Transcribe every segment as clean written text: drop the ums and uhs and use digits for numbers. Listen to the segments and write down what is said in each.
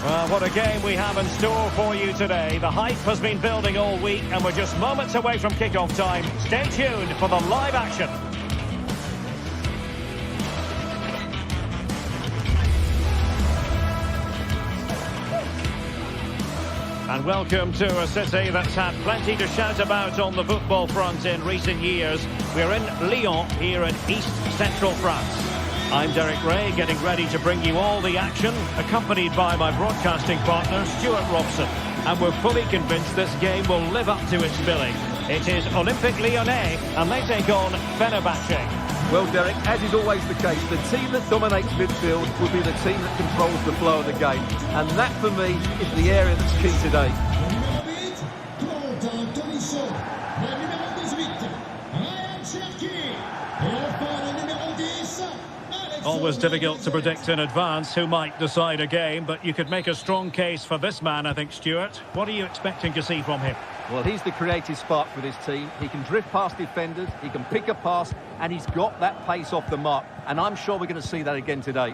Well, what a game we have in store for you today. The hype has been building all week and we're just moments away from kick-off time. Stay tuned for the live action. And welcome to a city that's had plenty to shout about on the football front in recent years. We're in Lyon, here in east-central France. I'm Derek Ray, getting ready to bring you all the action, accompanied by my broadcasting partner, Stuart Robson. And we're fully convinced this game will live up to its billing. It is Olympique Lyonnais, and they take on Fenerbach. Well, Derek, as is always the case, the team that dominates midfield will be the team that controls the flow of the game. And that, for me, is the area that's key today. Always difficult to predict in advance who might decide a game, but you could make a strong case for this man, I think, Stuart. What are you expecting to see from him? Well, he's the creative spark for this team. He can drift past defenders, he can pick a pass, and he's got that pace off the mark. And I'm sure we're going to see that again today.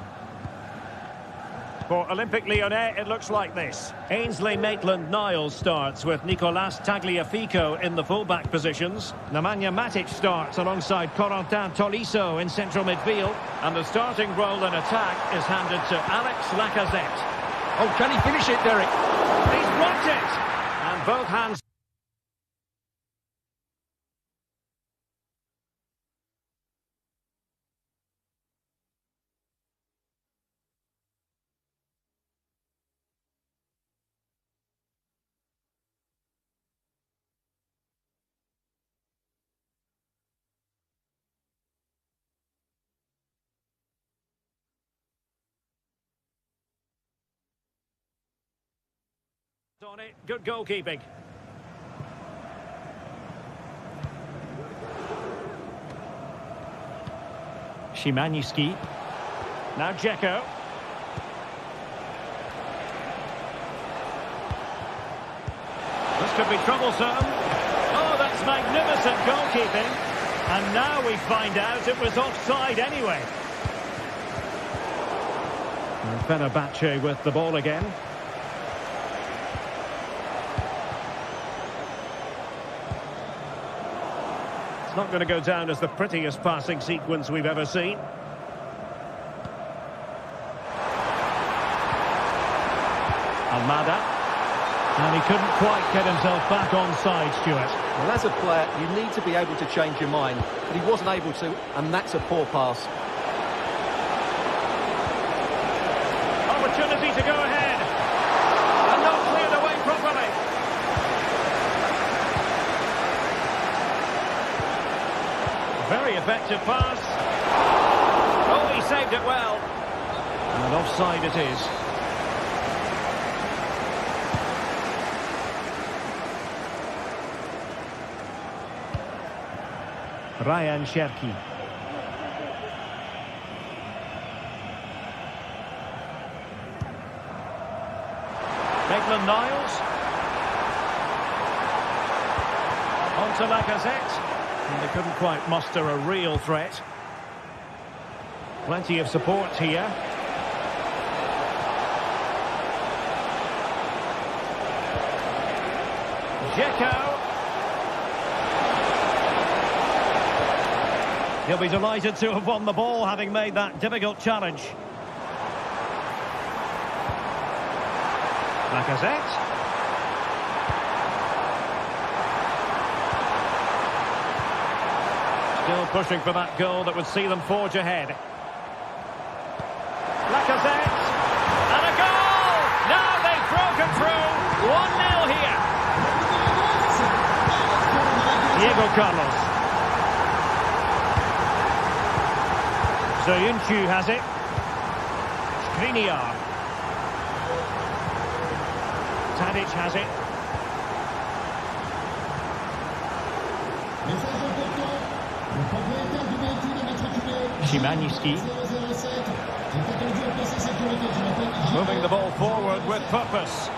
For Olympique Lyonnais, it looks like this. Ainsley Maitland-Niles starts with Nicolas Tagliafico in the full-back positions. Nemanja Matic starts alongside Corentin Tolisso in central midfield. And the starting role in attack is handed to Alex Lacazette. Oh, can he finish it, Derek? He's blocked it! And both hands... on it. Good goalkeeping. Szymański. Now Dzeko. This could be troublesome. Oh, that's magnificent goalkeeping. And now we find out it was offside anyway. And Fenerbahce with the ball again. It's not going to go down as the prettiest passing sequence we've ever seen. Almada. And he couldn't quite get himself back onside, Stuart. Well, as a player, you need to be able to change your mind. But he wasn't able to, and that's a poor pass. Opportunity to go ahead. And not cleared away properly. Very effective pass. Oh, he saved it well. And offside it is. Ryan Cherki. Maitland-Niles. On to Lacazette. And they couldn't quite muster a real threat. Plenty of support here. Dzeko. He'll be delighted to have won the ball, having made that difficult challenge. Lacazette. Still pushing for that goal that would see them forge ahead. Lacazette. And a goal! Now they've broken through. 1-0 here. Diego Carlos. Soyuncu has it. Skriniar. Tadic has it. Szymański. Moving the ball forward with purpose.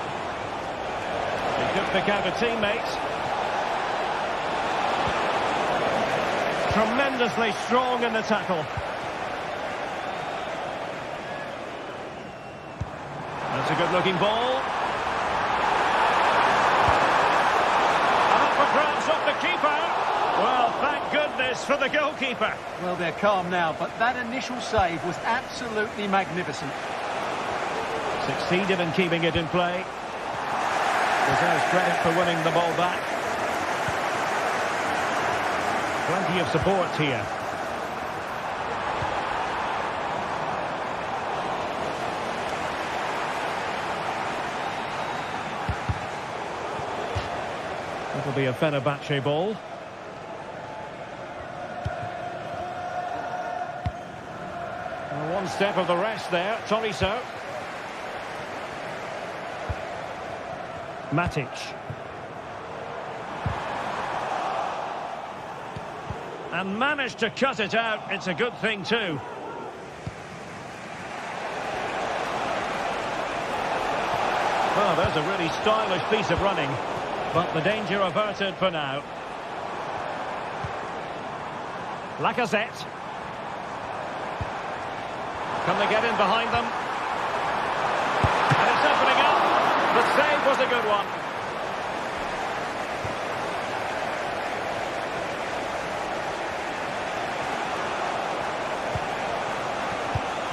He could pick out a teammate. Tremendously strong in the tackle. It's a good-looking ball. And up for grabs off the keeper. Well, thank goodness for the goalkeeper. Well, they're calm now, but that initial save was absolutely magnificent. Succeeded in keeping it in play. Deserves credit for winning the ball back. Plenty of support here. It'll be a Fenerbahce ball. Well, one step of the rest there. Tolisso. Matic. And managed to cut it out. It's a good thing too. Well, there's a really stylish piece of running. But the danger averted for now. Lacazette. Can they get in behind them? And it's opening up. The save was a good one.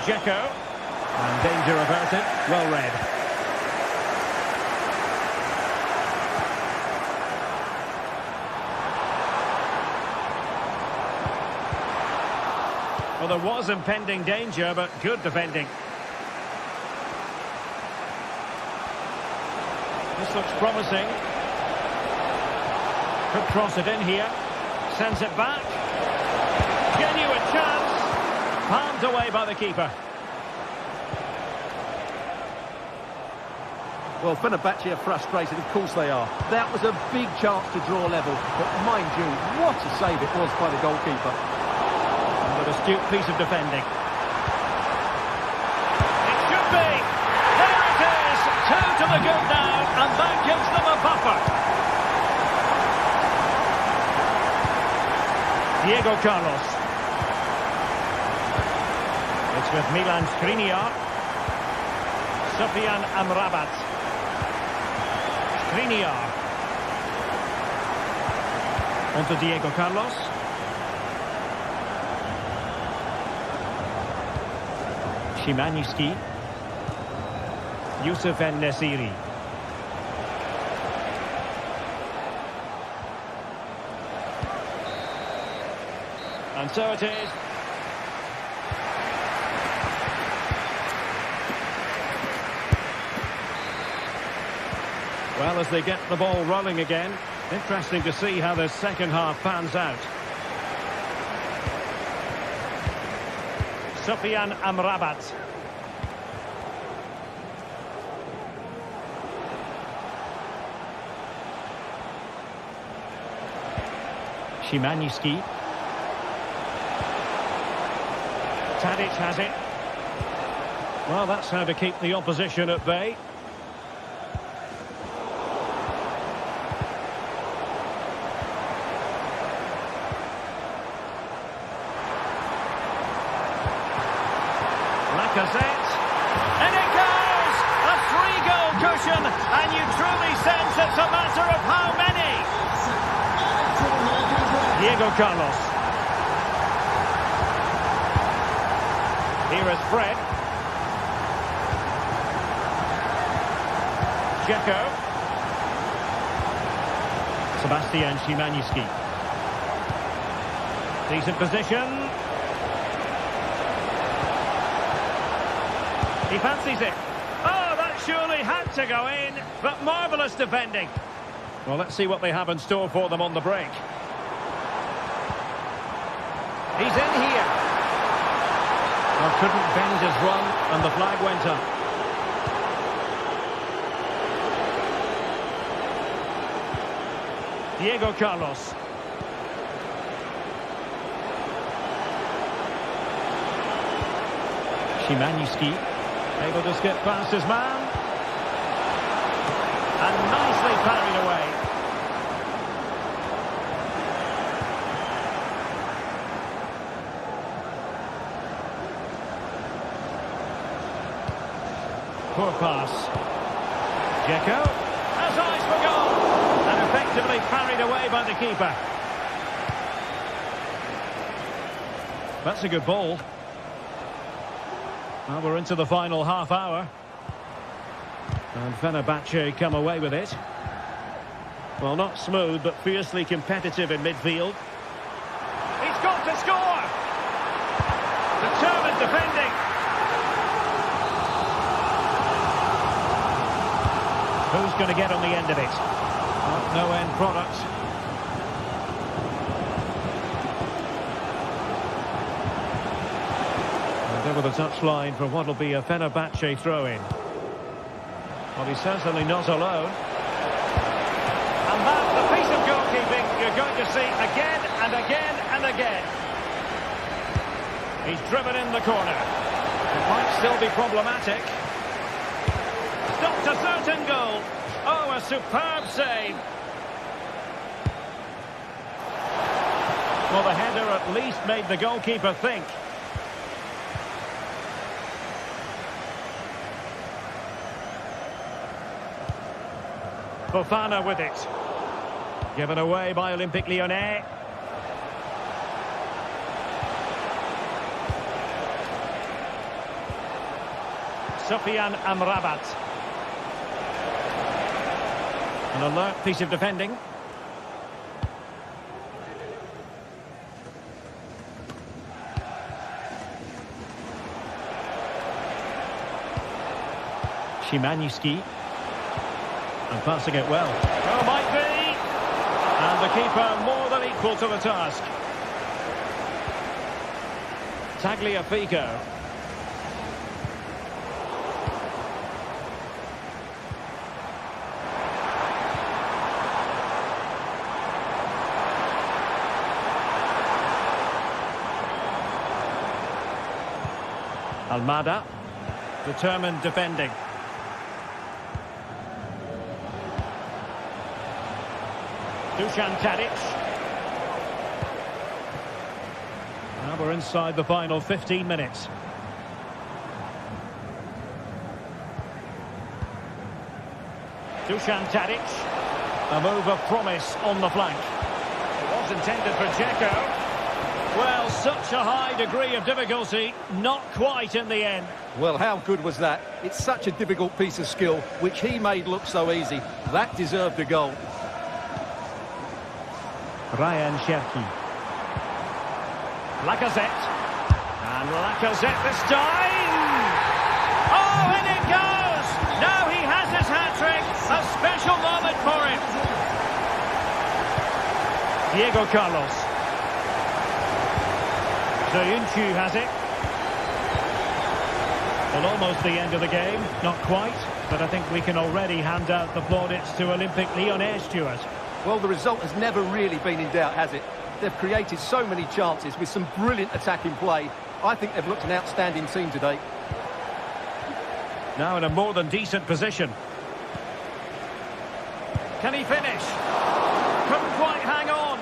Dzeko. And danger averted. Well read. Well, there was impending danger, but good defending. This looks promising. Could cross it in here. Sends it back. Genuine chance. Palmed away by the keeper. Well, Fenerbahce are frustrated, of course they are. That was a big chance to draw level, but mind you, what a save it was by the goalkeeper. An astute piece of defending. It should be. There it is. 2 to the good now, and that gives them a buffer. Diego Carlos. It's with Milan Skriniar. Sofyan Amrabat. Skriniar. On to Diego Carlos. Szymański. Youssef En-Nesyri. And so it is. Well, as they get the ball rolling again, interesting to see how the second half pans out. Sofyan Amrabat. Szymański. Tadic has it. Well, that's how to keep the opposition at bay. Lacazette. And it goes! A 3-goal cushion, and you truly sense it's a matter of how many. Diego Carlos. Here is Fred. Dzeko. Sebastian Szymański. Decent position. He fancies it. Oh, that surely had to go in, but marvellous defending. Well, let's see what they have in store for them on the break. He's in here. Well, couldn't bend his run, and the flag went up. Diego Carlos. Szymański. Able to skip past his man. And nicely parried away. Poor pass. Dzeko has eyes for goal and effectively parried away by the keeper. That's a good ball. Well, we're into the final half hour. And Fenerbahce come away with it. Well, not smooth, but fiercely competitive in midfield. He's got to score! Determined defending. Who's going to get on the end of it? Oh, no end product. And over the touchline for what will be a Fenerbahce throw-in. Well, he's certainly not alone. And that's the piece of goalkeeping you're going to see again and again and again. He's driven in the corner. It might still be problematic. Stopped a certain goal. Oh, a superb save. Well, the header at least made the goalkeeper think. Fofana with it. Given away by Olympique Lyonnais. Sofiane Amrabat. An alert piece of defending. Szymański. And passing it well. Oh, might be! And the keeper more than equal to the task. Tagliafico. Almada. Determined defending. Dusan Tadic. Now we're inside the final 15 minutes. Dusan Tadic. A move of promise on the flank. It was intended for Dzeko. Well, such a high degree of difficulty, not quite in the end. Well, how good was that? It's such a difficult piece of skill, which he made look so easy. That deserved a goal. Ryan Cherki. Lacazette. And Lacazette this time! Oh, in it goes! Now he has his hat-trick! A special moment for him! Diego Carlos. Soyuncu has it. Well, almost the end of the game. Not quite, but I think we can already hand out the plaudits to Olympique Lyonnais, Stuart. Well, the result has never really been in doubt, has it? They've created so many chances with some brilliant attacking play. I think they've looked an outstanding team today. Now in a more than decent position. Can he finish? Couldn't quite hang on.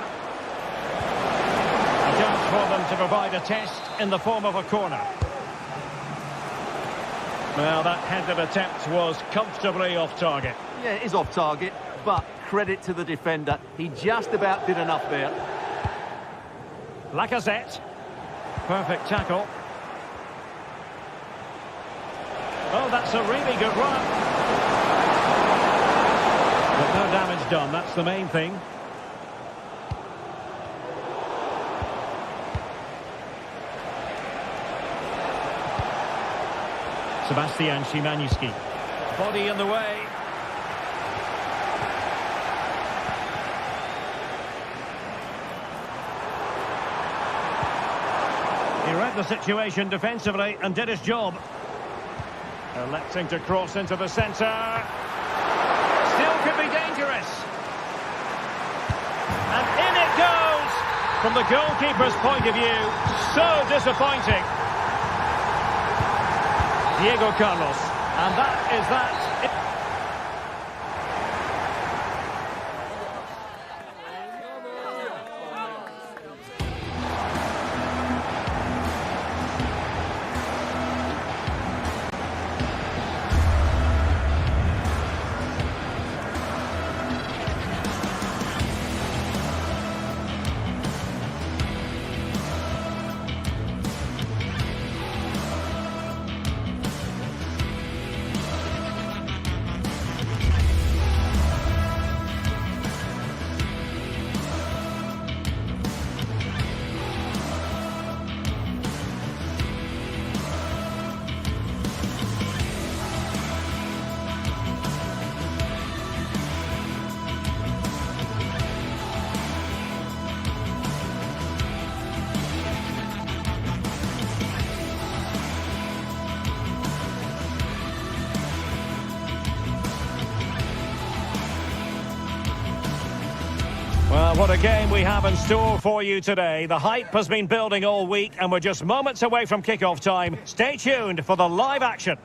A chance for them to provide a test in the form of a corner. Well, that headed attempt was comfortably off target. Yeah, it is off target, but credit to the defender. He just about did enough there. Lacazette. Perfect tackle. Oh, that's a really good run. But no damage done, that's the main thing. Sebastian Szymański. Body in the way. He read the situation defensively and did his job. Electing to cross into the centre. Still could be dangerous. And in it goes! From the goalkeeper's point of view, so disappointing. Diego Carlos. And that is that. What a game we have in store for you today. The hype has been building all week and we're just moments away from kick-off time. Stay tuned for the live action.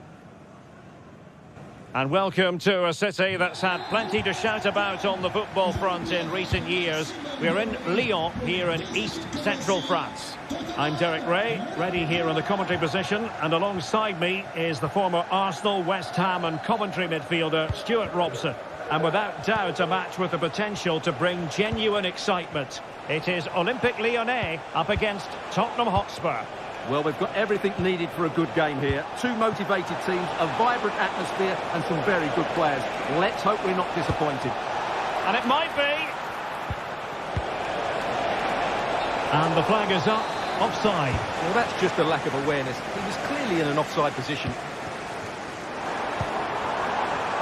And welcome to a city that's had plenty to shout about on the football front in recent years. We're in Lyon, here in East Central France. I'm Derek Ray, ready here in the commentary position, and alongside me is the former Arsenal, West Ham and Coventry midfielder Stuart Robson. And without doubt a match with the potential to bring genuine excitement. It is Olympique Lyonnais up against Tottenham Hotspur. Well, we've got everything needed for a good game here. Two motivated teams, a vibrant atmosphere and some very good players. Let's hope we're not disappointed. And it might be. And the flag is up, offside. Well, that's just a lack of awareness. He was clearly in an offside position.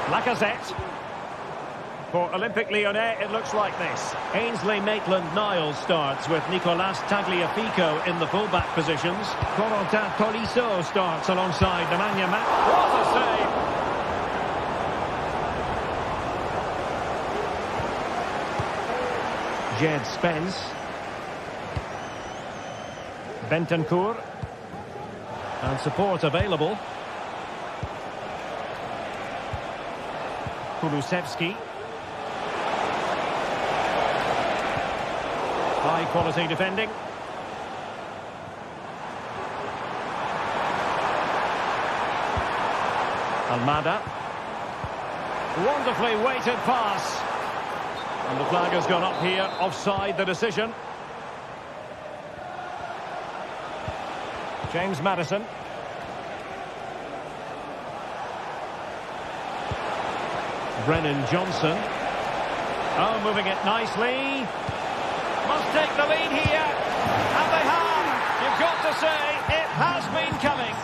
Lacazette. For Olympique Lyonnais, it looks like this. Ainsley Maitland-Niles starts with Nicolas Tagliafico in the full-back positions. Corentin Tolisso starts alongside Nemanja Matic. What a save! Jed Spence. Bentancur. And support available. Kulusevski. High-quality defending. Almada. Wonderfully weighted pass. And the flag has gone up here, offside the decision. James Maddison. Brennan Johnson. Oh, moving it nicely. Must take the lead here, and they have. You've got to say, it has been coming.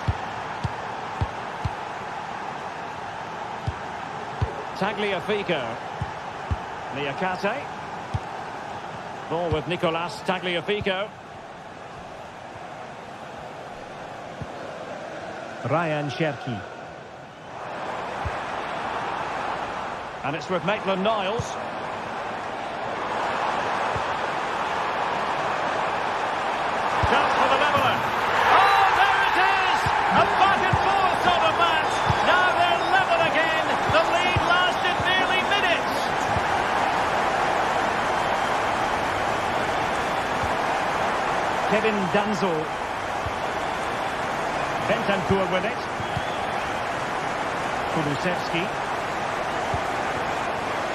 Tagliafico. Niakate. Ball with Nicolas Tagliafico. Ryan Cherki. And it's with Maitland-Niles. Chance for the leveller. Oh, there it is! A back and forth sort of match. Now they're level again. The lead lasted nearly minutes. Kevin Danzo. Bentancur with it. Kulusevski.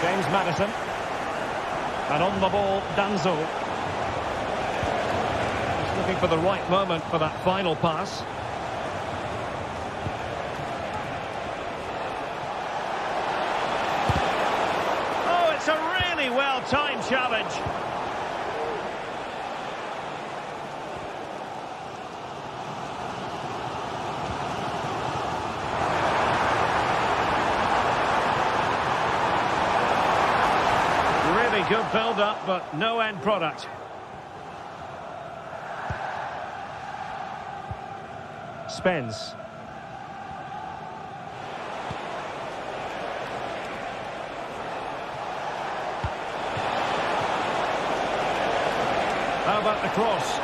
James Maddison. And on the ball, Danzo. Looking for the right moment for that final pass. Oh, it's a really well-timed challenge. Really good build-up, but no end product. Spence. How about the cross?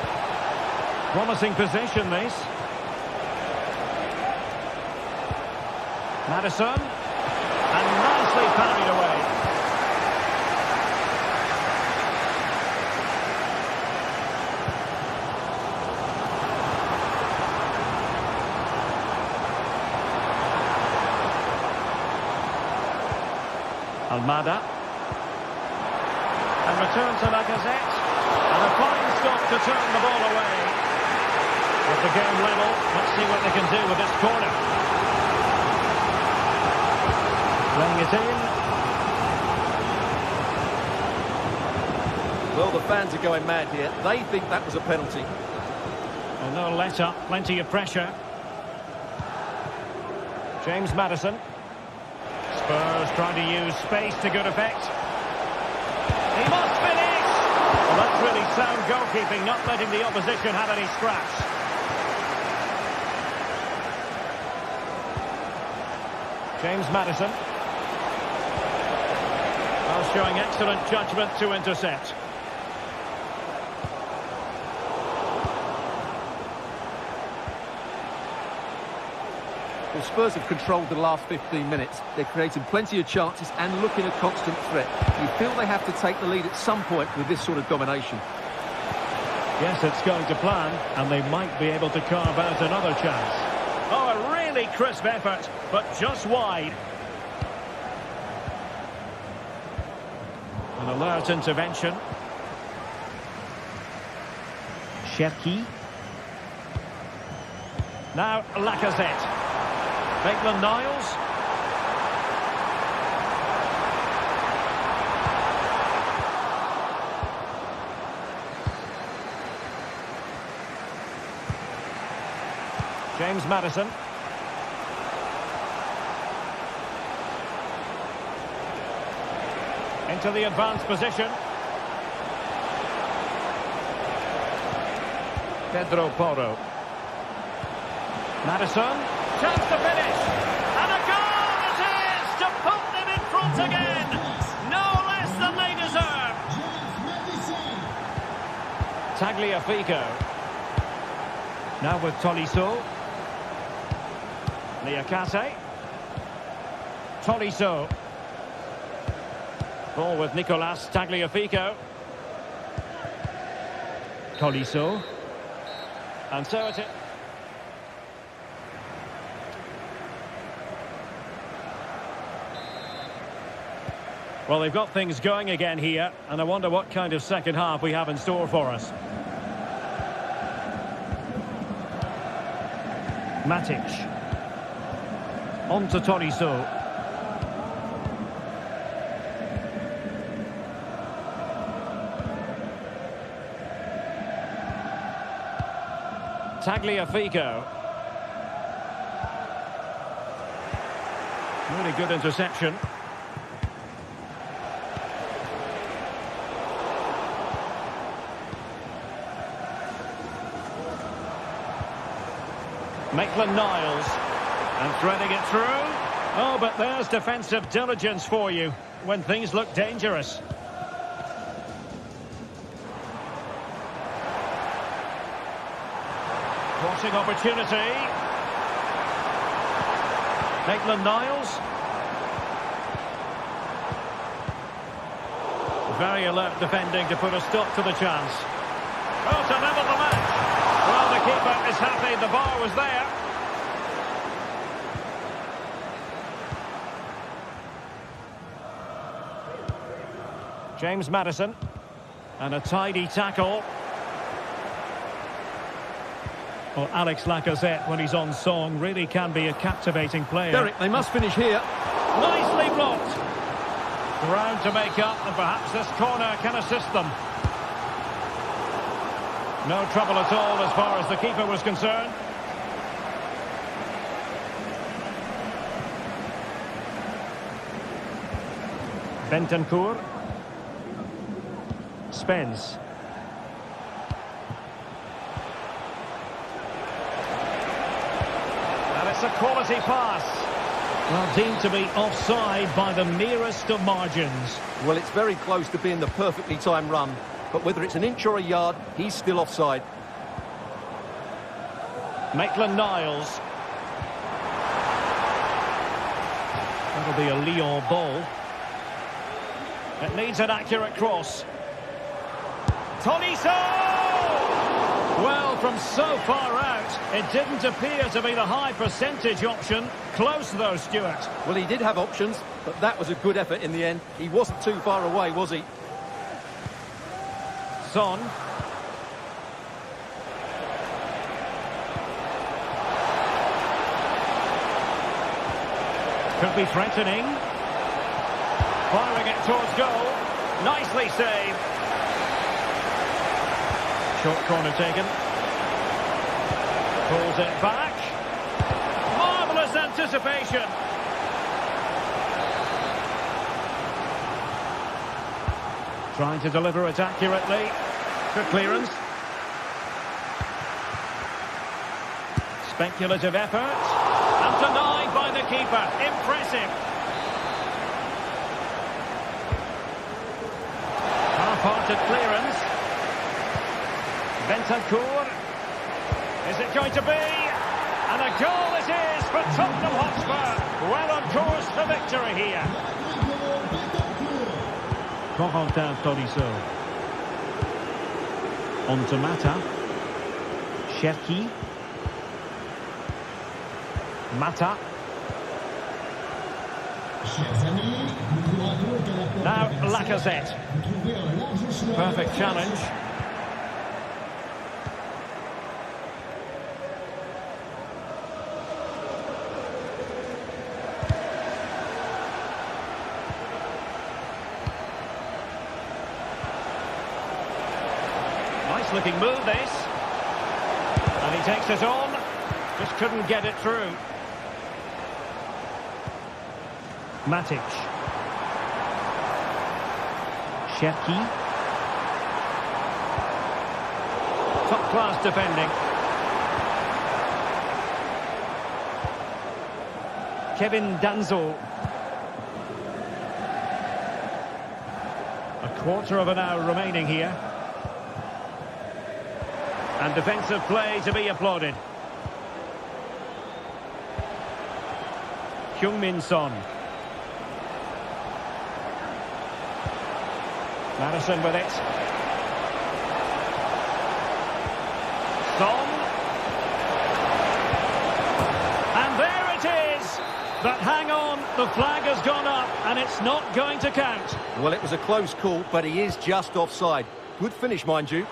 Promising position, this. Maddison. And nicely parried away. Almada. And return to Lacazette. And a fine stop to turn the ball away. With the game level, let's see what they can do with this corner. Playing it in. Well, the fans are going mad here. They think that was a penalty. And no let up, plenty of pressure. James Maddison. Spurs trying to use space to good effect. He must finish! Well, that's really sound goalkeeping, not letting the opposition have any scraps. James Maddison. Well, showing excellent judgment to intercept. Well, Spurs have controlled the last 15 minutes. They're creating plenty of chances and looking a constant threat. You feel they have to take the lead at some point with this sort of domination. Yes, it's going to plan, and they might be able to carve out another chance. Oh, a really crisp effort, but just wide. An alert intervention. Cherki. Now Lacazette. Maitland-Niles. James Maddison. Into the advanced position. Pedro Porro. Maddison. Chance to finish. And a goal it is to put them in front again. No less than they deserve. Tagliafico. Now with Tolisso. Niakate. Tolisso. Ball with Nicolas Tagliafico. Tolisso. And so it is. Well, they've got things going again here, and I wonder what kind of second half we have in store for us. Matic. On to Tolisso. Tagliafico. Really good interception. Maitland-Niles. And threading it through. Oh, but there's defensive diligence for you when things look dangerous. Crossing opportunity. Maitland-Niles. Very alert defending to put a stop to the chance. Oh, to level the match. Well, the keeper is happy the bar was there. James Maddison. And a tidy tackle. Well, Alex Lacazette, when he's on song, really can be a captivating player. Derek, they must finish here. Nicely blocked. Ground to make up, and perhaps this corner can assist them. No trouble at all as far as the keeper was concerned. Bentancur. Spence. And it's a quality pass. Well, deemed to be offside by the merest of margins. Well, it's very close to being the perfectly timed run. But whether it's an inch or a yard, he's still offside. Maitland-Niles. That'll be a Lyon ball. It needs an accurate cross. Tolisso! Well, from so far out, it didn't appear to be the high percentage option. Close though, Stuart. Well, he did have options, but that was a good effort in the end. He wasn't too far away, was he? Son. Could be threatening. Firing it towards goal. Nicely saved. Short corner taken. Pulls it back. Marvellous anticipation. Trying to deliver it accurately. Good clearance. Speculative effort. And denied by the keeper. Impressive. Half-hearted clearance. Bentancur. Is it going to be? And a goal it is for Tottenham Hotspur. Well on course for victory here. Corentin Tolisso. On to Mata. Cherki. Mata. Now Lacazette. Perfect challenge. Nice looking move this. And he takes it on. Just couldn't get it through. Matic. Cherki. Top class defending. Kevin Danzo. A quarter of an hour remaining here. And defensive play to be applauded. Heung-min Son. Madison with it. Son. And there it is. But hang on, the flag has gone up and it's not going to count. Well, it was a close call, but he is just offside. Good finish, mind you.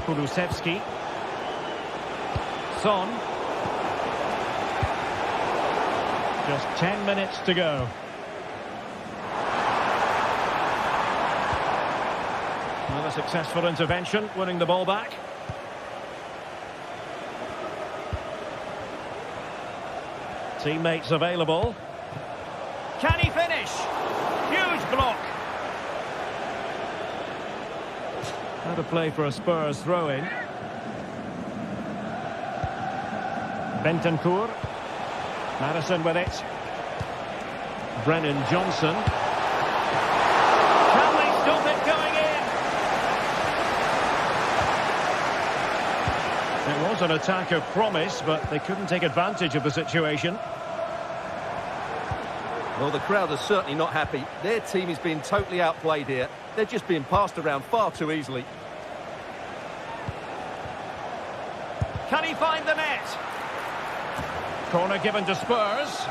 Kulusevski. Son. Just 10 minutes to go. Another successful intervention, winning the ball back. Teammates available. Can he finish? Huge block. How to play for a Spurs throw-in. Bentancur. Madison with it. Brennan Johnson. Can they stop it going in? It was an attack of promise, but they couldn't take advantage of the situation. Well, the crowd are certainly not happy. Their team is being totally outplayed here. They're just being passed around far too easily. Can he find the net? Corner given to Spurs.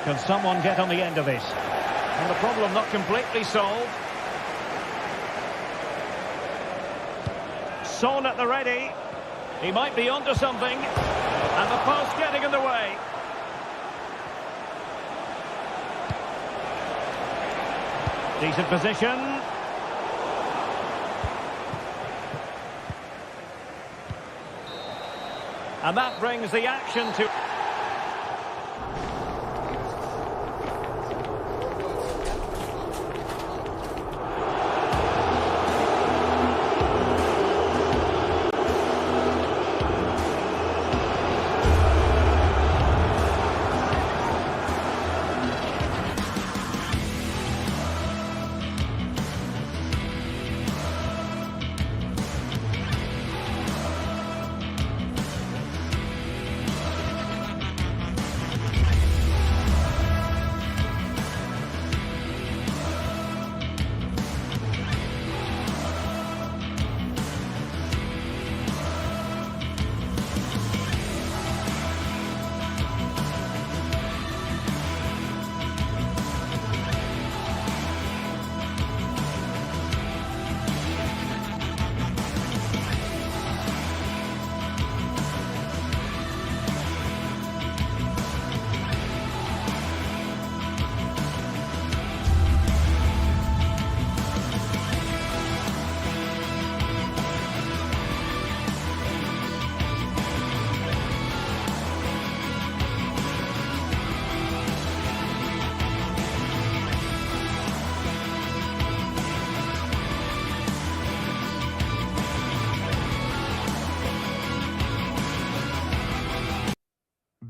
Can someone get on the end of this? And the problem not completely solved. Son at the ready. He might be onto something. And the post getting in the way. Decent position. And that brings the action to...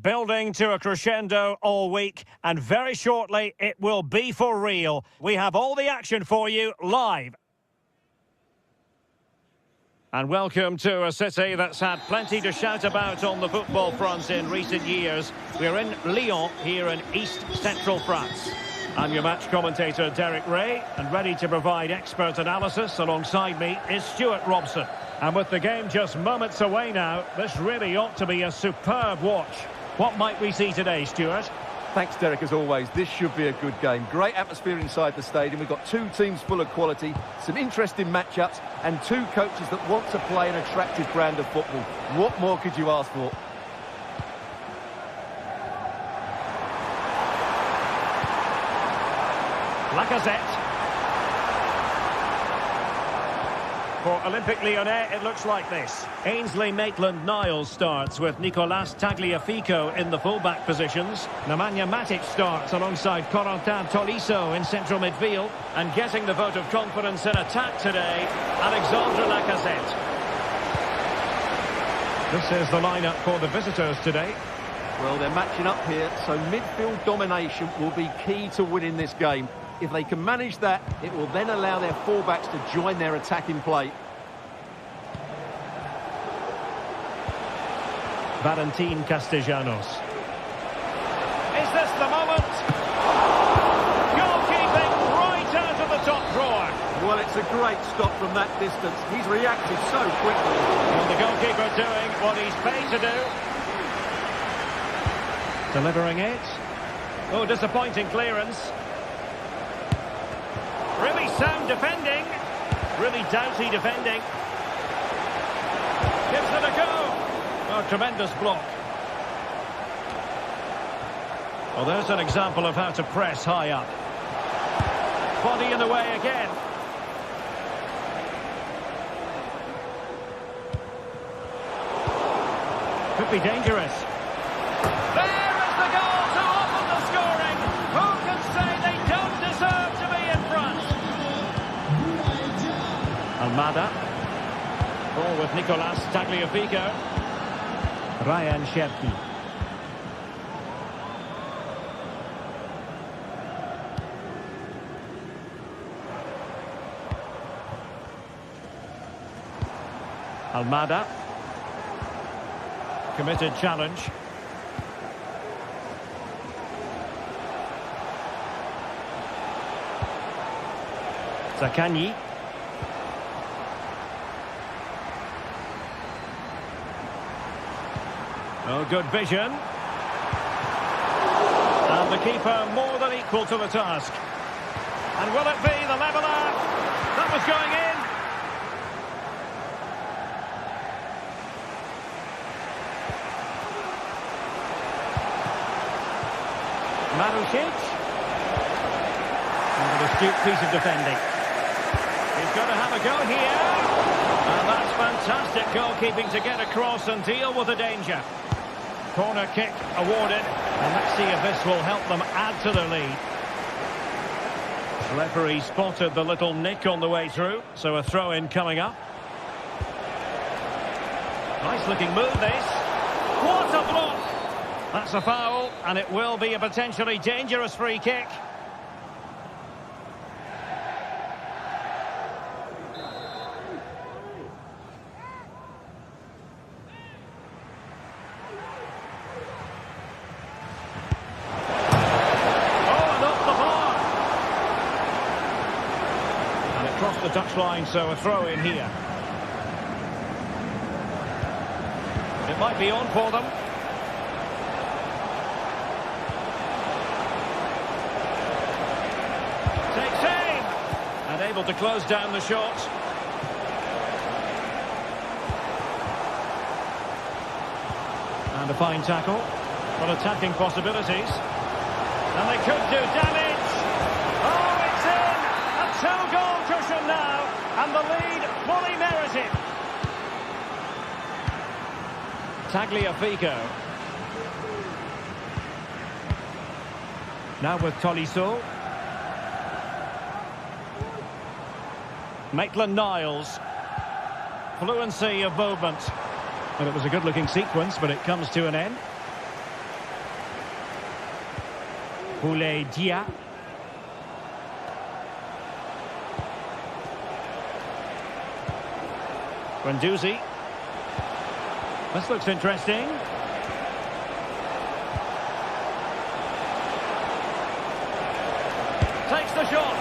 Building to a crescendo all week, and very shortly it will be for real. We have all the action for you live. And welcome to a city that's had plenty to shout about on the football front in recent years. We're in Lyon, here in East Central France. I'm your match commentator, Derek Ray, and ready to provide expert analysis alongside me is Stuart Robson. And with the game just moments away now, this really ought to be a superb watch. What might we see today, Stuart? Thanks, Derek, as always. This should be a good game. Great atmosphere inside the stadium. We've got two teams full of quality, some interesting matchups, and two coaches that want to play an attractive brand of football. What more could you ask for? Lacazette. For Olympique Lyonnais, it looks like this. Ainsley Maitland-Niles starts with Nicolas Tagliafico in the full-back positions. Nemanja Matic starts alongside Corentin Tolisso in central midfield. And getting the vote of confidence in attack today, Alexandre Lacazette. This is the lineup for the visitors today. Well, they're matching up here, so midfield domination will be key to winning this game. If they can manage that, it will then allow their fullbacks to join their attacking play. Valentin Castellanos. Is this the moment? Goalkeeping right out of the top drawer. Well, it's a great stop from that distance. He's reacted so quickly. Well, the goalkeeper doing what he's paid to do. Delivering it. Oh, disappointing clearance. Really sound defending. Really doughty defending. Gives it a go. Oh, tremendous block. Well, there's an example of how to press high up. Body in the way again. Could be dangerous. There is the goal to open the scoring. Who can say they don't deserve to be in front? Almada. Ball with Nicolas Tagliafico. Ryan Cherki. Almada. Committed challenge. Zaccagni. Oh, good vision. And the keeper more than equal to the task. And will it be the leveller? That was going in. Marusic. And an astute piece of defending. He's going to have a go here. And that's fantastic goalkeeping to get across and deal with the danger. Corner kick awarded. And let's see if this will help them add to their lead. The referee spotted the little nick on the way through. So a throw-in coming up. Nice looking move this. What a block! That's a foul, and it will be a potentially dangerous free kick. Oh, and off the bar. And it crossed the touchline, so a throw in here. It might be on for them. Able to close down the shot. And a fine tackle. But attacking possibilities. And they could do damage. Oh, it's in! A two-goal cushion now. And the lead fully merited. Tagliafico. Now with Tolisso. Maitland-Niles. Fluency of movement. Well, it was a good-looking sequence, but it comes to an end. Boulaye Dia. Guendouzi. This looks interesting. Takes the shot.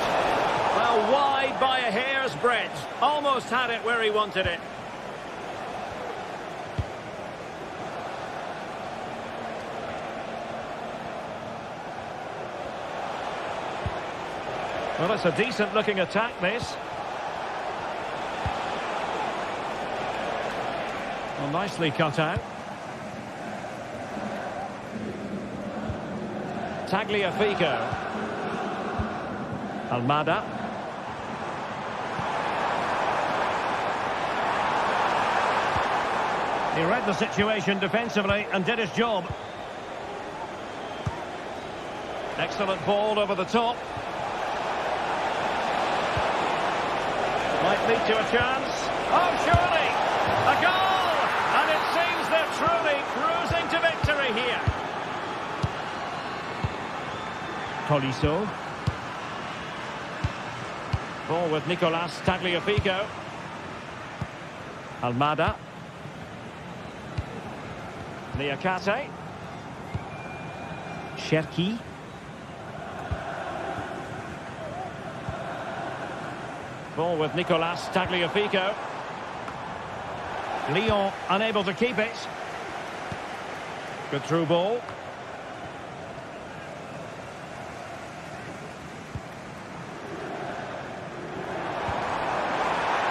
Well, wide by a hair's breadth. Almost had it where he wanted it. Well, it's a decent-looking attack, this. Well, nicely cut out. Tagliafico. Almada. He read the situation defensively and did his job. Excellent ball over the top. Might lead to a chance. Oh, surely! A goal! And it seems they're truly cruising to victory here. Tolisso. Ball with Nicolas Tagliafico. Almada. Niakate. Cherki. Ball with Nicolas Tagliafico. Lyon unable to keep it. Good through ball.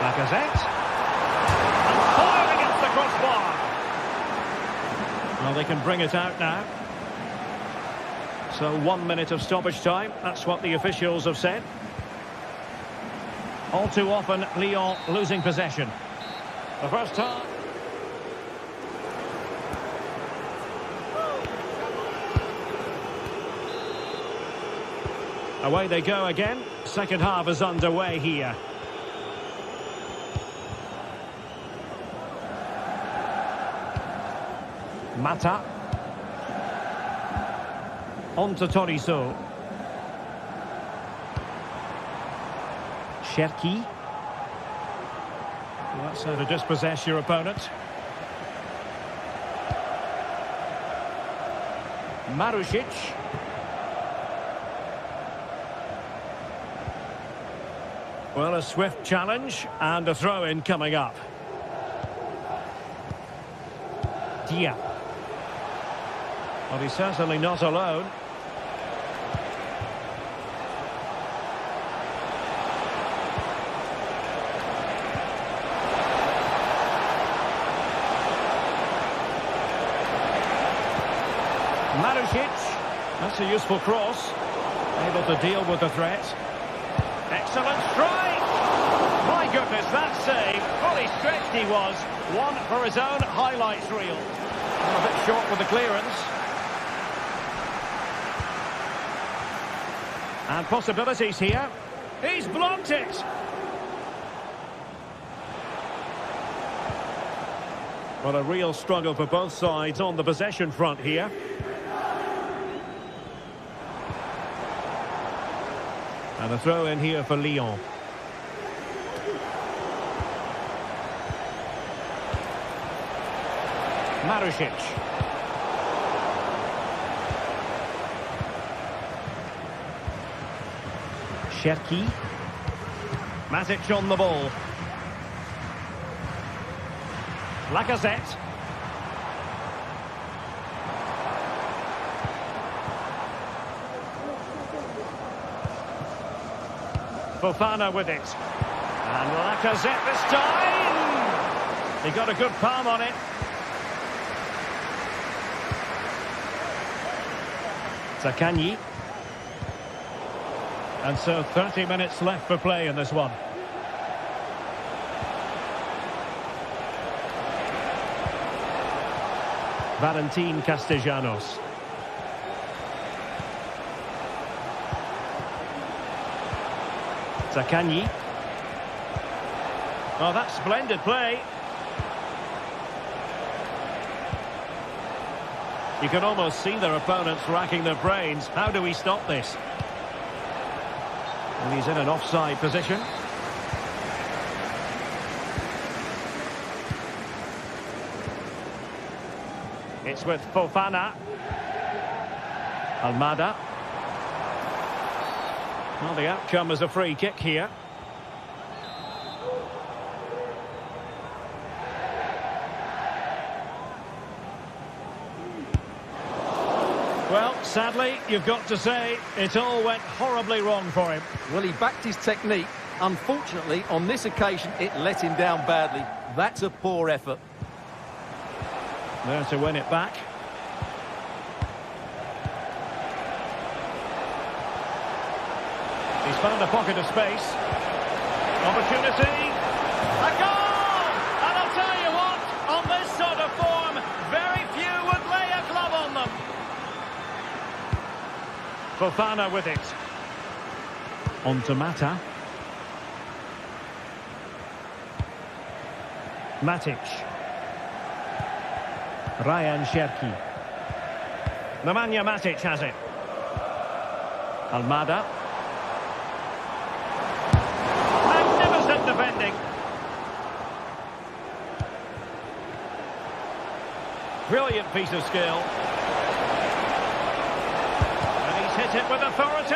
Lacazette. And fired against the crossbar. Well, they can bring it out now. So 1 minute of stoppage time. That's what the officials have said. All too often, Lyon losing possession. The first half. Away they go again. Second half is underway here. Mata. On to Tolisso. Cherki. Well, that's how to dispossess your opponent. Marusic. Well, a swift challenge and a throw-in coming up. Dia. Well, he's certainly not alone. Marusic. That's a useful cross. Able to deal with the threat. Excellent strike! My goodness, that save. Fully stretched he was. One for his own highlights reel. A bit short with the clearance. And possibilities here. He's blocked it! Well, a real struggle for both sides on the possession front here. And a throw in here for Lyon. Marusic. Cherki. Matic on the ball. Lacazette. Fofana with it. And Lacazette this time! He got a good palm on it. Zaccagni. And so 30 minutes left for play in this one. Valentin Castellanos. Zaccagni. Oh, that's splendid play. You can almost see their opponents racking their brains. How do we stop this? And he's in an offside position. It's with Fofana. Almada. Well, the outcome is a free kick here. Well, sadly, you've got to say, it all went horribly wrong for him. Well, he backed his technique. Unfortunately, on this occasion, it let him down badly. That's a poor effort. There to win it back. He's found a pocket of space. Opportunity. A goal! And I'll tell you what, on this sort of form, very few would lay a glove on them. Fofana with it. On to Mata. Matic. Ryan Cherki. Nemanja Matic has it. Almada. Magnificent defending. Brilliant piece of skill. And he's hit it with authority.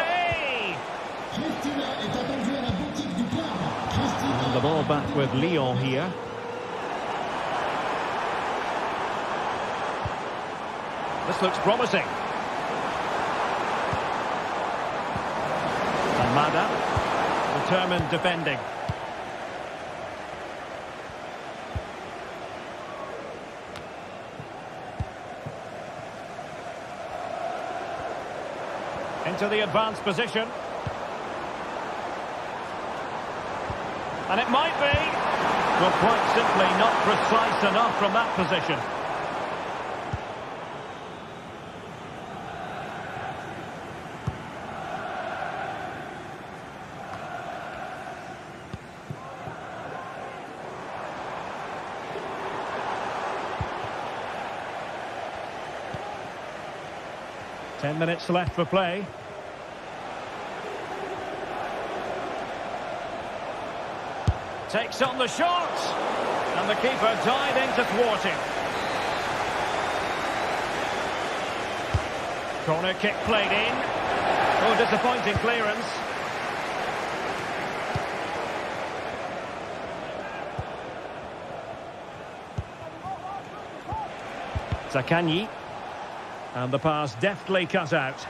And the ball back with Lyon here. This looks promising. Almada, determined defending. Into the advanced position. And it might be. Well, quite simply not precise enough from that position. Ten minutes left for play. Takes on the shot. And the keeper diving to thwart him. Corner kick played in. Oh, disappointing clearance. Zaccagni. And the pass deftly cut out.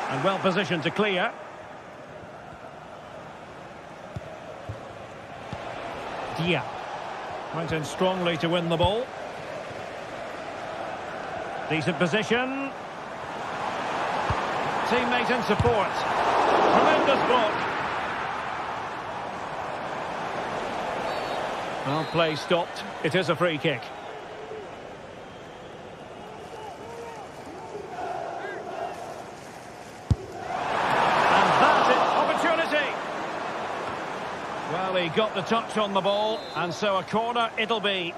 And well positioned to clear. Dia went in strongly to win the ball. Decent position. Teammate in support. Tremendous block. Well, play stopped. It is a free kick. And that's it. Opportunity. Well, he got the touch on the ball, and so a corner it'll be.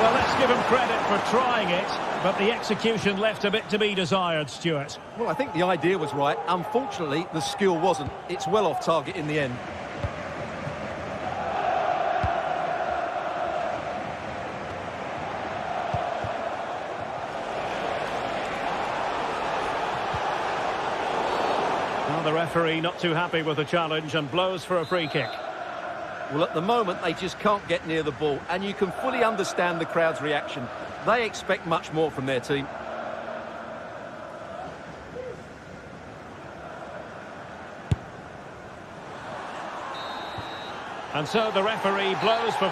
Well, let's give him credit for trying it, but the execution left a bit to be desired, Stuart. Well, I think the idea was right. Unfortunately, the skill wasn't. It's well off target in the end. Well, the referee not too happy with the challenge and blows for a free kick. Well, at the moment, they just can't get near the ball, and you can fully understand the crowd's reaction. They expect much more from their team. And so the referee blows for...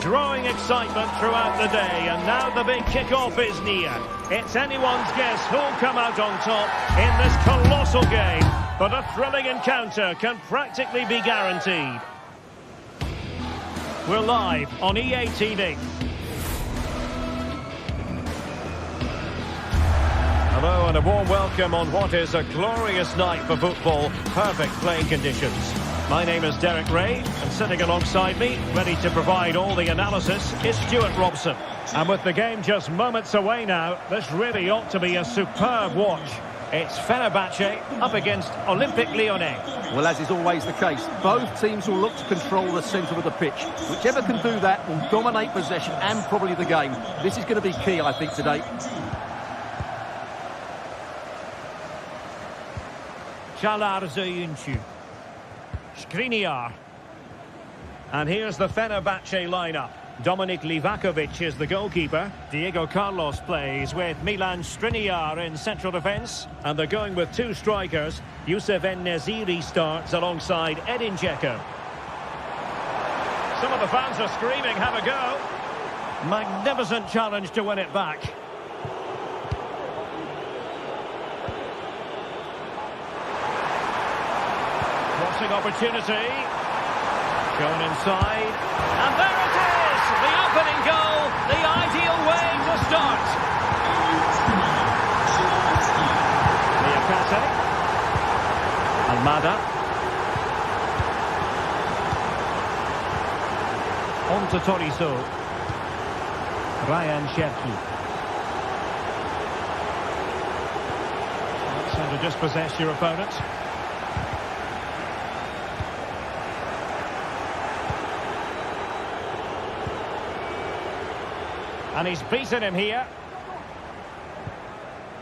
Drawing excitement throughout the day, and now the big kick-off is near. It's anyone's guess who'll come out on top in this colossal game, but a thrilling encounter can practically be guaranteed. We're live on EA TV. Hello and a warm welcome on what is a glorious night for football. Perfect playing conditions. My name is Derek Ray, and sitting alongside me, ready to provide all the analysis, is Stuart Robson. And with the game just moments away now, this really ought to be a superb watch. It's Fenerbach up against Olympique Lyonnais. Well, as is always the case, both teams will look to control the centre of the pitch. Whichever can do that will dominate possession and probably the game. This is going to be key, I think, today. Çağlar Söyüncü. Skriniar. And here's the Fenerbahce lineup. Dominik Livakovic is the goalkeeper. Diego Carlos plays with Milan Skriniar in central defence. And they're going with two strikers. Youssef En-Nesyri starts alongside Edin Dzeko. Some of the fans are screaming, have a go. Magnificent challenge to win it back. Crossing opportunity. Shown inside. And there it is! The opening goal. The ideal way to start. Niakate. Almada. On to Toriso. Ryan Cherki. That's how to dispossess your opponent. And he's beaten him here.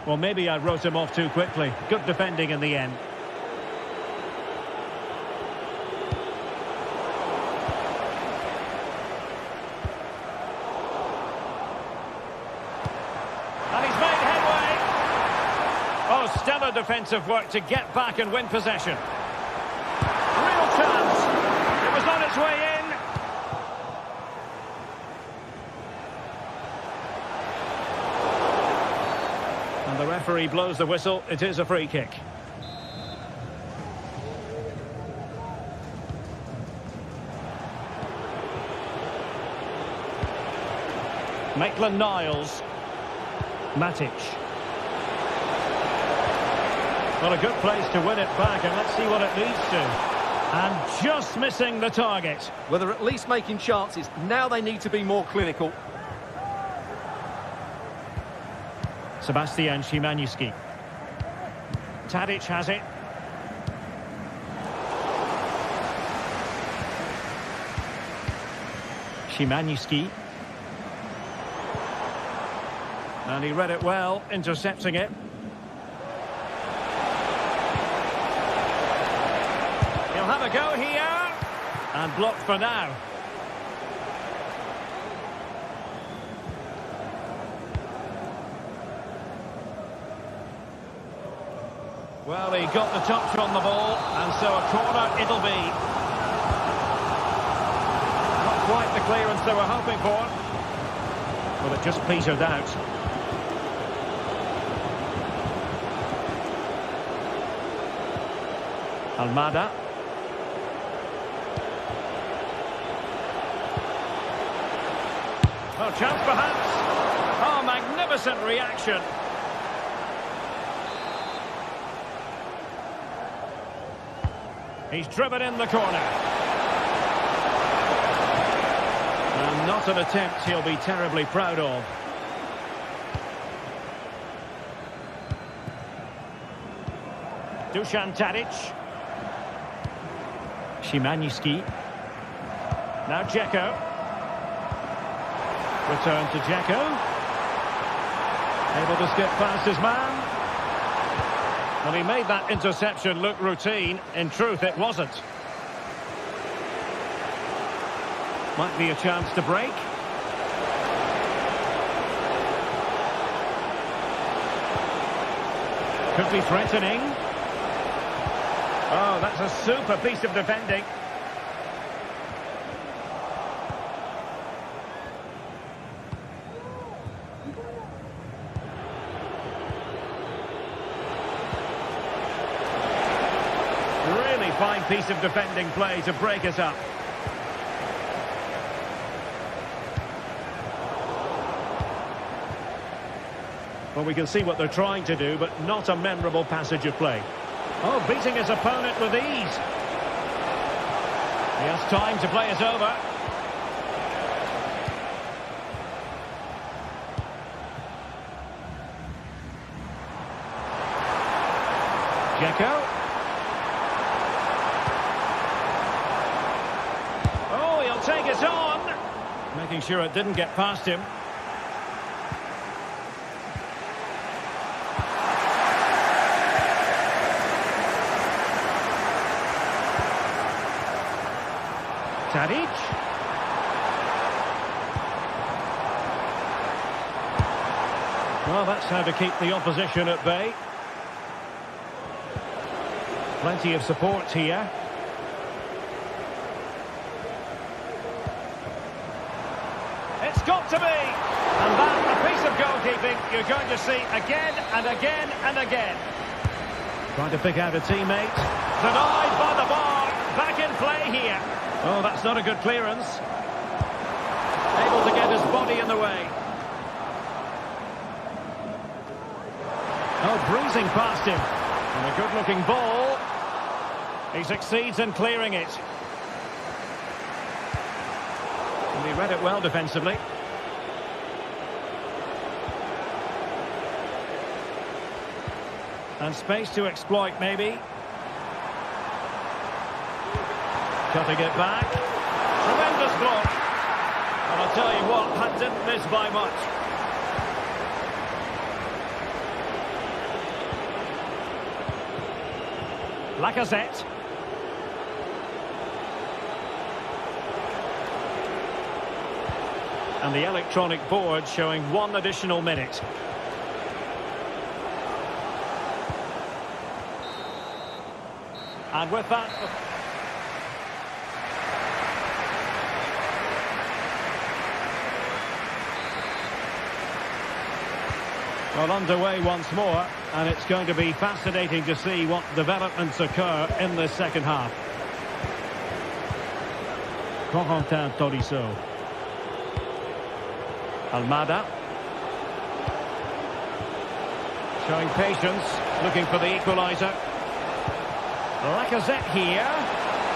Well, maybe I wrote him off too quickly. Good defending in the end. And he's made headway. Oh, stellar defensive work to get back and win possession. Real chance. It was on its way in. And the referee blows the whistle. It is a free kick. Maitland-Niles. Matic. Well, a good place to win it back, and let's see what it leads to. And just missing the target. Well, they're at least making chances. Now they need to be more clinical. Sebastian Szymański. Tadic has it. Szymański. And he read it well, intercepting it. He'll have a go here. And blocked for now. Well, he got the touch on the ball, and so a corner it'll be. Not quite the clearance they were hoping for. Well, it just petered out. Almada. Oh, chance perhaps. Oh, magnificent reaction. He's driven in the corner. And not an attempt he'll be terribly proud of. Dusan Tadic. Szymański. Now Dzeko. Return to Dzeko. Able to skip past his man. Well, he made that interception look routine. In truth, it wasn't. Might be a chance to break. Could be threatening. Oh, that's a super piece of defending. fine piece of defending play to break us up. Well, we can see what they're trying to do, but not a memorable passage of play. Oh, beating his opponent with ease. He has time to play it over. Dzeko. Oh, he'll take it on. Making sure it didn't get past him. Tadic. Well, that's how to keep the opposition at bay. Plenty of support here. It's got to be! And that, a piece of goalkeeping you're going to see again and again and again. Trying to pick out a teammate. Denied by the bar. Back in play here. Oh, that's not a good clearance. Able to get his body in the way. Oh, breezing past him. And a good-looking ball. He succeeds in clearing it. And he read it well defensively. And space to exploit, maybe. Cutting it back. Tremendous block. And I'll tell you what, that didn't miss by much. Lacazette. And the electronic board showing 1 additional minute. And with that... Well, underway once more, and it's going to be fascinating to see what developments occur in the second half. Corentin Tolisso. Almada. Showing patience, looking for the equaliser. Lacazette here.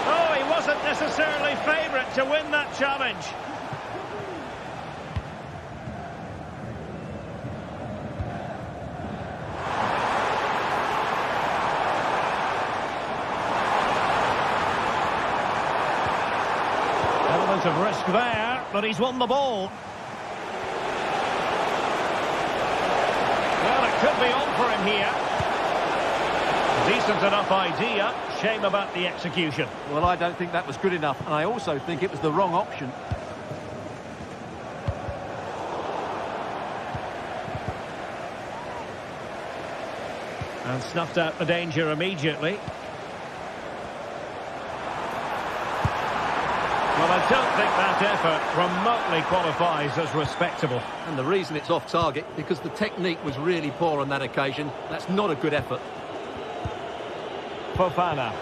Oh, he wasn't necessarily favourite to win that challenge. Element of risk there, but he's won the ball. Well, it could be on for him here. Decent enough idea. Shame about the execution. Well, I don't think that was good enough, and I also think it was the wrong option. And snuffed out the danger immediately. Well, I don't think that effort remotely qualifies as respectable. And the reason it's off target, because the technique was really poor on that occasion. That's not a good effort. Fofana.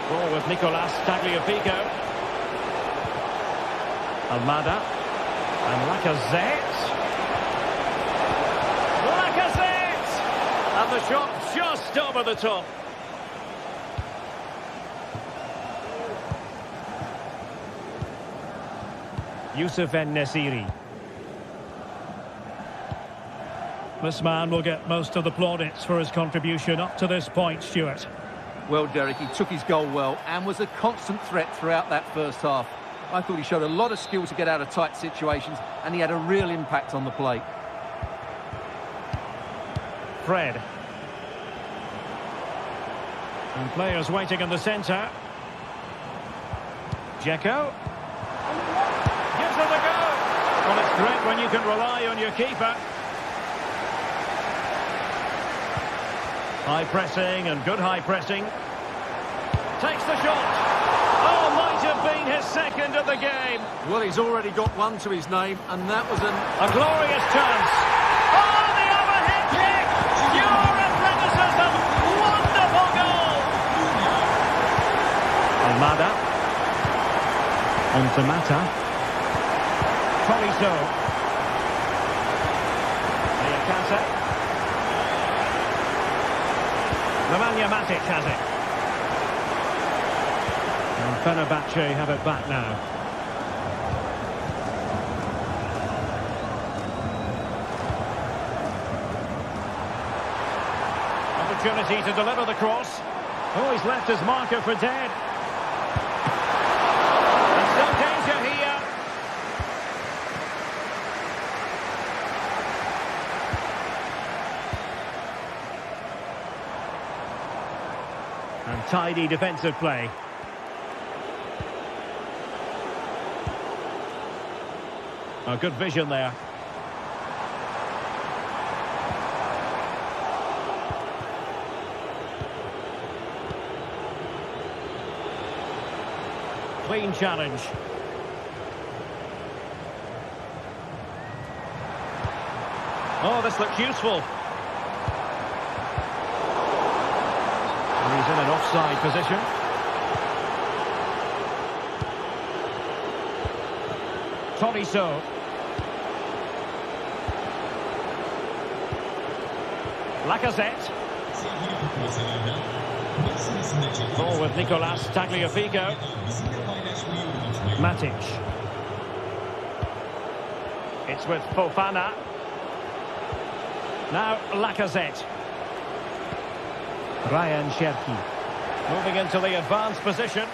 Ball with Nicolas Tagliafico. Almada. And Lacazette. Lacazette! And the shot just over the top. Youssef En-Nesyri. This man will get most of the plaudits for his contribution up to this point, Stuart. Well, Derek, he took his goal well and was a constant threat throughout that first half. I thought he showed a lot of skill to get out of tight situations, and he had a real impact on the plate. Fred. And players waiting in the centre. Dzeko. Gives it a go. Well, it's great when you can rely on your keeper. High pressing and good high pressing. Takes the shot. Oh, might have been his second of the game. Well, he's already got one to his name, and that was a glorious chance. Oh, the overhead kick! Pure athleticism. Wonderful goal. to Mata. Tolisso. Niakate. Nemanja Matic has it. And Fenerbahce have it back now. Opportunity to deliver the cross. Oh, he's left his marker for dead. And still danger here. And tidy defensive play. A good vision there. Clean challenge. Oh, this looks useful. He's in an offside position. Tolisso. Lacazette. Ball with Nicolas Tagliafico. Matic. It's with Fofana. Now Lacazette. Ryan Cherki. Moving into the advanced position.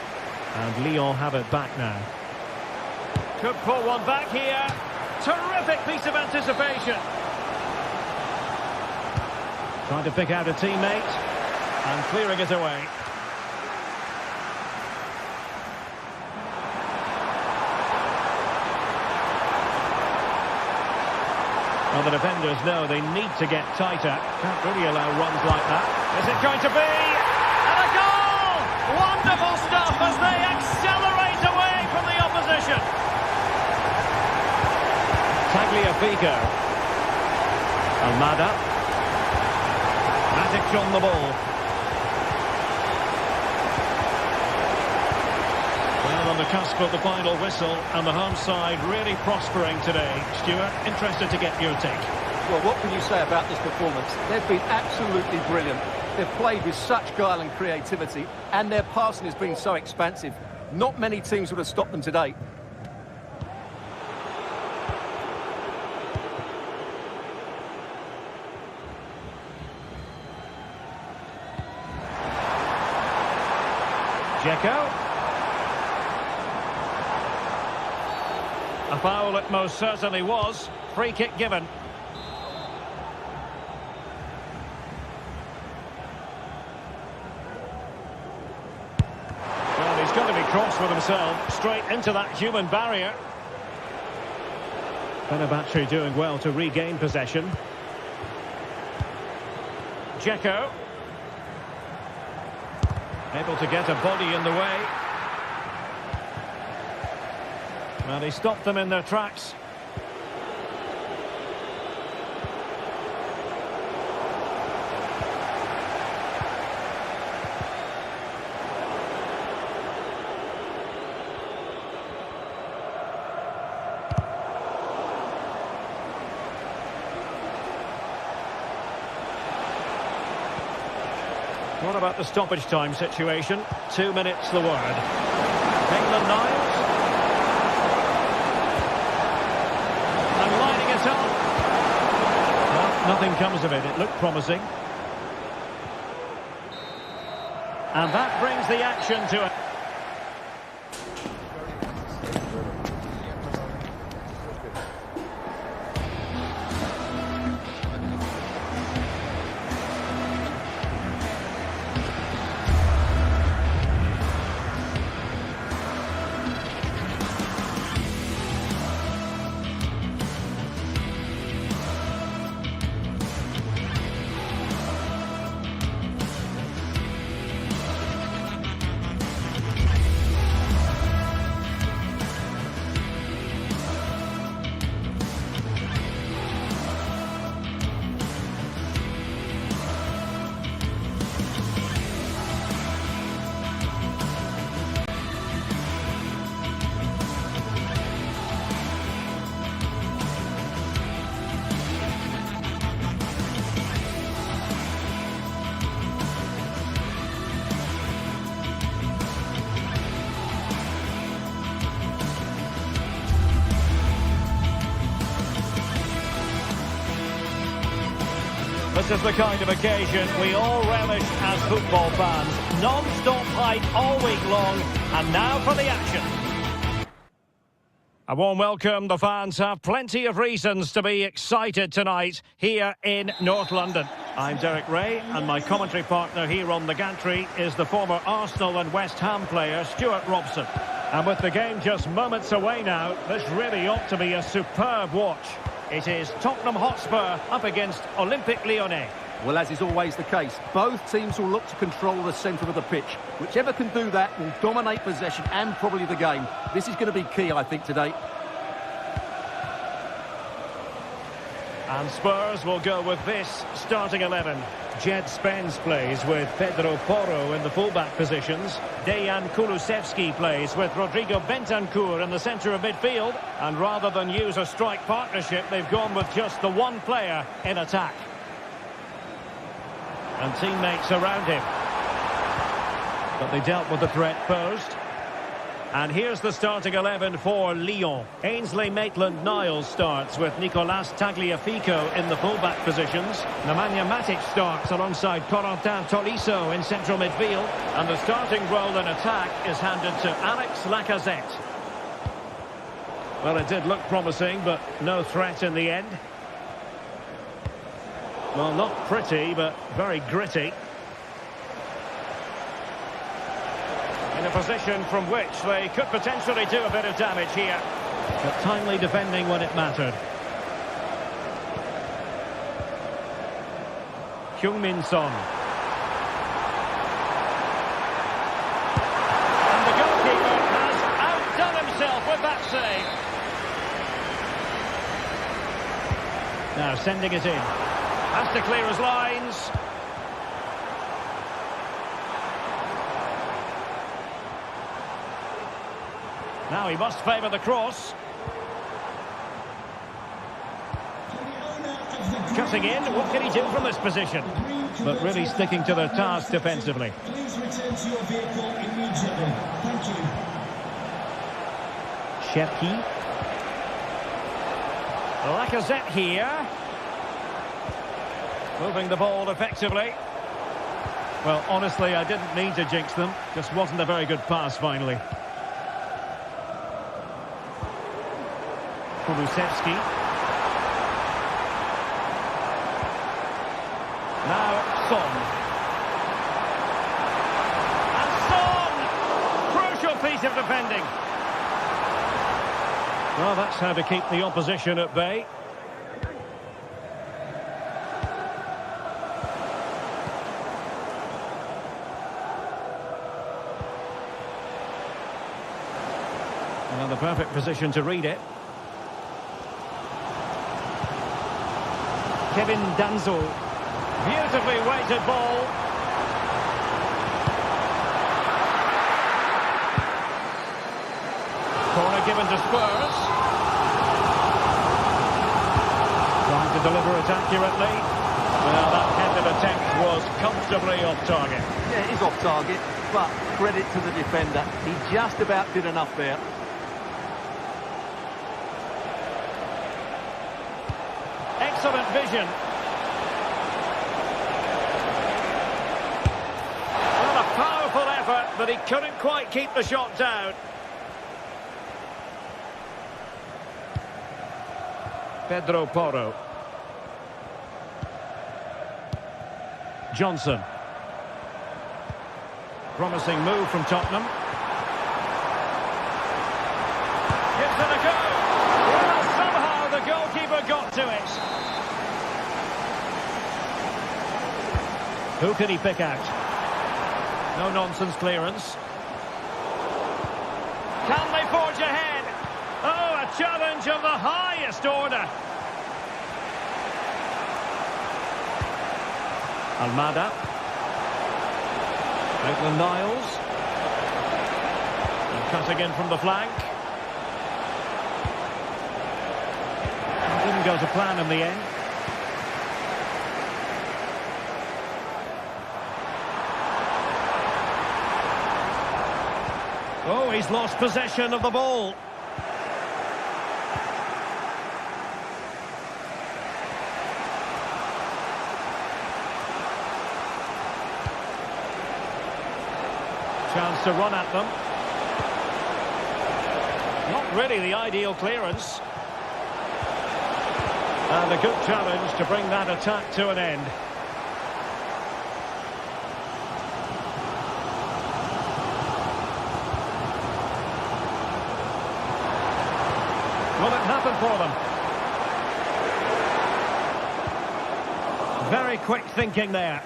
And Lyon have it back now. Could pull one back here. Terrific piece of anticipation. Trying to pick out a teammate. And clearing it away. Well, the defenders know they need to get tighter. Can't really allow runs like that. Is it going to be? And a goal! Wonderful stuff as they accelerate away from the opposition. Tagliafico. Almada. Matic on the ball. Well, on the cusp of the final whistle, and the home side really prospering today. Stuart, interested to get your take. Well, what can you say about this performance? They've been absolutely brilliant. They've played with such guile and creativity, and their passing has been so expansive. Not many teams would have stopped them today. Dzeko. A foul it most certainly was. Free kick given. Well, he's got to be cross with himself. Straight into that human barrier. Fenerbahce doing well to regain possession. Dzeko. Able to get a body in the way. And he stopped them in their tracks. What about the stoppage time situation? 2 minutes the word. England Niles. And lining it up. Well, nothing comes of it. It looked promising. And that brings the action to a... This is the kind of occasion we all relish as football fans. Non-stop hype all week long, and now for the action. A warm welcome. The fans have plenty of reasons to be excited tonight here in North London. I'm Derek Ray, and my commentary partner here on the gantry is the former Arsenal and West Ham player Stuart Robson. And with the game just moments away now, this really ought to be a superb watch. It is Tottenham Hotspur up against Olympique Lyonnais. Well, as is always the case, both teams will look to control the centre of the pitch. Whichever can do that will dominate possession and probably the game. This is going to be key, I think, today. And Spurs will go with this starting 11. Jed Spence plays with Pedro Porro in the fullback positions. Dejan Kulusevski plays with Rodrigo Bentancur in the centre of midfield. And rather than use a strike partnership, they've gone with just the one player in attack. And teammates around him. But they dealt with the threat posed. And here's the starting 11 for Lyon. Ainsley Maitland-Niles starts with Nicolas Tagliafico in the fullback positions. Nemanja Matic starts alongside Corentin Tolisso in central midfield. And the starting role in attack is handed to Alex Lacazette. Well, it did look promising, but no threat in the end. Well, not pretty, but very gritty. In a position from which they could potentially do a bit of damage here. But timely defending when it mattered. Heung-min Son. And the goalkeeper has outdone himself with that save. Now sending it in. Has to clear his lines. Now he must favour the cross. Cutting in, what can he do from this position? But really sticking to their task defensively. Please return to your vehicle immediately. Thank you. Cherki. Lacazette here. Moving the ball effectively. Well, honestly, I didn't mean to jinx them. Just wasn't a very good pass finally. Kulusevski. Now Son. And Son! Crucial piece of defending. Well, that's how to keep the opposition at bay. And the perfect position to read it. Kevin Danzo. Beautifully weighted ball. Corner given to Spurs. Trying to deliver it accurately. Well, that headed attempt was comfortably off target. Yeah, it is off target, but credit to the defender. He just about did enough there. Excellent vision. Well, a powerful effort, but he couldn't quite keep the shot down. Pedro Porro. Johnson. Promising move from Tottenham. Gives it a go. Well, somehow the goalkeeper got to it. Who can he pick out? No nonsense clearance. Can they forge ahead? Oh, a challenge of the highest order. Almada. Maitland-Niles. And cutting in from the flank. Didn't go to plan in the end. Oh, he's lost possession of the ball. Chance to run at them. Not really the ideal clearance. And a good challenge to bring that attack to an end. Will it happen for them? Very quick thinking there.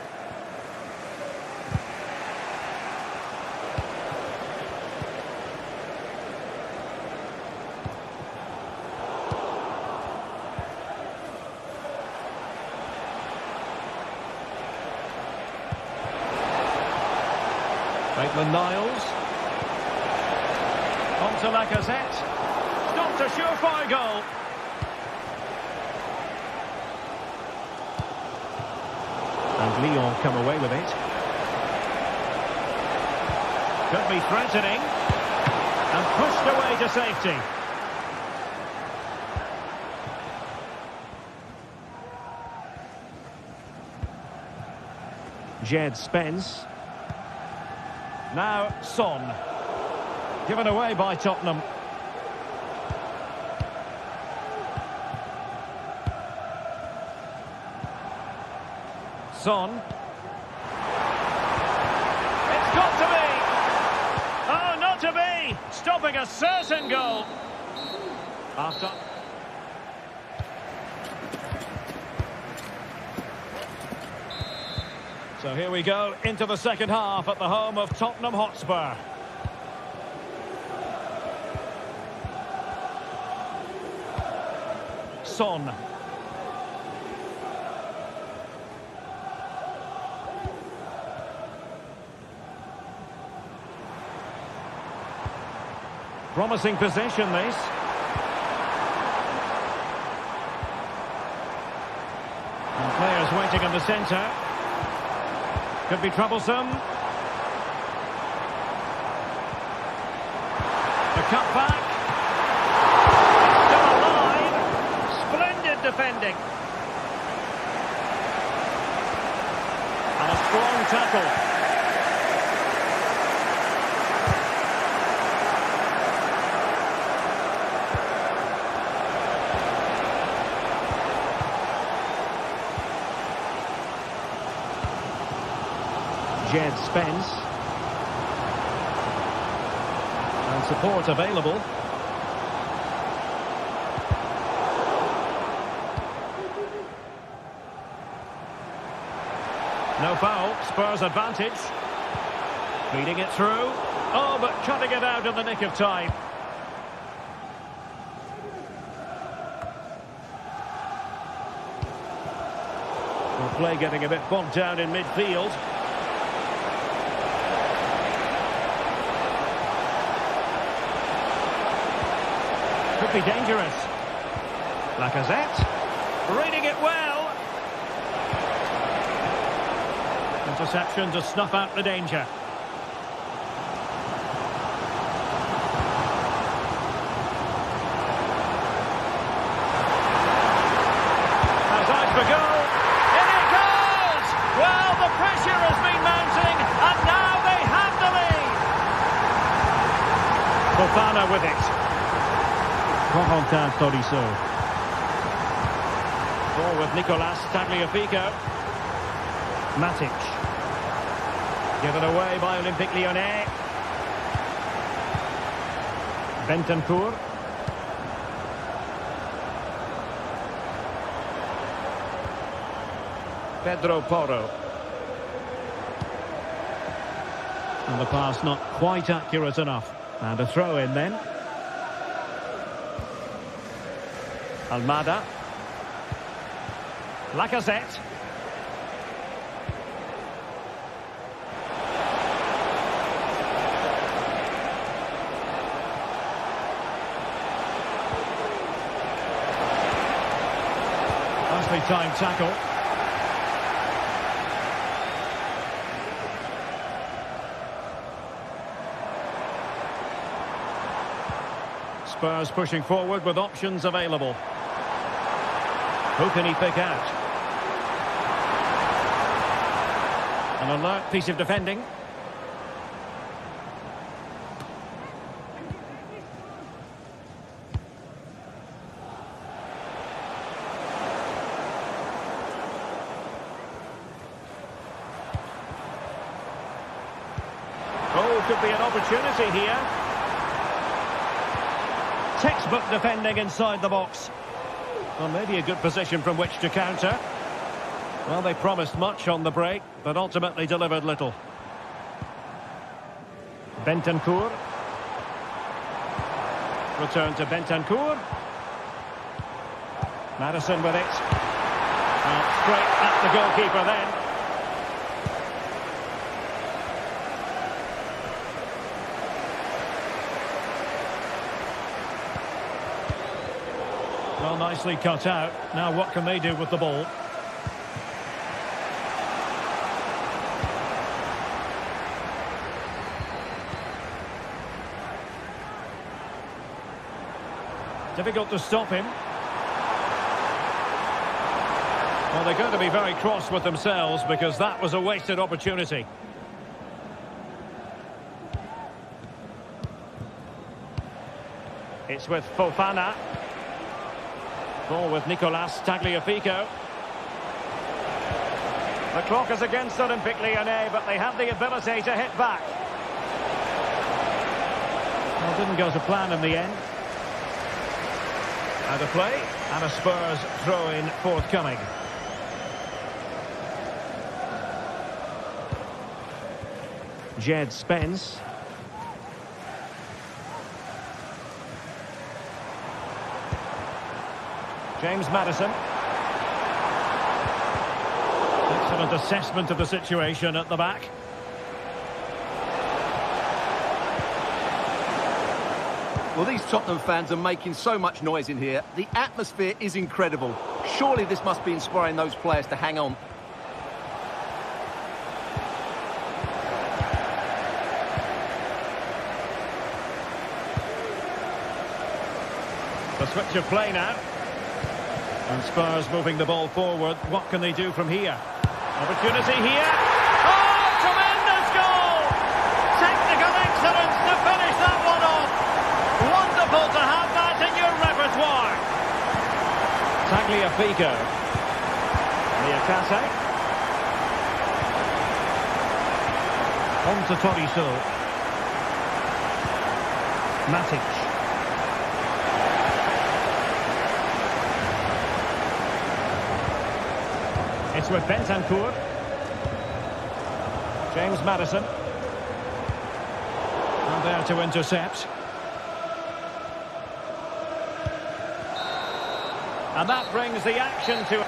Maitland-Niles. On to Lacazette. Stopped a surefire goal. And Lyon come away with it. Could be threatening. And pushed away to safety. Jed Spence. Now Son. Given away by Tottenham. Son. It's got to be! Oh, not to be! Stopping a certain goal. After... So here we go into the second half at the home of Tottenham Hotspur. Son. Promising possession, this. And players waiting in the centre. Could be troublesome. The cut back. Still alive. Splendid defending. And a strong tackle. Jed Spence. And support available. No foul, Spurs advantage. Feeding it through. Oh, but cutting it out in the nick of time. Well, play getting a bit bogged down in midfield. Could be dangerous. Lacazette. Reading it well. Interception to snuff out the danger. Has eyes for goal. In it goes! Well, the pressure has been mounting, and now they have the lead. Fofana with it. Corentin Tolisso. Ball with Nicolas Tagliafico. Matic. Given away by Olympique Lyonnais. Bentancur. Pedro Porro. And the pass not quite accurate enough. And a throw in then. Almada. Lacazette. Nicely timed tackle. Spurs pushing forward with options available. Who can he pick out? An alert piece of defending. goal could be an opportunity here. Textbook defending inside the box. Well, maybe a good position from which to counter. Well, they promised much on the break, but ultimately delivered little. Bentancur. Return to Bentancur. Madison with it. Straight at the goalkeeper then. Well, nicely cut out. Now what can they do with the ball? Difficult to stop him. Well, they're going to be very cross with themselves because that was a wasted opportunity. It's with Fofana. Ball with Nicolas Tagliafico. The clock is against Olympique Lyonnais, but they have the ability to hit back. Well, didn't go to plan in the end. Out of play, and a Spurs throw-in forthcoming. Jed Spence. James Maddison. Excellent assessment of the situation at the back. Well, these Tottenham fans are making so much noise in here. The atmosphere is incredible. Surely this must be inspiring those players to hang on. The switch of play now. And Spurs moving the ball forward. What can they do from here? Opportunity here. Oh, tremendous goal! Technical excellence to finish that one off. Wonderful to have that in your repertoire. Tagliafico. Niakate. On to Toriso. Matic. It's with Bentancur. James Maddison. And there to intercept. And that brings the action to...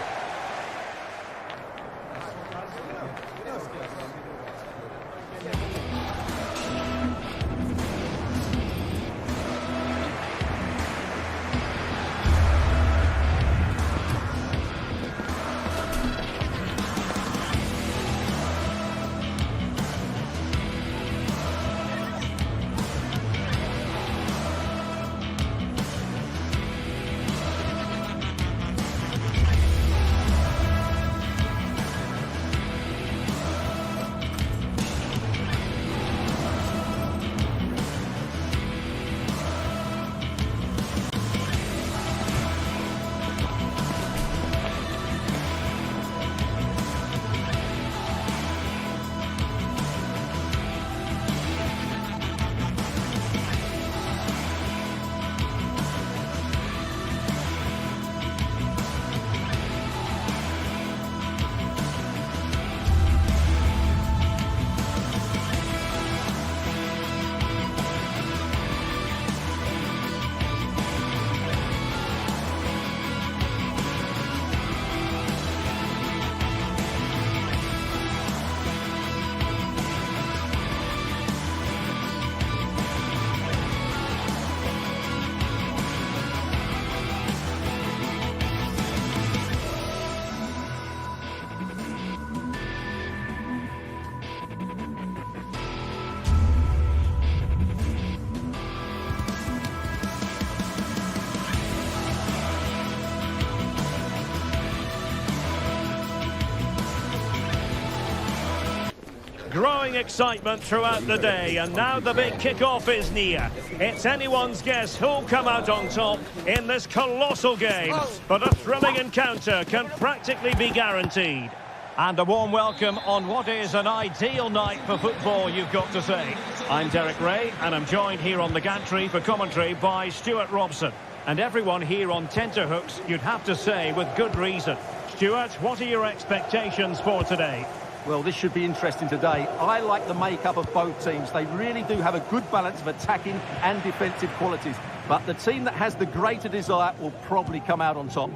Growing excitement throughout the day, and now the big kick-off is near. It's anyone's guess who'll come out on top in this colossal game, but a thrilling encounter can practically be guaranteed. And a warm welcome on what is an ideal night for football, you've got to say. I'm Derek Ray, and I'm joined here on the gantry for commentary by Stuart Robson. And everyone here on tenterhooks, you'd have to say, with good reason. Stuart, what are your expectations for today? Well, this should be interesting today. I like the makeup of both teams. They really do have a good balance of attacking and defensive qualities. But the team that has the greater desire will probably come out on top.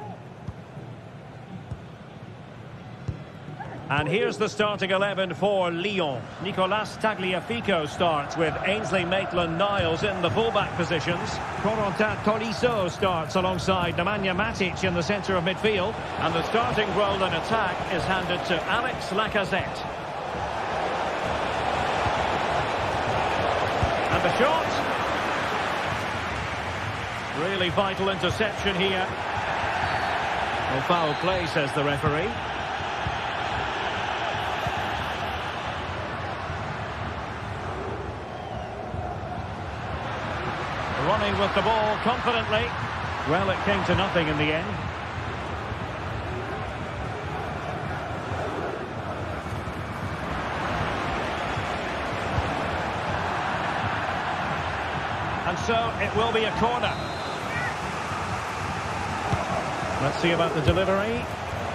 And here's the starting 11 for Lyon. Nicolas Tagliafico starts with Ainsley Maitland-Niles in the fullback positions. Corentin Tolisso starts alongside Nemanja Matic in the centre of midfield. And the starting role in attack is handed to Alex Lacazette. And the shot. Really vital interception here. Well, foul play, says the referee. Running with the ball confidently. Well, it came to nothing in the end. And so it will be a corner. Let's see about the delivery.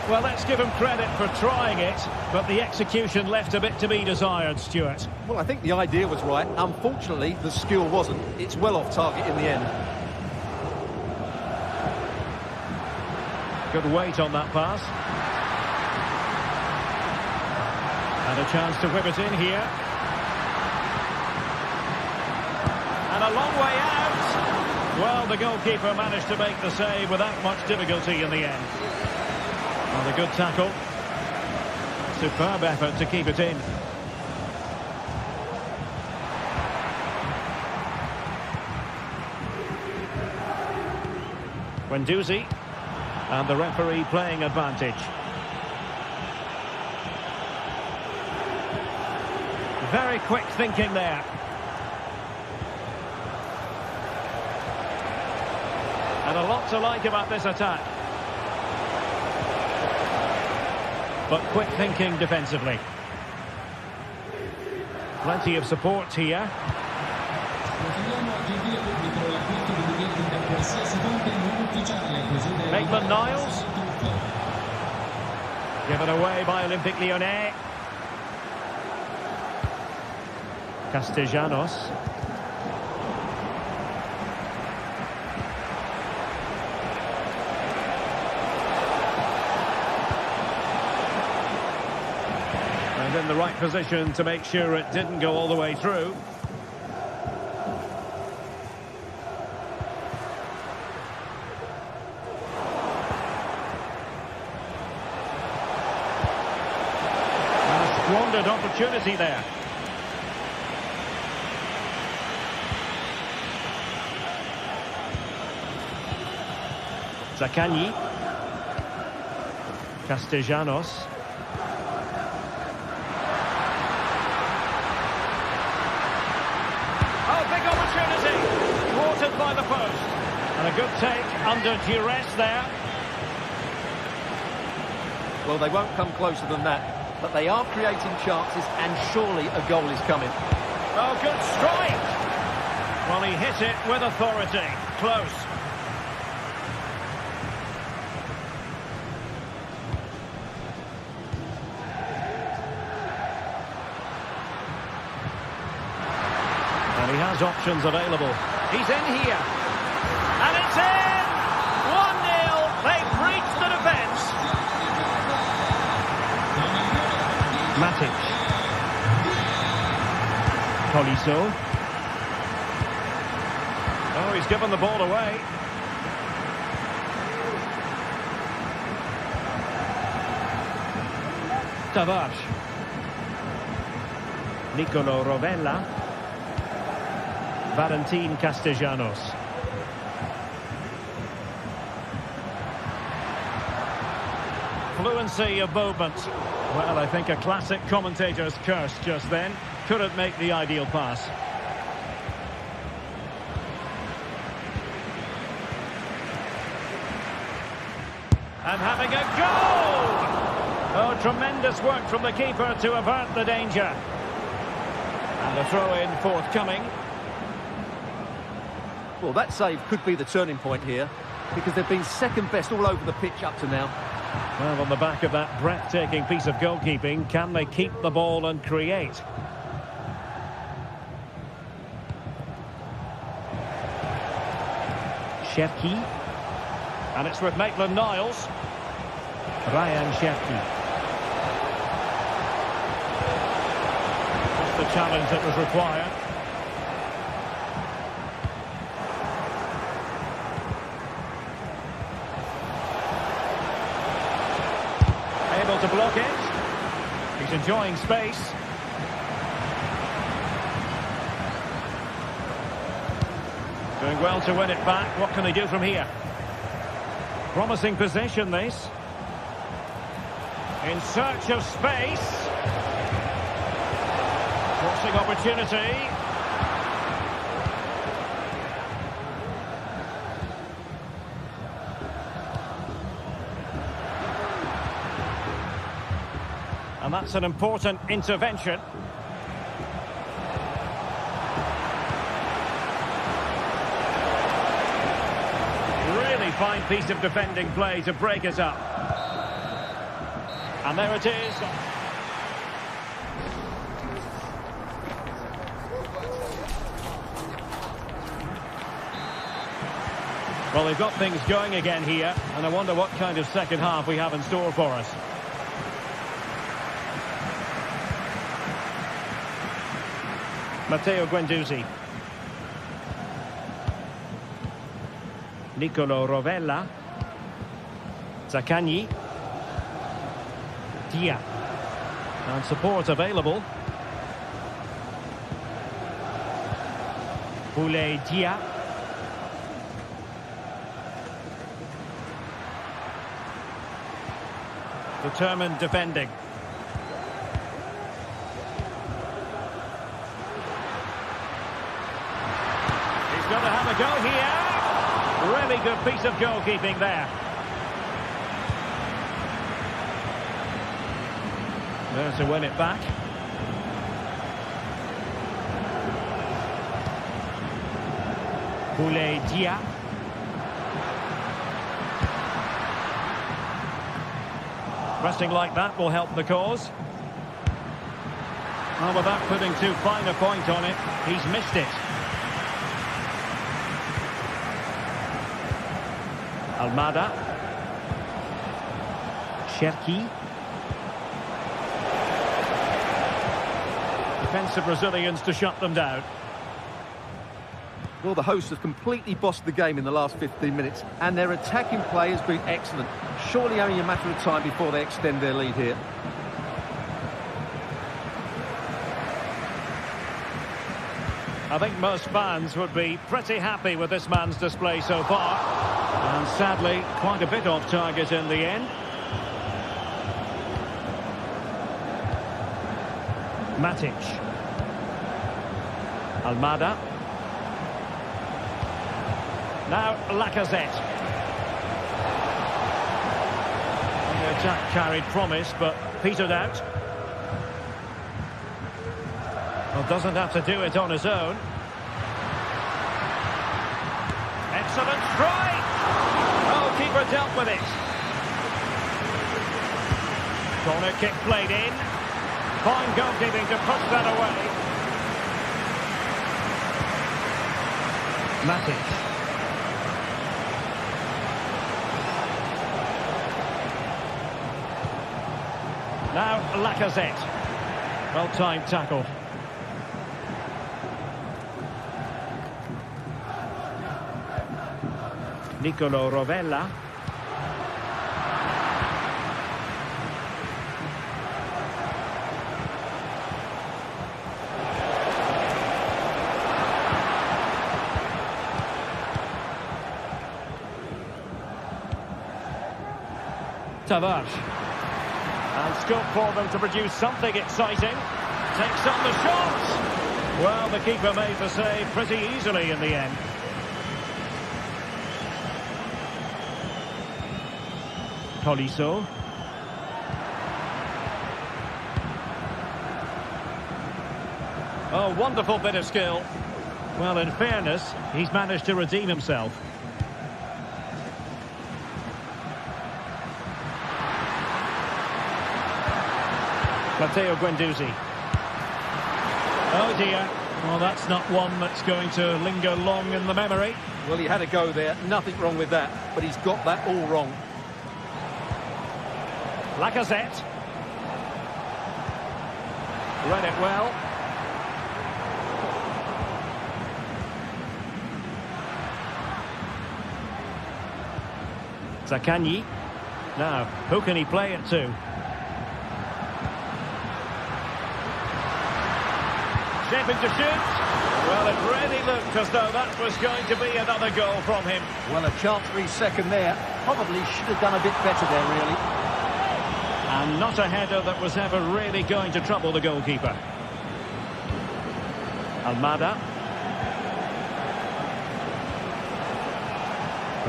Well, let's give him credit for trying it, but the execution left a bit to be desired, Stuart. Well, I think the idea was right. Unfortunately, the skill wasn't. It's well off target in the end. Good weight on that pass. And a chance to whip it in here. And a long way out. Well, the goalkeeper managed to make the save without much difficulty in the end. And a good tackle. Superb effort to keep it in. Guendouzi. And the referee playing advantage. Very quick thinking there. And a lot to like about this attack. But quick thinking defensively. Plenty of support here. Maitland-Niles. Given away by Olympique Lyonnais. Castellanos. And in the right position to make sure it didn't go all the way through. And a squandered opportunity there. Zaccagni. Castellanos. By the post. And a good take under duress there. Well, they won't come closer than that, but they are creating chances, and surely a goal is coming. Oh, good strike. Well, he hit it with authority. Close. And he has options available. He's in here. And it's in! 1-0. They've breached the defence. Matic. Tolisso. Oh, he's given the ball away. Tavares. Nicolo Rovella. Valentin Castellanos. Fluency of movement. Well, I think a classic commentator's curse just then. Couldn't make the ideal pass. And having a goal! Oh, tremendous work from the keeper to avert the danger. And the throw-in forthcoming. Well, that save could be the turning point here, because they've been second best all over the pitch up to now. Well, on the back of that breathtaking piece of goalkeeping, can they keep the ball and create? Cherki. And it's with Maitland-Niles. Ryan Cherki. Just the challenge that was required. Able to block it. He's enjoying space. Doing well to win it back. What can they do from here? Promising possession, this. In search of space. Crossing opportunity. And that's an important intervention. Really fine piece of defending play to break it up. And there it is. Well, they've got things going again here, and I wonder what kind of second half we have in store for us. Matteo Guendouzi. Nicolo Rovella. Zaccagni. Dia. And support available. Boulaye Dia. Determined defending. He's going to have a go here. Really good piece of goalkeeping there. There to win it back. Boulaye Dia. Pressing like that will help the cause. Well, without putting too fine a point on it, he's missed it. Almada. Cherki. Defensive Brazilians to shut them down. Well, the hosts have completely bossed the game in the last 15 minutes, and their attacking play has been excellent. Surely only a matter of time before they extend their lead here. I think most fans would be pretty happy with this man's display so far. And sadly, quite a bit off target in the end. Matic. Almada. Now Lacazette. The attack carried promise, but petered out. Well, doesn't have to do it on his own. Excellent strike! Oh, keeper dealt with it. Corner kick played in. Fine goalkeeping to push that away. Matic. Now Lacazette. Well-timed tackle. Nicolo Rovella. Tavares. And scope for them to produce something exciting. Takes on the shot. Well, the keeper made the save pretty easily in the end. Tolisso. Oh, wonderful bit of skill. Well, in fairness, he's managed to redeem himself. Matteo Guendouzi. Oh dear. Well, that's not one that's going to linger long in the memory. Well, he had a go there. Nothing wrong with that. But he's got that all wrong. Lacazette. Read it well. Zaccagni. Now, who can he play it to? Shaping to shoot. Well, it really looked as though that was going to be another goal from him. Well, a chance for his second there. Probably should have done a bit better there, really. And not a header that was ever really going to trouble the goalkeeper. Almada.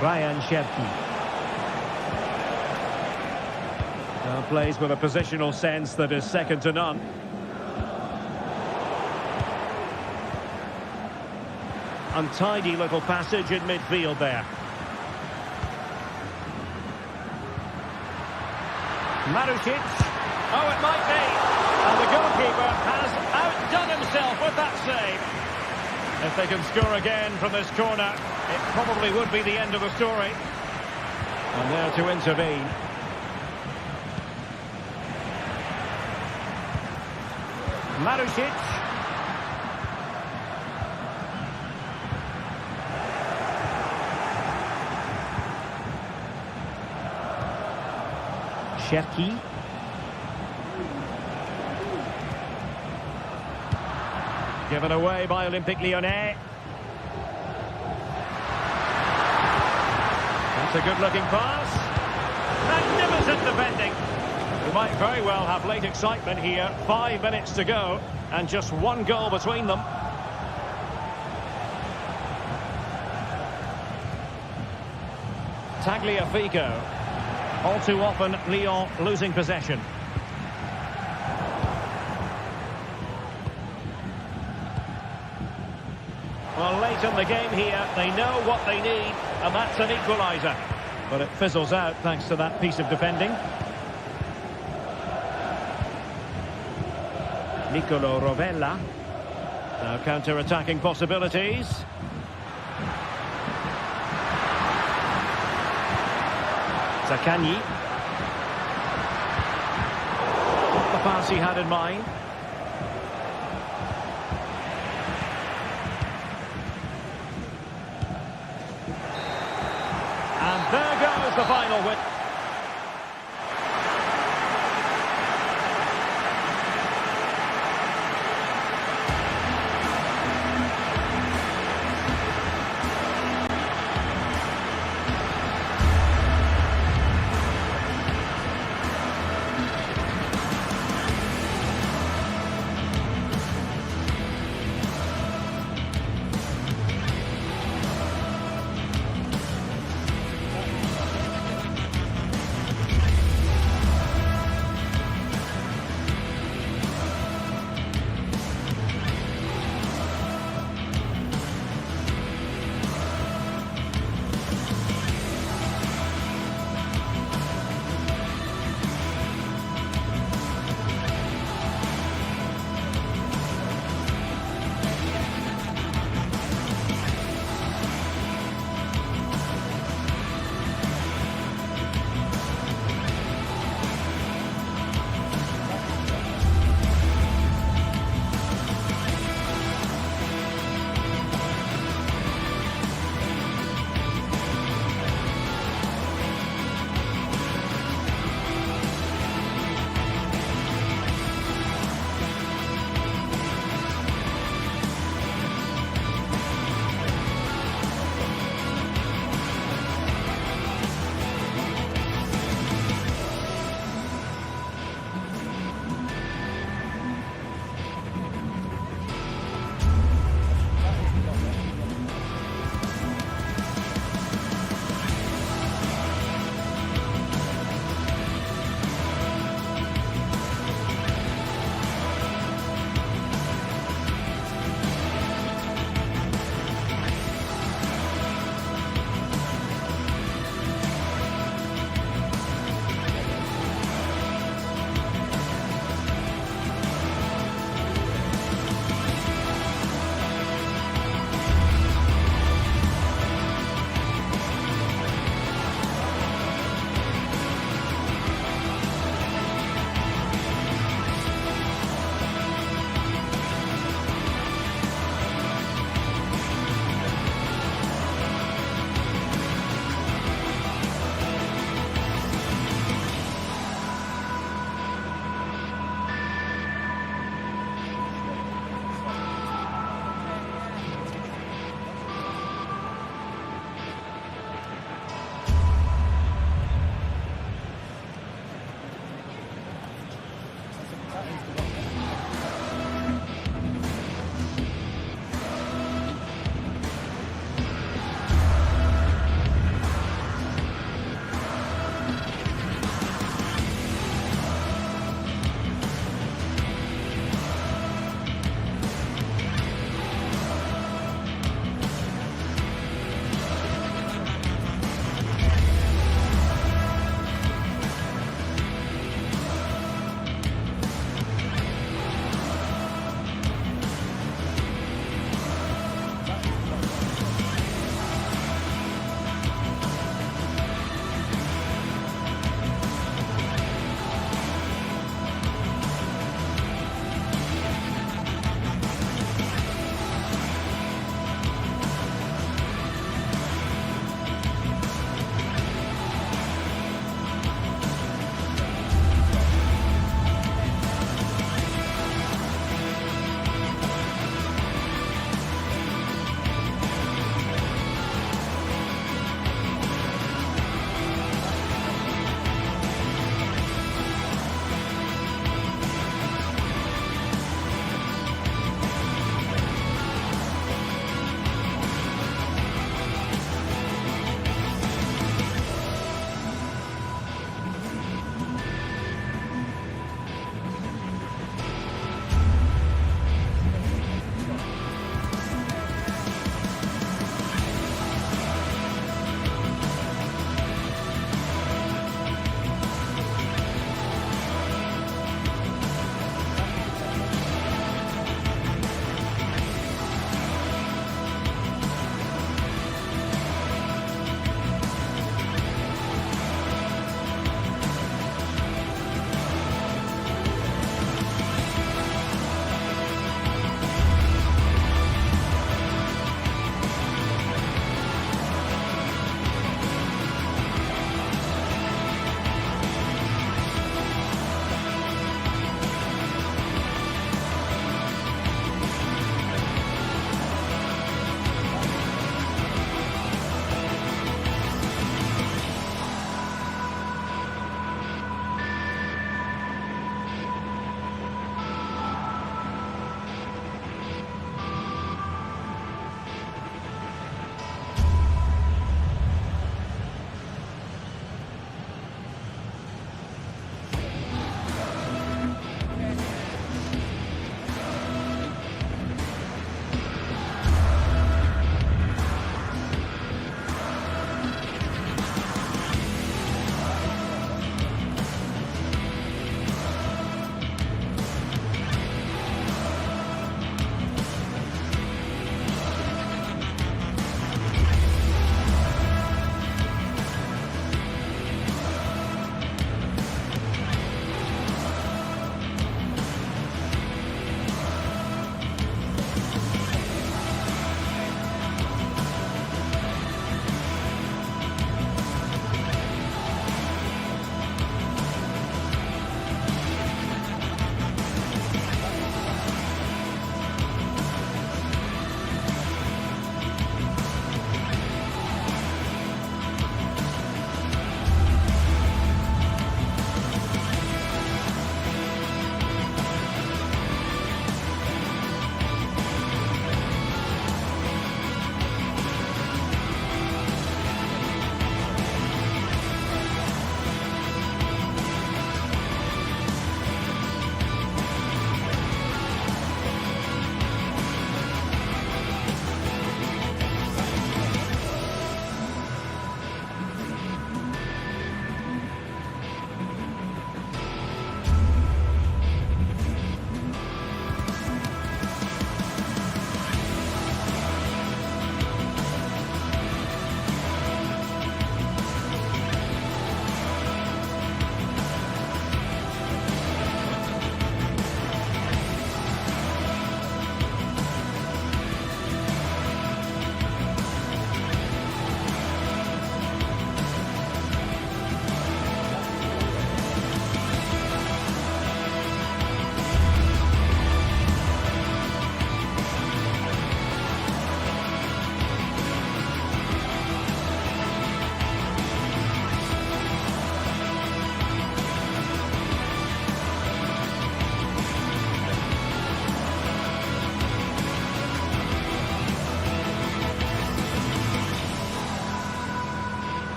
Ryan Cherki. Plays with a positional sense that is second to none. Untidy little passage in midfield there. Marusic. Oh, it might be. And the goalkeeper has outdone himself with that save. If they can score again from this corner, it probably would be the end of the story. And there to intervene. Marusic. Cherki. Given away by Olympique Lyonnais. That's a good-looking pass. Magnificent defending. We might very well have late excitement here. 5 minutes to go, and just one goal between them. Tagliafico. All too often, Lyon losing possession. Well, late in the game here, they know what they need, and that's an equaliser. But it fizzles out thanks to that piece of defending. Nicolo Rovella. Now counter-attacking possibilities. Zaccagni. Not the pass he had in mind. And there goes the final win.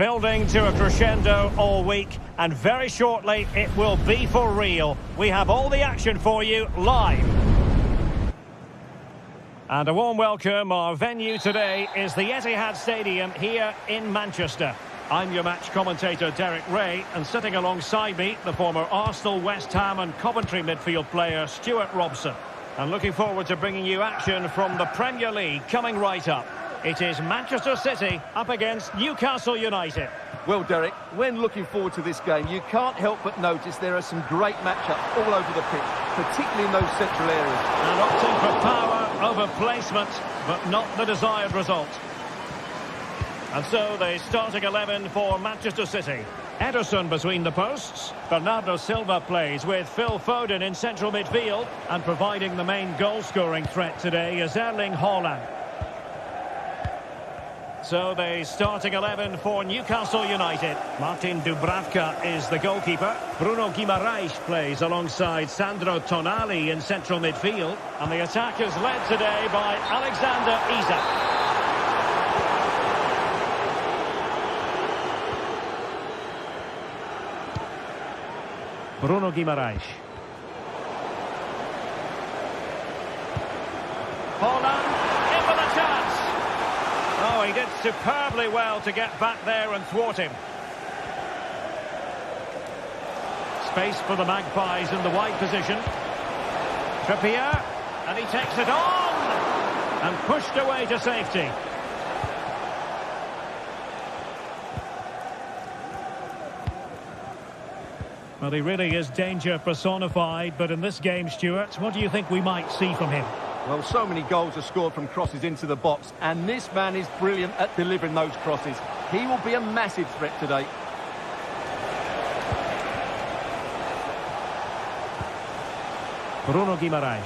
building to a crescendo all week, and very shortly it will be for real. We have all the action for you live. And a warm welcome. Our venue today is the Etihad Stadium here in Manchester. I'm your match commentator Derek Ray, and sitting alongside me, the former Arsenal, West Ham and Coventry midfield player Stuart Robson. And looking forward to bringing you action from the Premier League coming right up. It is Manchester City up against Newcastle United. Well, Derek, when looking forward to this game, you can't help but notice there are some great matchups all over the pitch, particularly in those central areas. And opting for power over placement, but not the desired result. And so the starting 11 for Manchester City. Ederson between the posts. Bernardo Silva plays with Phil Foden in central midfield. And providing the main goal-scoring threat today is Erling Haaland. So the starting 11 for Newcastle United. Martin Dubravka is the goalkeeper. Bruno Guimaraes plays alongside Sandro Tonali in central midfield. And the attack is led today by Alexander Isak. Bruno Guimaraes. Haaland in with a chance. Oh, he did superbly well to get back there and thwart him. Space for the Magpies in the wide position. Trippier, and he takes it on and pushed away to safety. Well, he really is danger personified, but in this game, Stuart, what do you think we might see from him? Well, so many goals are scored from crosses into the box, and this man is brilliant at delivering those crosses. He will be a massive threat today. Bruno Guimaraes.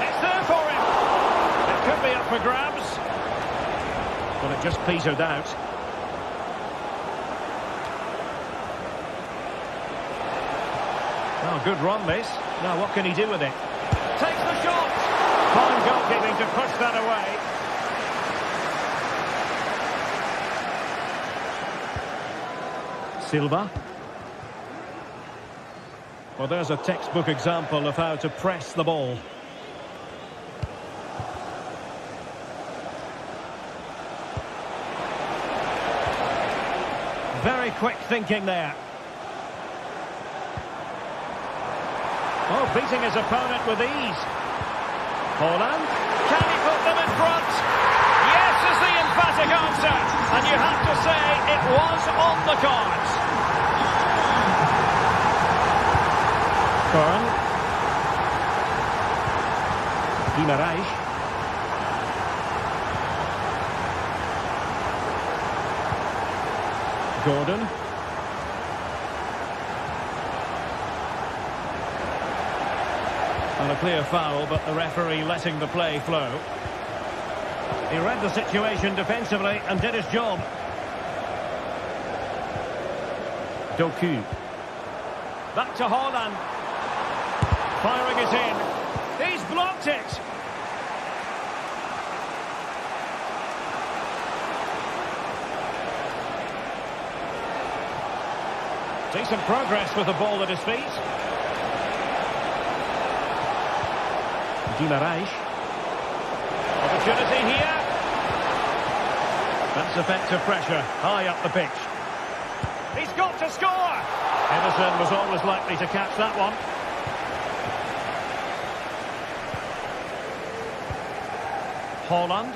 It's there for him. It could be up for grabs, but it just petered out. Oh, good run, this. Now, what can he do with it? Takes the shot! Fine goalkeeping to push that away. Silva. Well, there's a textbook example of how to press the ball. Very quick thinking there. Oh, beating his opponent with ease. Haaland. Can he put them in front? Yes is the emphatic answer. And you have to say it was on the cards. Fern. Guimaraes. Gordon. And a clear foul, but the referee letting the play flow. He read the situation defensively and did his job. Doku. Back to Haaland. Firing it in. He's blocked it. Decent progress with the ball at his feet. Guimaraes. Opportunity here. That's effective pressure, high up the pitch. He's got to score! Ederson was always likely to catch that one. Haaland.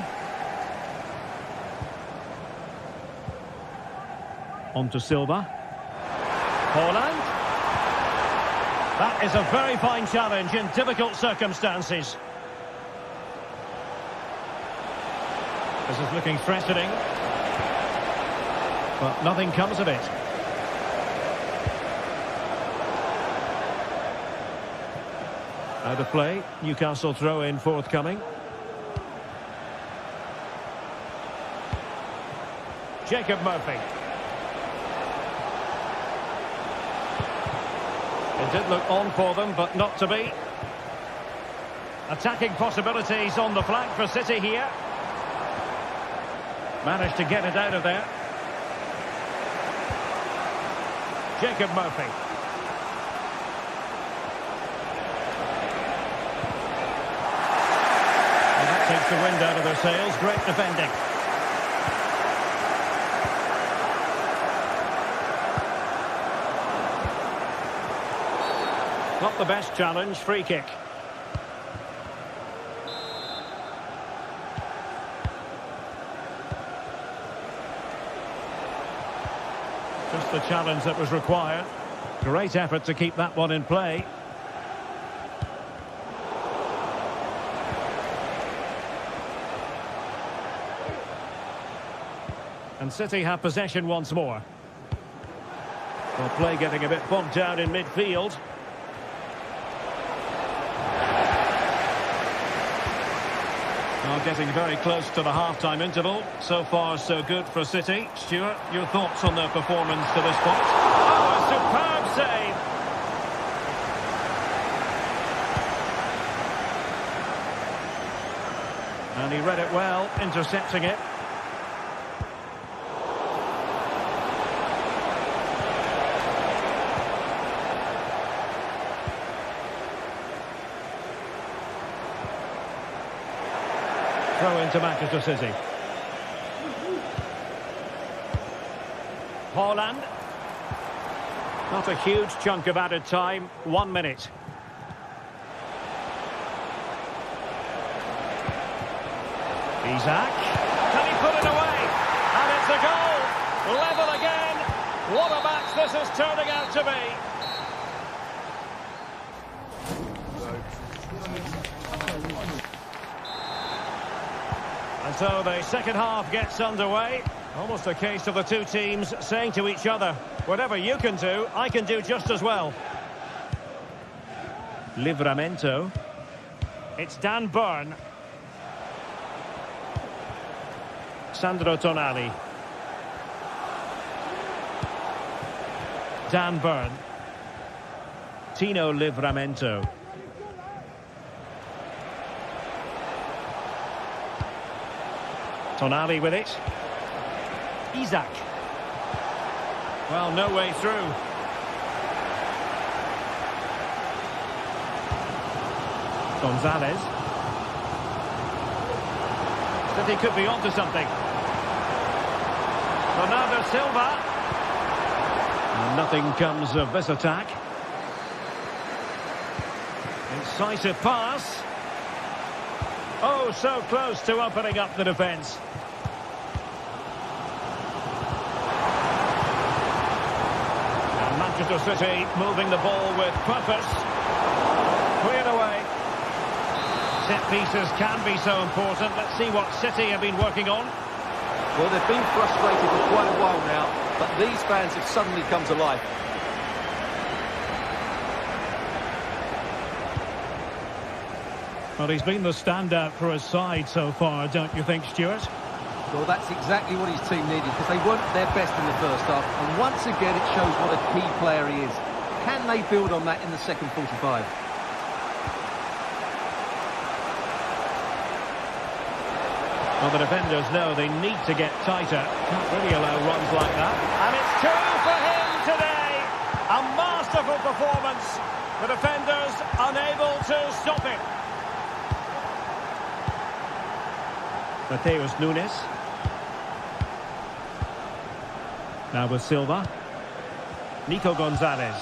On to Silva. Haaland. That is a very fine challenge in difficult circumstances. This is looking threatening, but nothing comes of it. Out of play, Newcastle throw in forthcoming. Jacob Murphy. It did look on for them, but not to be. Attacking possibilities on the flank for City here. Managed to get it out of there. Jacob Murphy. And that takes the wind out of their sails. Great defending. Not the best challenge. Free kick. Just the challenge that was required. Great effort to keep that one in play. And City have possession once more. Well, play getting a bit bogged down in midfield. Well, getting very close to the half-time interval. So far, so good for City. Stuart, your thoughts on their performance to this point? Oh, a superb save! And he read it well, intercepting it. Throw into Manchester City. Haaland. Not a huge chunk of added time. 1 minute. Isaac. Can he put it away? And it's a goal. Level again. What a match this is turning out to be. And so the second half gets underway. Almost a case of the two teams saying to each other, whatever you can do, I can do just as well. Livramento. It's Dan Burn. Sandro Tonali. Dan Burn. Tino Livramento. Tonali with it. Isaac. Well, no way through. Gonzalez. City could be onto something. Bernardo Silva. And nothing comes of this attack. Incisive pass. Oh, so close to opening up the defence. And Manchester City moving the ball with purpose. Cleared away. Set pieces can be so important. Let's see what City have been working on. Well, they've been frustrated for quite a while now, but these fans have suddenly come to life. Well, he's been the standout for his side so far, don't you think, Stuart? Well, that's exactly what his team needed, because they weren't their best in the first half. And once again, it shows what a key player he is. Can they build on that in the second 45? Well, the defenders know they need to get tighter. Can't really allow runs like that. And it's two for him today. A masterful performance. The defenders unable to stop it. Mateus Nunes. Now with Silva. Nico Gonzalez.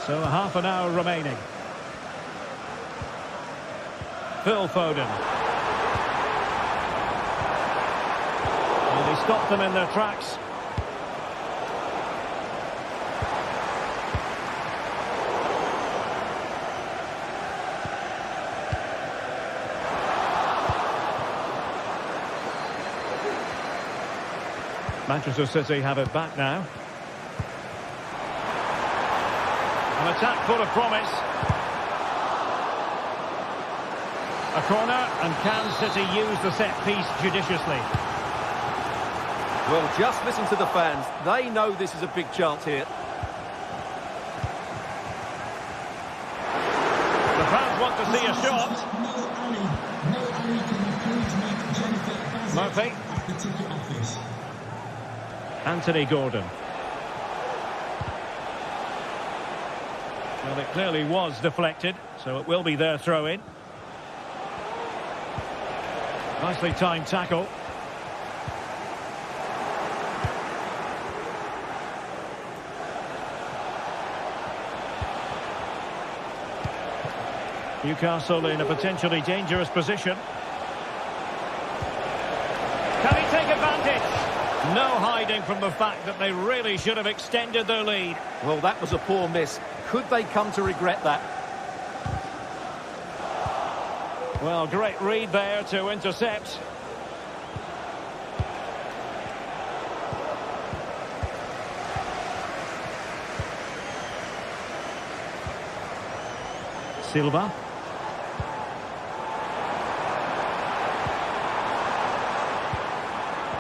So a half an hour remaining. Phil Foden. And he stopped them in their tracks. Manchester City have it back now. An attack full of promise. A corner, and can City use the set piece judiciously? Well, just listen to the fans. They know this is a big chance here. The fans want to see a shot. No alley. No alley can be proved to make a benefit. Murphy. At the ticket office. Anthony Gordon. Well, it clearly was deflected, so it will be their throw-in. Nicely timed tackle. Newcastle in a potentially dangerous position. Can he take advantage? No hiding from the fact that they really should have extended their lead. Well, that was a poor miss. Could they come to regret that? Well, great read there to intercept. Silva.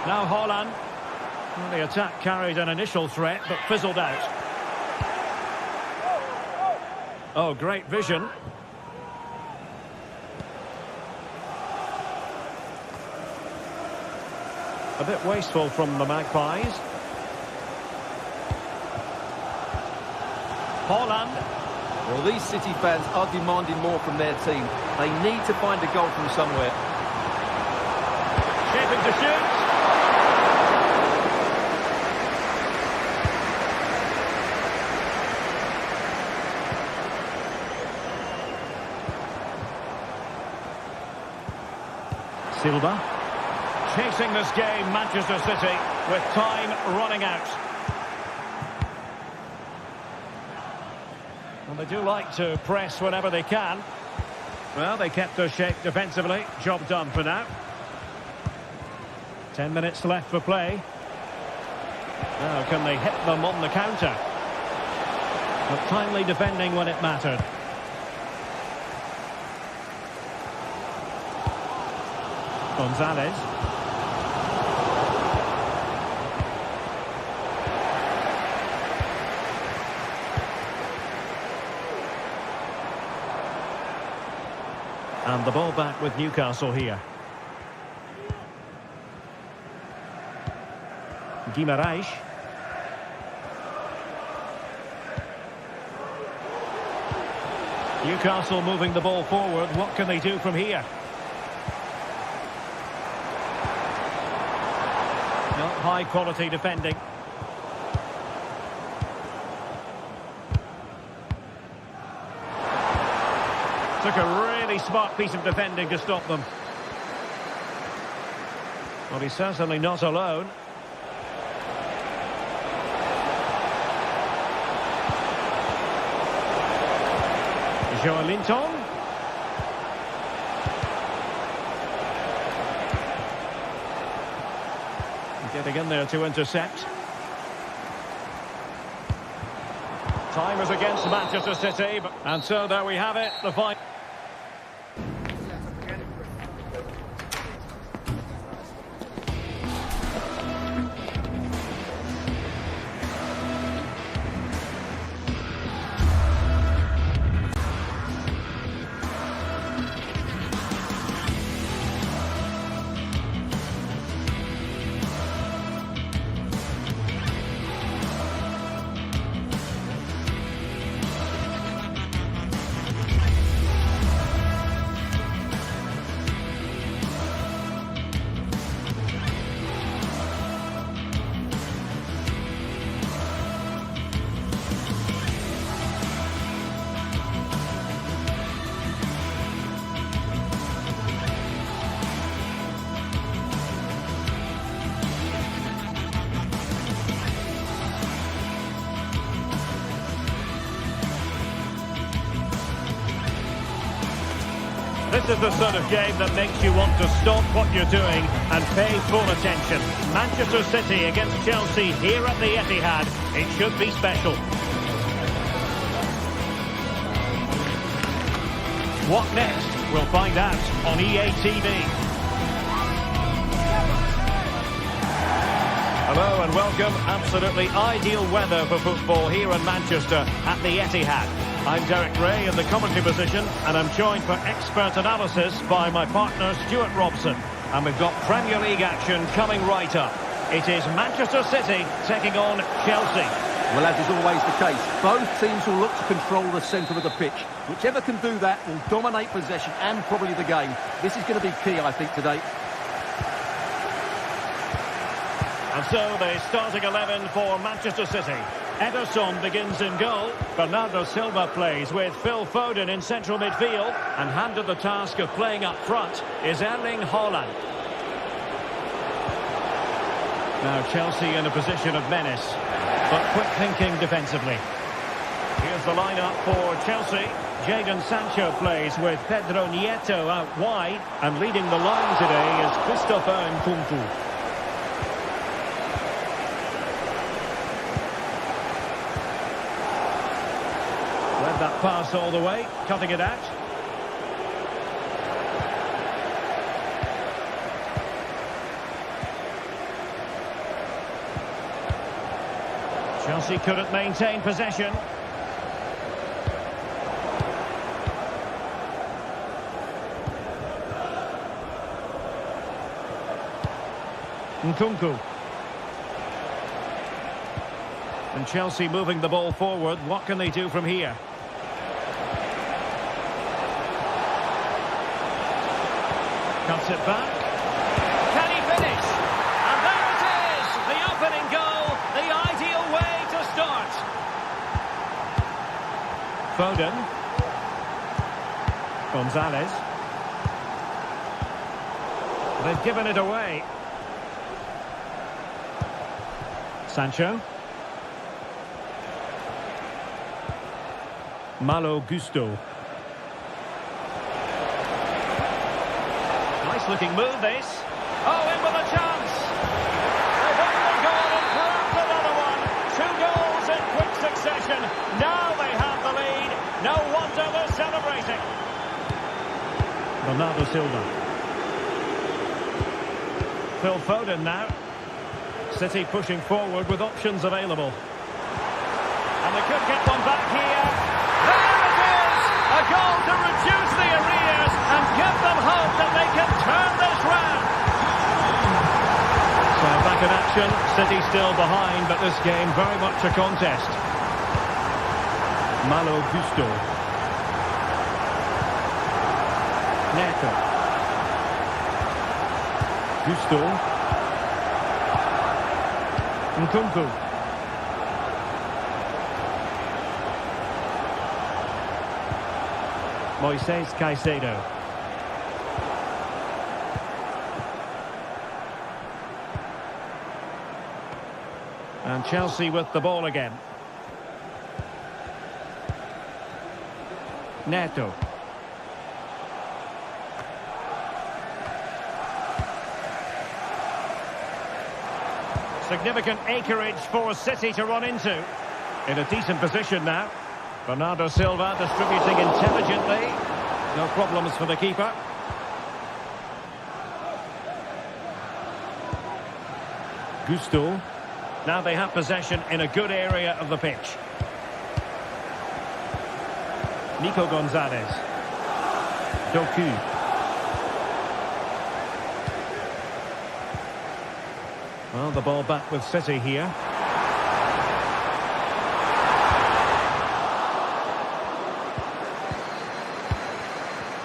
Now Haaland. Well, the attack carried an initial threat, but fizzled out. Oh, great vision. A bit wasteful from the Magpies. Haaland. Well, these City fans are demanding more from their team. They need to find a goal from somewhere. Shaping to shoot. Silva. Chasing this game, Manchester City, with time running out. Well, they do like to press whenever they can. Well, they kept their shape defensively. Job done for now. 10 minutes left for play. Now, can they hit them on the counter? But timely defending when it mattered. Gonzalez. And the ball back with Newcastle here. Guimaraes. Newcastle moving the ball forward. What can they do from here? Not high quality defending. Took a really smart piece of defending to stop them. Well, he's certainly not alone. Joelinton. Getting in there to intercept. Time is against Manchester City, and so there we have it, the final. This is the sort of game that makes you want to stop what you're doing and pay full attention. Manchester City against Chelsea here at the Etihad. It should be special. What next? We'll find out on EA TV. Hello and welcome. Absolutely ideal weather for football here in Manchester at the Etihad. I'm Derek Ray in the commentary position, and I'm joined for expert analysis by my partner Stuart Robson. And we've got Premier League action coming right up. It is Manchester City taking on Chelsea. Well, as is always the case, both teams will look to control the centre of the pitch. Whichever can do that will dominate possession and probably the game. This is going to be key, I think, today. And so the starting 11 for Manchester City. Ederson begins in goal. Bernardo Silva plays with Phil Foden in central midfield. And handed the task of playing up front is Erling Haaland. Now Chelsea in a position of menace, but quick thinking defensively. Here's the lineup for Chelsea. Jadon Sancho plays with Pedro Nieto out wide. And leading the line today is Christopher Nkunku. Read that pass all the way, cutting it out. Chelsea couldn't maintain possession. Nkunku. And Chelsea moving the ball forward. What can they do from here? Cuts it back. Can he finish? And there it is! The opening goal, the ideal way to start. Foden. Gonzalez. They've given it away. Sancho. Malo Gusto. Nice looking move this. Oh, in with a chance. They've won the goal and grabbed another one. 2 goals in quick succession. Now they have the lead. No wonder they're celebrating. Bernardo Silva. Phil Foden now. City pushing forward with options available. And they could get one back here. There it is! A goal to reduce the arrears and give them hope that they can turn this round. So back in action, City still behind, but this game very much a contest. Malo Gusto. Neto. Gusto. Nkunku. Moises Caicedo. And Chelsea with the ball again. Neto. Significant acreage for City to run into. In a decent position now. Bernardo Silva distributing intelligently. No problems for the keeper. Gusto. Now they have possession in a good area of the pitch. Nico Gonzalez. Doku. Well, the ball back with City here.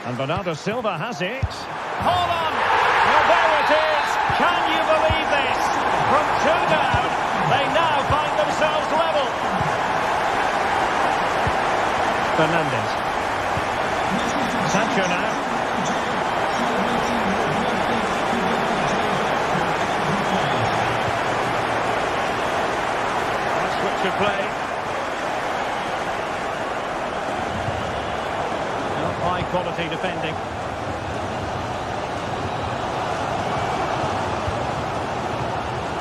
And Bernardo Silva has it. Hold on! Well, there it is! Can you believe this? From 2 down, they now find themselves level. Fernandes. Sancho now. To play. High quality defending.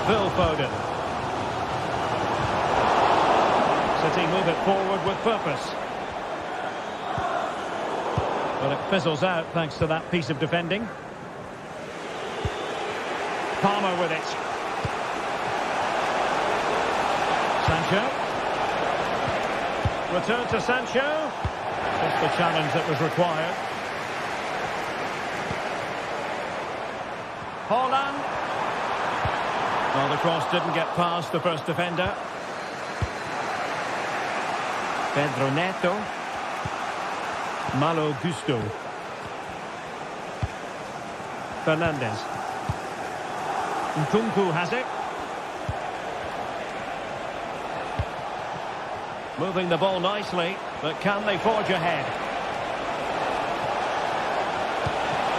Phil Foden. City move it forward with purpose. But it fizzles out thanks to that piece of defending. Palmer with it. Sancho. Return to Sancho. Just the challenge that was required. Haaland. Well, the cross didn't get past the first defender. Pedro Neto. Malo Gusto. Fernandes. Nkunku has it. Moving the ball nicely, but can they forge ahead?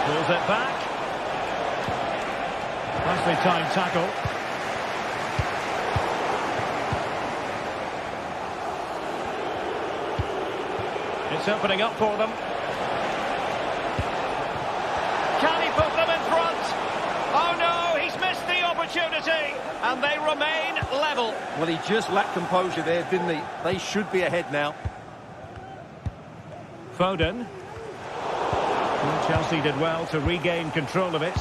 Pulls it back. Nicely timed tackle. It's opening up for them. Can he put them in front? Oh no, he's missed the opportunity, and they remain level. Well, he just lacked composure there, didn't he? They should be ahead now. Foden. And Chelsea did well to regain control of it.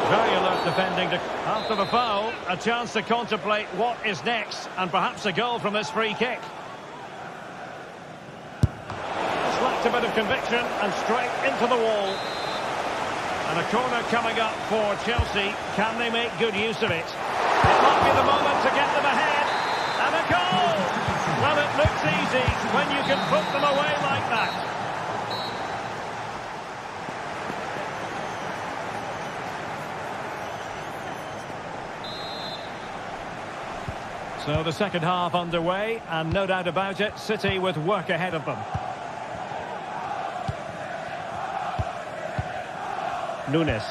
Very alert defending. After the foul, a chance to contemplate what is next, and perhaps a goal from this free kick. Just lacked a bit of conviction and straight into the wall. And a corner coming up for Chelsea. Can they make good use of it? It might be the moment to get them ahead. And a goal! Well, it looks easy when you can put them away like that. So the second half underway, and no doubt about it, City with work ahead of them. Nunes.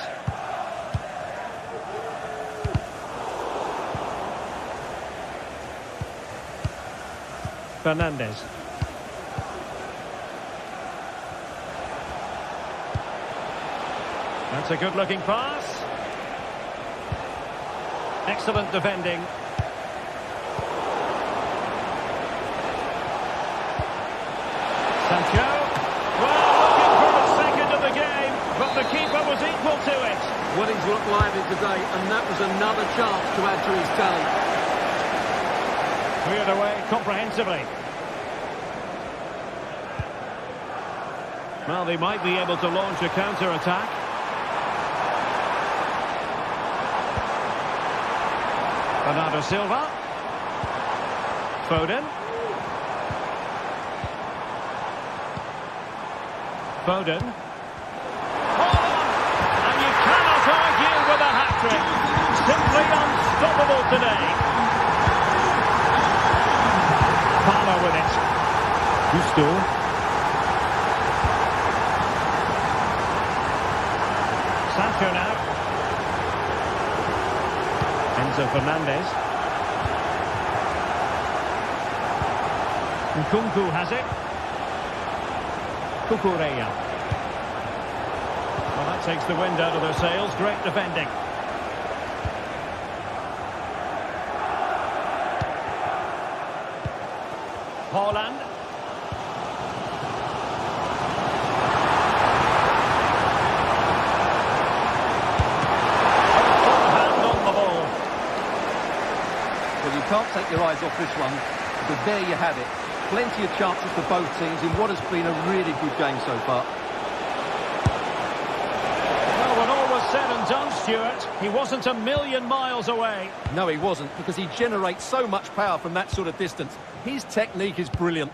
Fernandes. That's a good-looking pass. Excellent defending. Sancho. Well, looking for the second of the game, but the keeper was equal to it. Well, he's looked lively today, and that was another chance to add to his tally. Cleared away comprehensively. Well, they might be able to launch a counter-attack. Bernardo Silva. Foden. Foden. And you cannot argue with a hat-trick. Simply unstoppable today. Palmer with it. Gusto. Sancho now. Enzo Fernandez. Nkunku has it. Kukureya. Well, that takes the wind out of their sails. Great defending. Haaland. Hand on the ball. Well, you can't take your eyes off this one, because there you have it. Plenty of chances for both teams in what has been a really good game so far. Well, when all was said and done, Stuart, he wasn't a million miles away. No, he wasn't, because he generates so much power from that sort of distance. His technique is brilliant.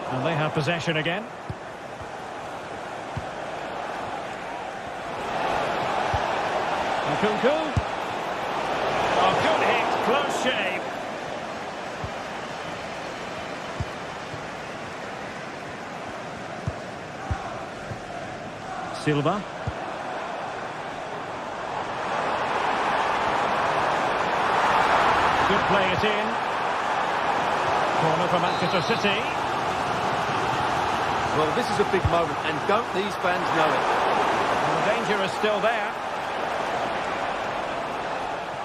And they have possession again. Nkunku. Oh, good hit, close shave. Silva. Good play it in. Corner for Manchester City. Well, this is a big moment, and don't these fans know it? And the danger is still there.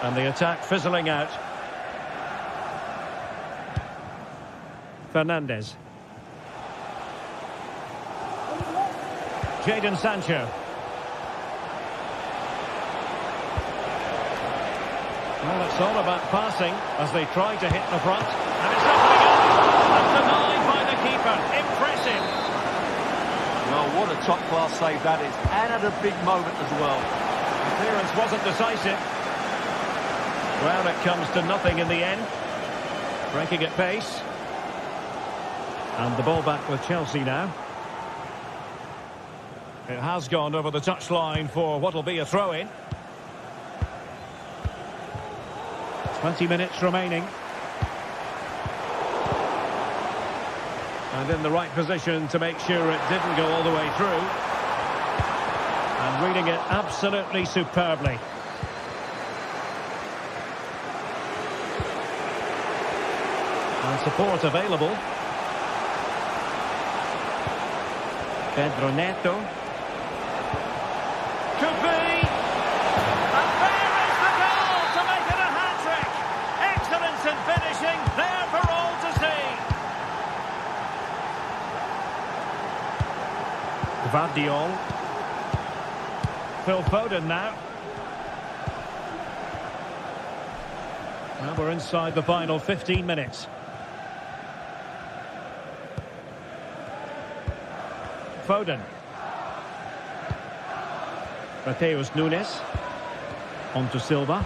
And the attack fizzling out. Fernandes. Jadon Sancho. Well, it's all about passing as they try to hit the front. And it's opening up. And denied by the keeper. Impressive. Well, what a top-class save that is. And at a big moment as well. The clearance wasn't decisive. Well, it comes to nothing in the end. Breaking at pace. And the ball back with Chelsea now. It has gone over the touchline for what will be a throw-in. 20 minutes remaining. And in the right position to make sure it didn't go all the way through. And reading it absolutely superbly. And support available. Pedro Neto. Could be. And there is the goal to make it a hat-trick. Excellence in finishing, there for all to see. Gvardiol. Phil Foden now. Well, we're inside the final 15 minutes. Foden. Mateus Nunes. On to Silva.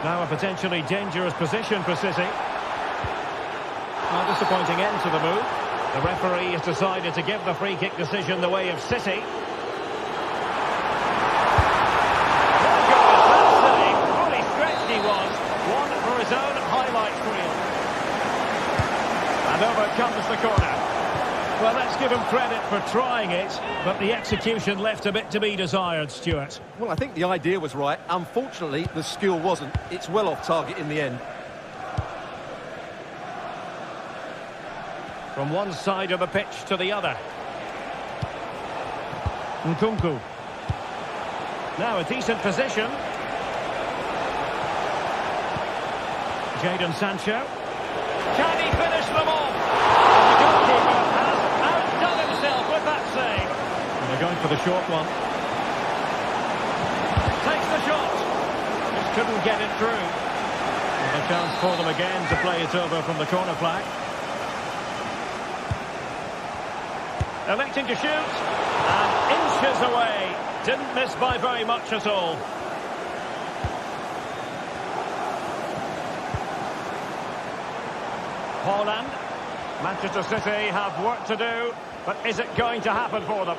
Now a potentially dangerous position for City. A disappointing end to the move. The referee has decided to give the free kick decision the way of City. Fully stretched he was. One for his own highlights reel. And over comes the corner. Well, let's give him credit for trying it, but the execution left a bit to be desired, Stuart. Well, I think the idea was right. Unfortunately, the skill wasn't. It's well off target in the end. From one side of the pitch to the other. Nkunku. Now a decent position. Jadon Sancho. Can he finish them off? And the goalkeeper has outdone himself with that save. And they're going for the short one. Takes the shot. Just couldn't get it through. And a chance for them again to play it over from the corner flag. Electing to shoot, and inches away. Didn't miss by very much at all. Haaland. Manchester City have work to do, but is it going to happen for them?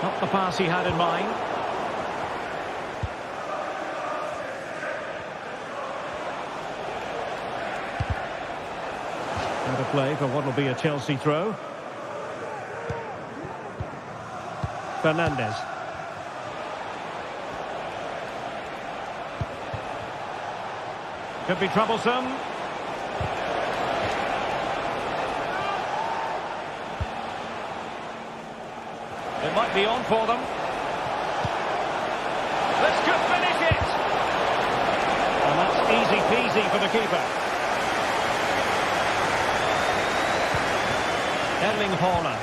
Not the pass he had in mind. Out of play for what will be a Chelsea throw. Fernandez. Could be troublesome. It might be on for them. This could finish it. And that's easy peasy for the keeper. Erling Haaland.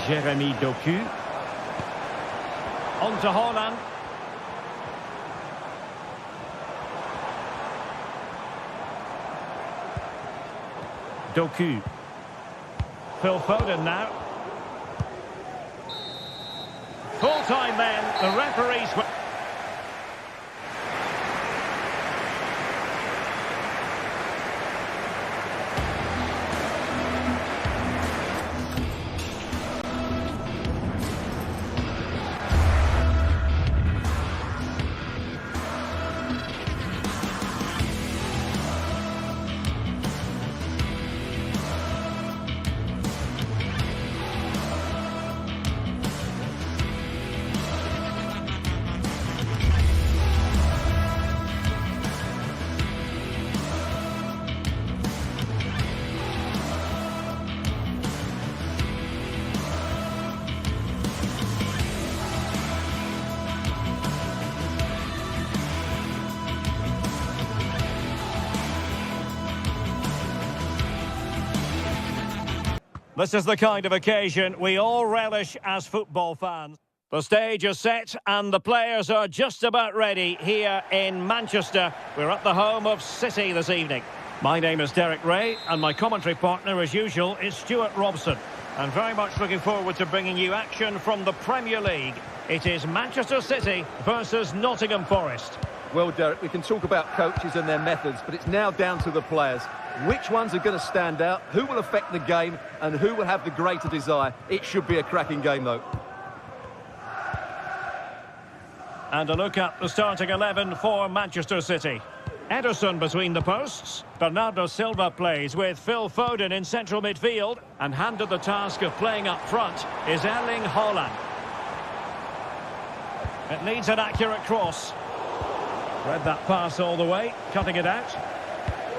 Jeremy Doku. On to Haaland. Doku. Phil Foden now. Full time then. The referees... This is the kind of occasion we all relish as football fans. The stage is set and the players are just about ready here in Manchester. We're at the home of City this evening. My name is Derek Ray and my commentary partner as usual is Stuart Robson. And very much looking forward to bringing you action from the Premier League. It is Manchester City versus Nottingham Forest. Well, Derek, we can talk about coaches and their methods, but it's now down to the players. Which ones are going to stand out, who will affect the game and who will have the greater desire? It should be a cracking game though. And a look at the starting 11 for Manchester City. Ederson between the posts. Bernardo Silva plays with Phil Foden in central midfield. And handed the task of playing up front is Erling Haaland. It needs an accurate cross. Read that pass all the way, cutting it out.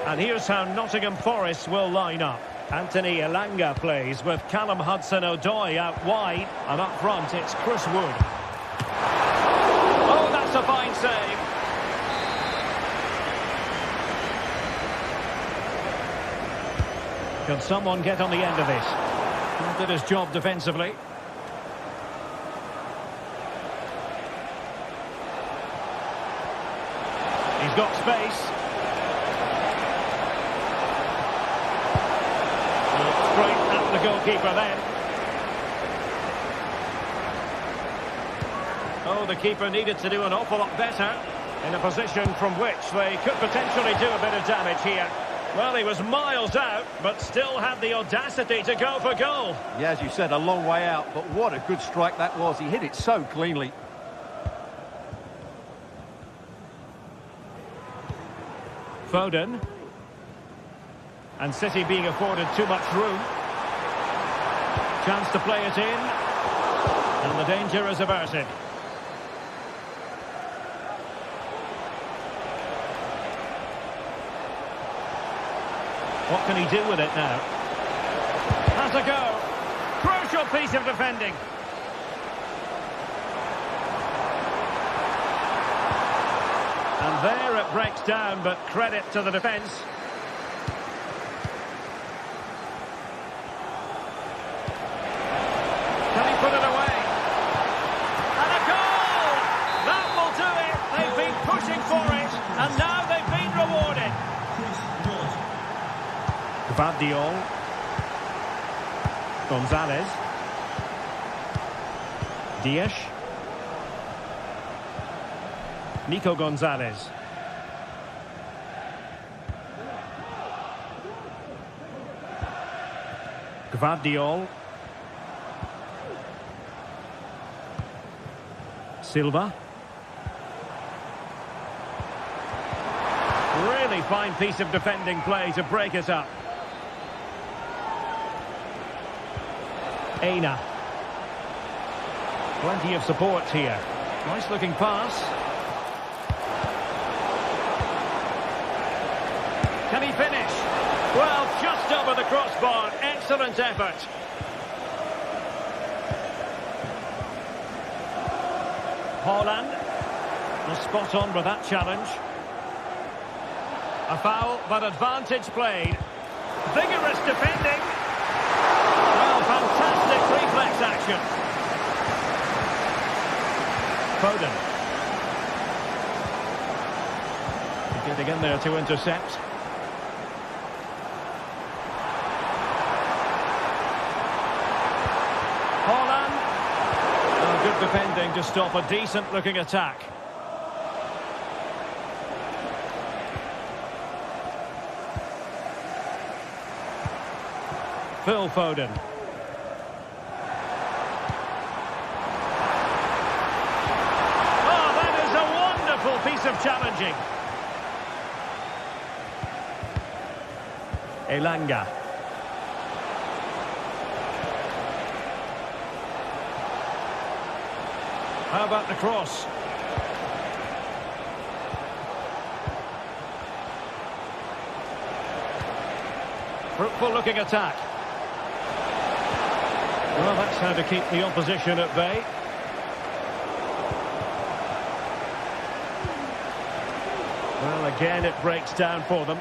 And here's how Nottingham Forest will line up. Anthony Elanga plays with Callum Hudson-Odoi out wide. And up front it's Chris Wood. Oh, that's a fine save. Can someone get on the end of this? He did his job defensively. He's got space. Straight at the goalkeeper then. Oh, the keeper needed to do an awful lot better in a position from which they could potentially do a bit of damage here. Well, he was miles out, but still had the audacity to go for goal. Yeah, as you said, a long way out, but what a good strike that was. He hit it so cleanly. Foden. And City being afforded too much room. Chance to play it in. And the danger is averted. What can he do with it now? Has a go. Crucial piece of defending. And there it breaks down, but credit to the defence. Can he put it away? And a goal! That will do it. They've been pushing for it, and now they've been rewarded. Gvardiol. Gonzalez. Dias. Nico Gonzalez. Gvardiol. Silva. Really fine piece of defending play to break it up. Aina. Plenty of support here. Nice looking pass. Can he finish? Well, just over the crossbar. Excellent effort. Haaland was spot on with that challenge. A foul, but advantage played. Vigorous defending. Well, fantastic reflex action. Foden. Getting in there to intercept. Haaland. Oh, good defending to stop a decent-looking attack. Phil Foden. Oh, that is a wonderful piece of challenging. Elanga. How about the cross? Fruitful looking attack. Well, that's how to keep the opposition at bay. Well, again, it breaks down for them.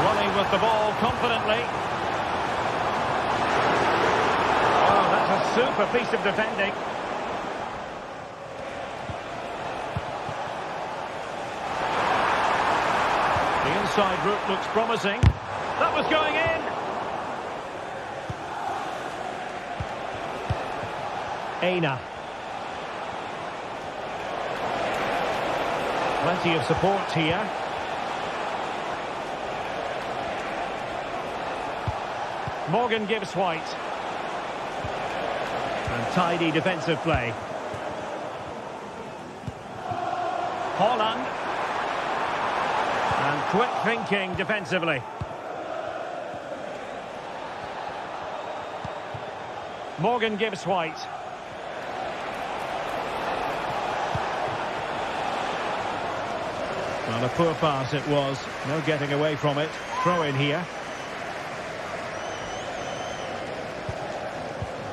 Running with the ball confidently. Super piece of defending. The inside route looks promising. That was going in. Aina. Plenty of support here. Morgan gives White. And tidy defensive play. Haaland. And quick thinking defensively. Morgan gives White. Well, a poor pass it was. No getting away from it. Throw in here.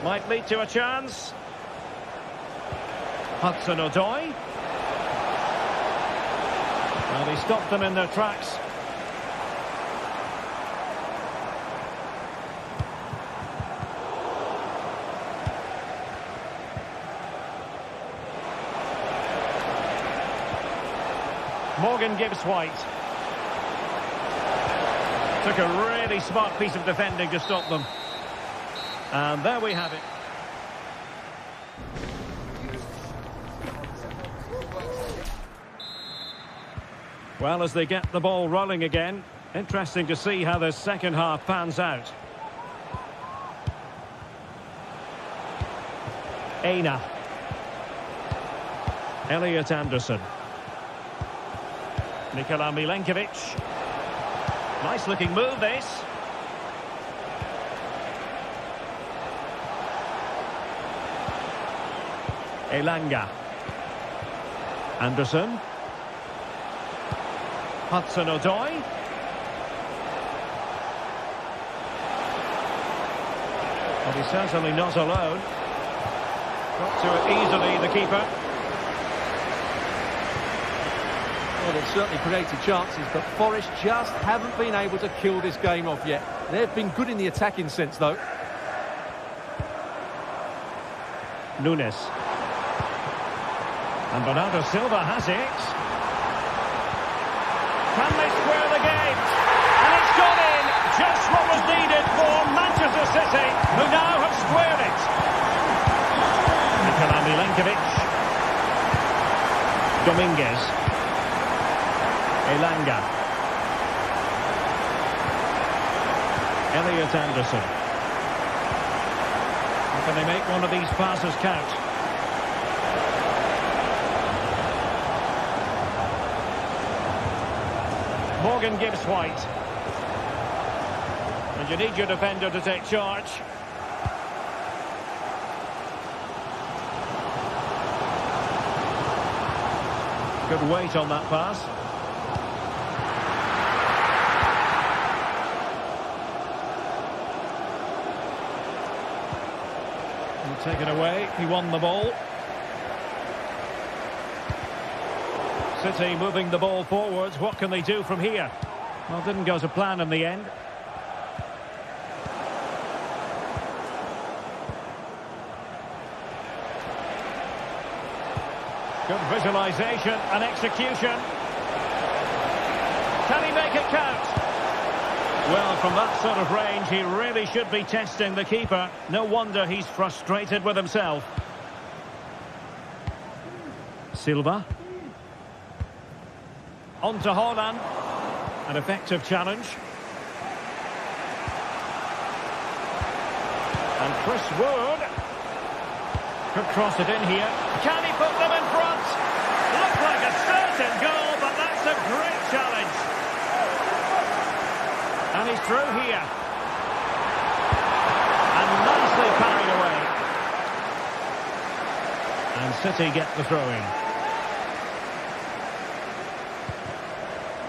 Might lead to a chance. Hudson-Odoi. Well, he stopped them in their tracks. Morgan gives White. Took a really smart piece of defending to stop them. And there we have it. Well, as they get the ball rolling again, interesting to see how the second half pans out. Aina. Elliot Anderson. Nikola Milenkovic. Nice looking move this. Elanga. Anderson. Hudson-Odoi. Well, he's certainly not alone. Got to it easily, the keeper. Well, they've certainly created chances, but Forest just haven't been able to kill this game off yet. They've been good in the attacking sense, though. Nunes. And Bernardo Silva has it. Can they square the game? And it's gone in. Just what was needed for Manchester City, who now have squared it. Nikola Milenkovic. Dominguez. Elanga. Elliot Anderson. How can they make one of these passes count? Morgan gives White. And you need your defender to take charge. Good weight on that pass. And taken away. He won the ball. City moving the ball forwards. What can they do from here? Well, didn't go to plan in the end. Good visualisation and execution. Can he make it count? Well, from that sort of range, he really should be testing the keeper. No wonder he's frustrated with himself. Silva. On to Haaland. An effective challenge. And Chris Wood. Could cross it in here. Can he put them in front? Looked like a certain goal, but that's a great challenge. And he's through here. And nicely carried away. And City get the throw-in.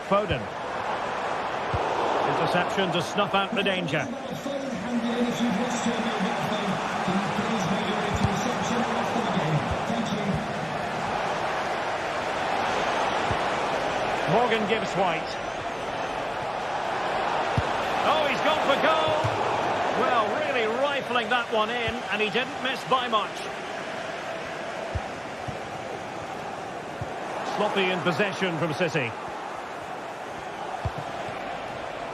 Foden. Interception to snuff out the danger. Morgan gives White. Oh, he's gone for goal. Well, really rifling drilling that one in, and he didn't miss by much. Sloppy in possession from City.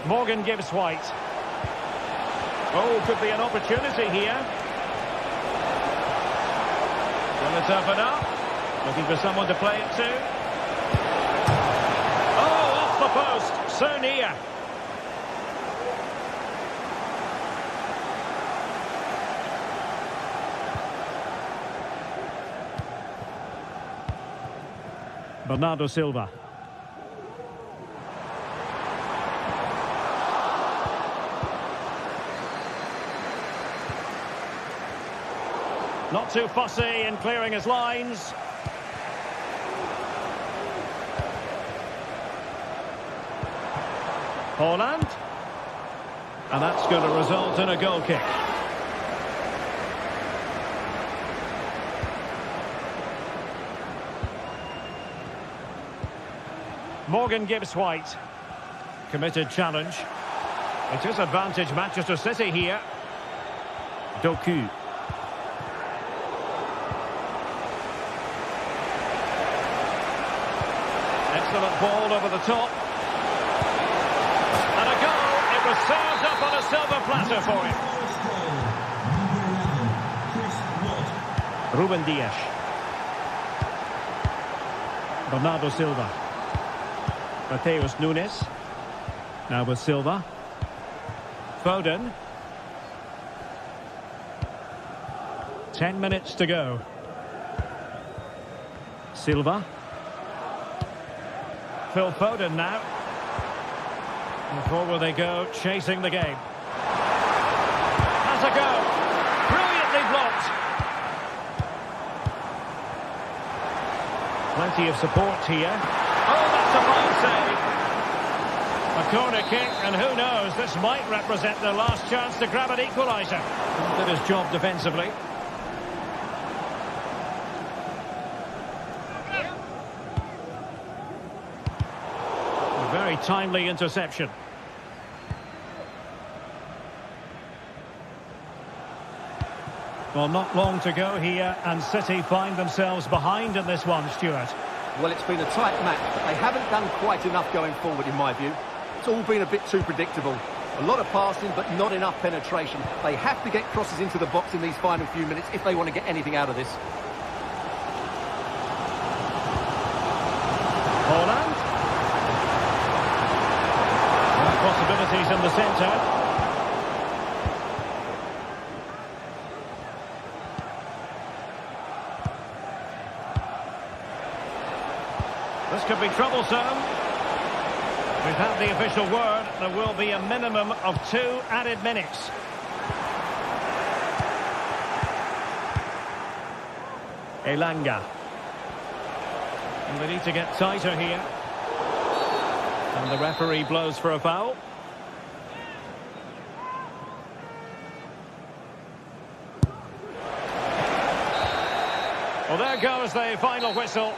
Morgan gives White. Oh, could be an opportunity here. Will it open up? Looking for someone to play it to. Oh, off the post. So near. Bernardo Silva. Not too fussy in clearing his lines. Holland. And that's going to result in a goal kick. Morgan gives White. Committed challenge. It is advantage Manchester City here. Doku. Excellent ball over the top. And a goal. It was served up on a silver platter for him. Ruben Dias. Bernardo Silva. Mateus Nunes. Now with Silva. Foden. 10 minutes to go. Silva. Phil Foden now. And forward they go, chasing the game. Has a go. Brilliantly blocked. Plenty of support here. Oh, that's a fine save. A corner kick, and who knows, this might represent their last chance to grab an equaliser. Did his job defensively. A very timely interception. Well, not long to go here, and City find themselves behind in this one, Stuart. Well, it's been a tight match, but they haven't done quite enough going forward, in my view. It's all been a bit too predictable. A lot of passing, but not enough penetration. They have to get crosses into the box in these final few minutes if they want to get anything out of this. Holland. Possibilities in the centre. This could be troublesome. We've had the official word. There will be a minimum of 2 added minutes. Elanga. And they need to get tighter here. And the referee blows for a foul. Well, there goes the final whistle.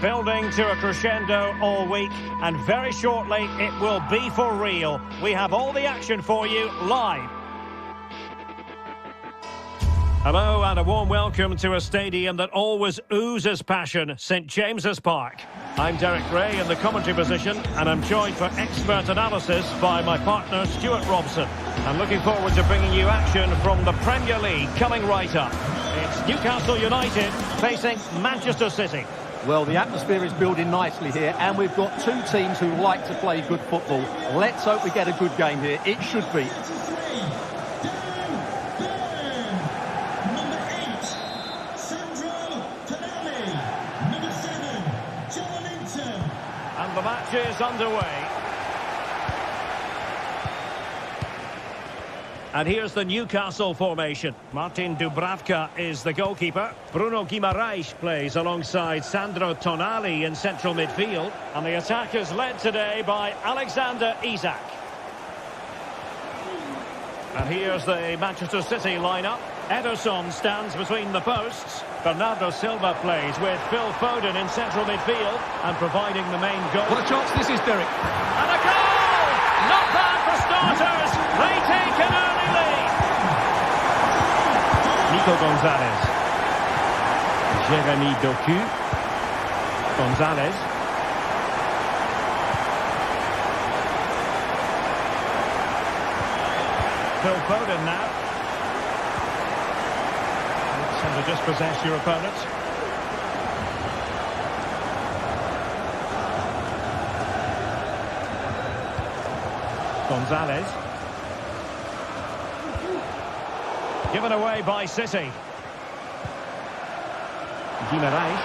Building to a crescendo all week, and very shortly it will be for real. We have all the action for you live. Hello and a warm welcome to a stadium that always oozes passion, St James's Park. I'm Derek Ray in the commentary position, and I'm joined for expert analysis by my partner Stuart Robson. I'm looking forward to bringing you action from the Premier League coming right up. It's Newcastle United facing Manchester City. Well, the atmosphere is building nicely here, and we've got two teams who like to play good football. Let's hope we get a good game here. It should be. And the match is underway. And here's the Newcastle formation. Martin Dubravka is the goalkeeper. Bruno Guimaraes plays alongside Sandro Tonali in central midfield. And the attack is led today by Alexander Isak. And here's the Manchester City lineup. Ederson stands between the posts. Bernardo Silva plays with Phil Foden in central midfield and providing the main goal. What a chance this is, Derek. And a goal! Not bad for starters. They take an early lead. Nico Gonzalez. Jeremy Doku. Gonzalez. Phil Foden now. And to just possess your opponent. Gonzalez. Given away by City. Guimaraes.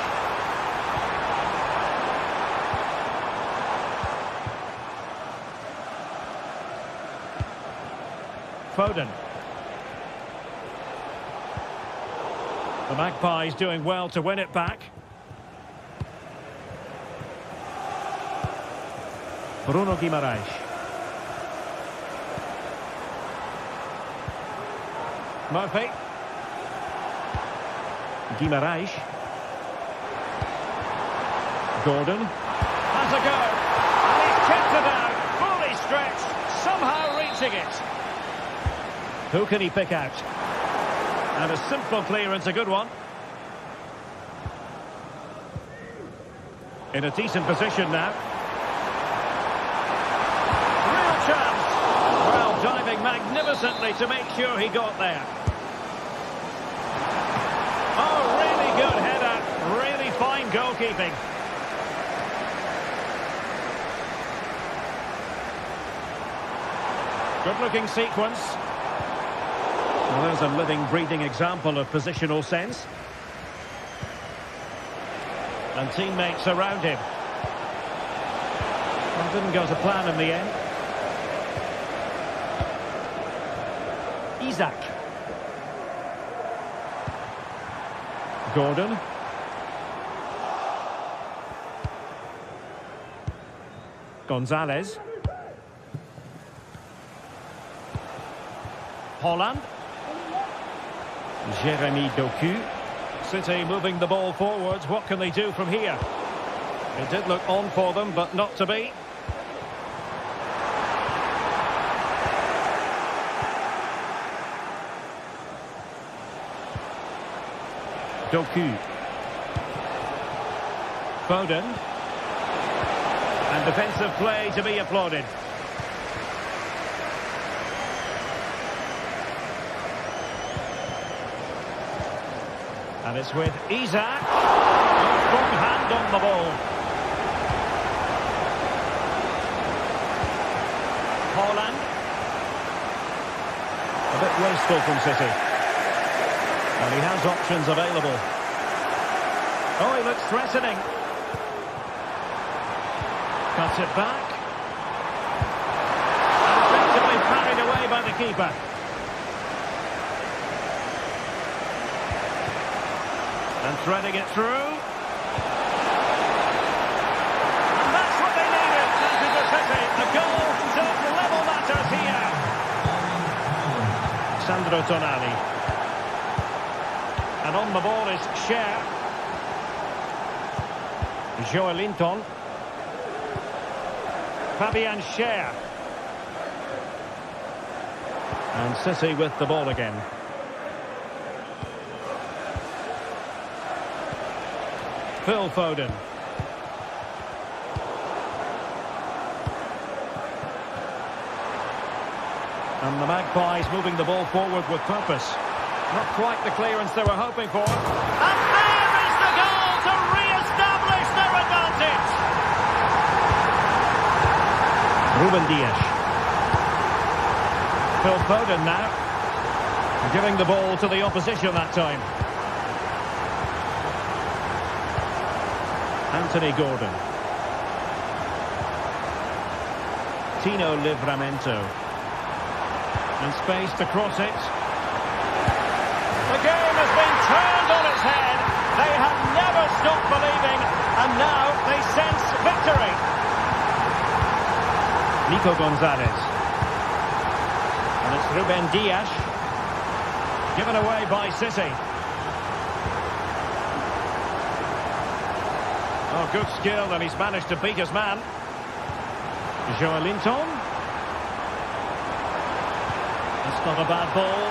Foden. The Magpies doing well to win it back. Bruno Guimaraes. Murphy. Guimaraes. Gordon. Has a go. And he's kept it out. Fully stretched. Somehow reaching it. Who can he pick out? And a simple clearance, a good one. In a decent position now. Real chance. Well, diving magnificently to make sure he got there. Oh, really good header. Really fine goalkeeping. Good-looking sequence. Well, there's a living, breathing example of positional sense. And teammates around him. Well, didn't go to plan in the end. Isak. Gordon. Gonzalez. Holland. Jeremy Doku. City moving the ball forwards. What can they do from here? It did look on for them, but not to be. Doku. Foden. And defensive play to be applauded. And it's with Isak. Strong hand on the ball. Holland. A bit wasteful from City. And he has options available. Oh, he looks threatening. Cuts it back. And effectively parried away by the keeper. And threading it through. And that's what they needed, Manchester City. A goal to level matters here. Sandro Tonali. And on the ball is Cher. Joelinton. Fabian Schär. And City with the ball again. Phil Foden. And the Magpies moving the ball forward with purpose. Not quite the clearance they were hoping for. And there is the goal to re-establish their advantage. Ruben Dias. Phil Foden now. Giving the ball to the opposition that time. Anthony Gordon. Tino Livramento. And space to cross it. The game has been turned on its head. They have never stopped believing, and now they sense victory. Nico Gonzalez. And it's Ruben Dias. Given away by City. Oh, good skill, and he's managed to beat his man. Joelinton. That's not a bad ball.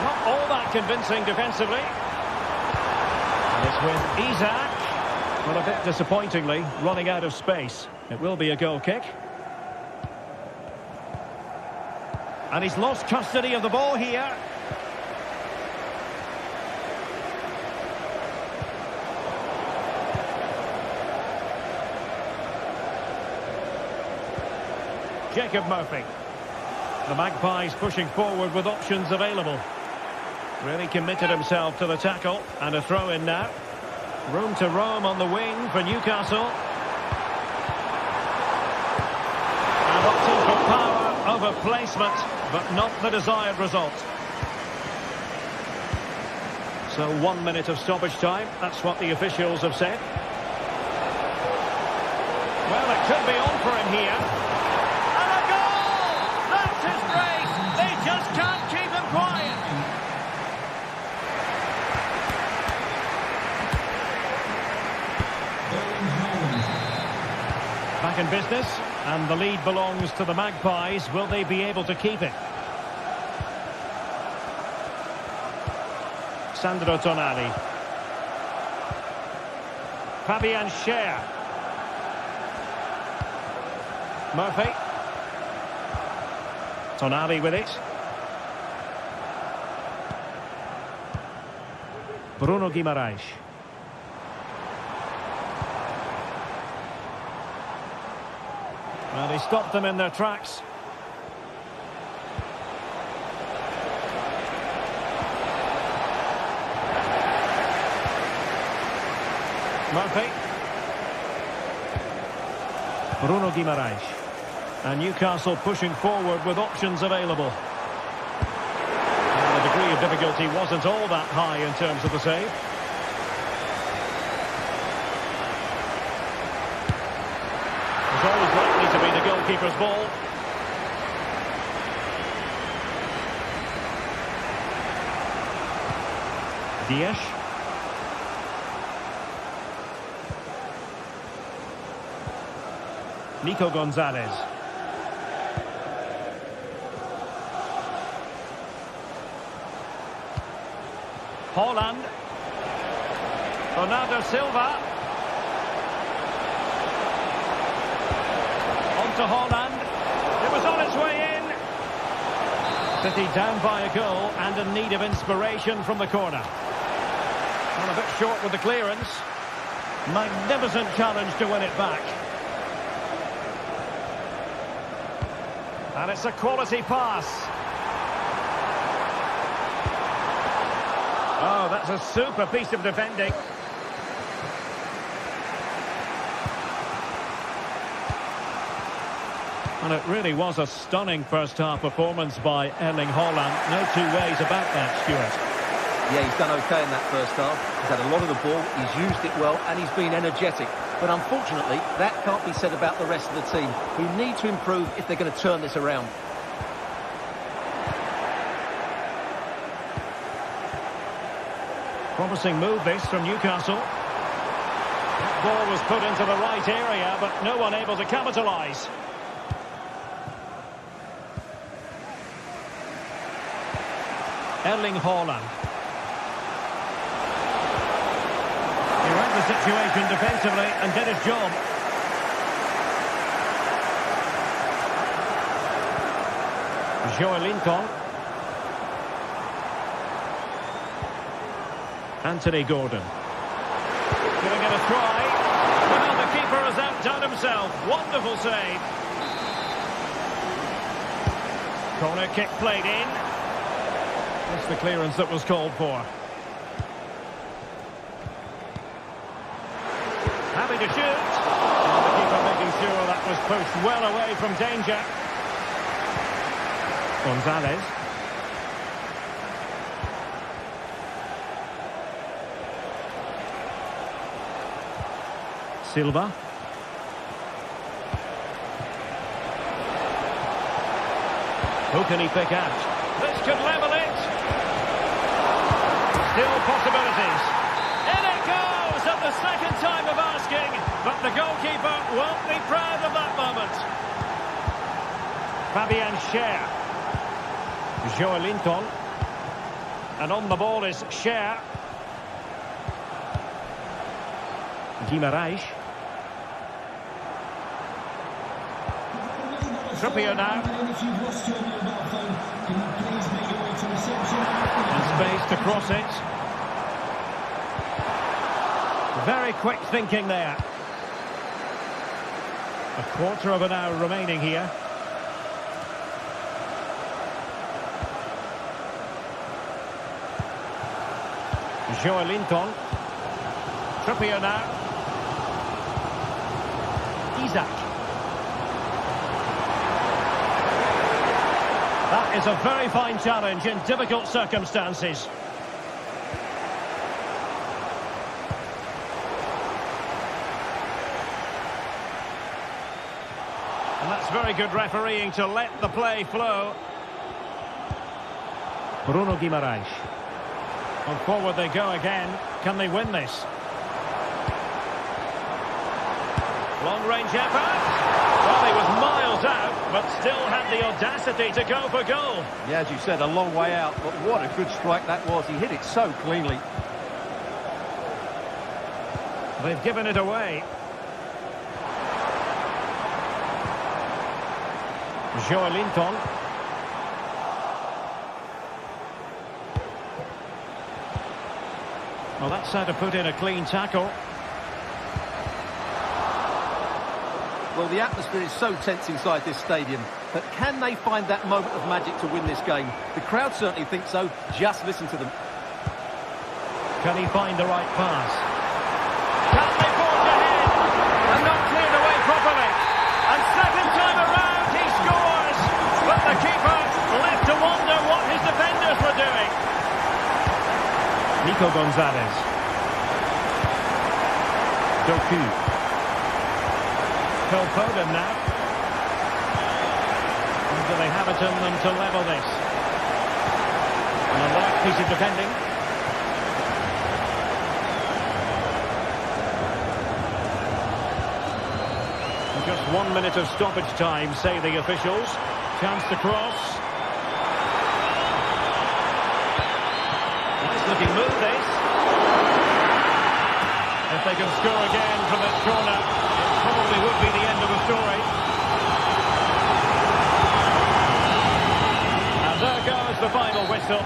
Not all that convincing defensively. And it's with Isak. Well, a bit disappointingly, running out of space. It will be a goal kick. And he's lost custody of the ball here. Jacob Murphy. The Magpies pushing forward with options available. Really committed himself to the tackle. And a throw in now. Room to roam on the wing for Newcastle. And opting for power over placement, but not the desired result. So 1 minute of stoppage time. That's what the officials have said. Well, it could be on for him here. Can't keep him quiet. Back in business, and the lead belongs to the Magpies. Will they be able to keep it? Sandro Tonali. Fabian Schär. Murphy. Tonali with it. Bruno Guimaraes. Well, they stopped them in their tracks. Murphy. Bruno Guimaraes. And Newcastle pushing forward with options available. The degree of difficulty wasn't all that high in terms of the save. It's always likely to be the goalkeeper's ball. Dias. Nico Gonzalez. Haaland. Bernardo Silva. On to Haaland. It was on its way in. City down by a goal and in need of inspiration from the corner. Well, a bit short with the clearance. Magnificent challenge to win it back. And it's a quality pass. Oh, that's a super piece of defending. And it really was a stunning first-half performance by Erling Haaland. No two ways about that, Stuart. Yeah, he's done okay in that first half. He's had a lot of the ball, he's used it well, and he's been energetic. But unfortunately, that can't be said about the rest of the team, who need to improve if they're going to turn this around. Promising move this from Newcastle. Ball was put into the right area, but no one able to capitalise. Erling Haaland. He read the situation defensively and did his job. Joelinton. Anthony Gordon. Giving it a try. Well, the keeper has outdone himself. Wonderful save. Corner kick played in. That's the clearance that was called for. Happy to shoot. And the keeper making sure that was pushed well away from danger. Gonzalez. Silva. Who can he pick out? This could level it. Still possibilities. In it goes at the second time of asking, but the goalkeeper won't be proud of that moment. Fabian Schär. Joelinton. And on the ball is Schär. Guimarães. Trippier now. And space to cross it. Very quick thinking there. A quarter of an hour remaining here. Joelinton. Trippier now. Isaac. That is a very fine challenge in difficult circumstances. And that's very good refereeing to let the play flow. Bruno Guimarães. And forward they go again. Can they win this? Long-range effort. Well, he was miles out, but still had the audacity to go for goal. Yeah, as you said, a long way out, but what a good strike that was. He hit it so cleanly. They've given it away. Joelinton. Well, that's how to put in a clean tackle. Well, the atmosphere is so tense inside this stadium, but can they find that moment of magic to win this game? The crowd certainly think so. Just listen to them. Can he find the right pass? Can they forge ahead? And not cleared away properly. And second time around, he scores. But the keeper left to wonder what his defenders were doing. Nico Gonzalez. Doku. Phil Foden now. And do they have it in them to level this? And a light piece of defending. And just 1 minute of stoppage time, say the officials. Chance to cross. Nice looking move this. If they can score again from that corner, probably would be the end of the story. And there goes the final whistle.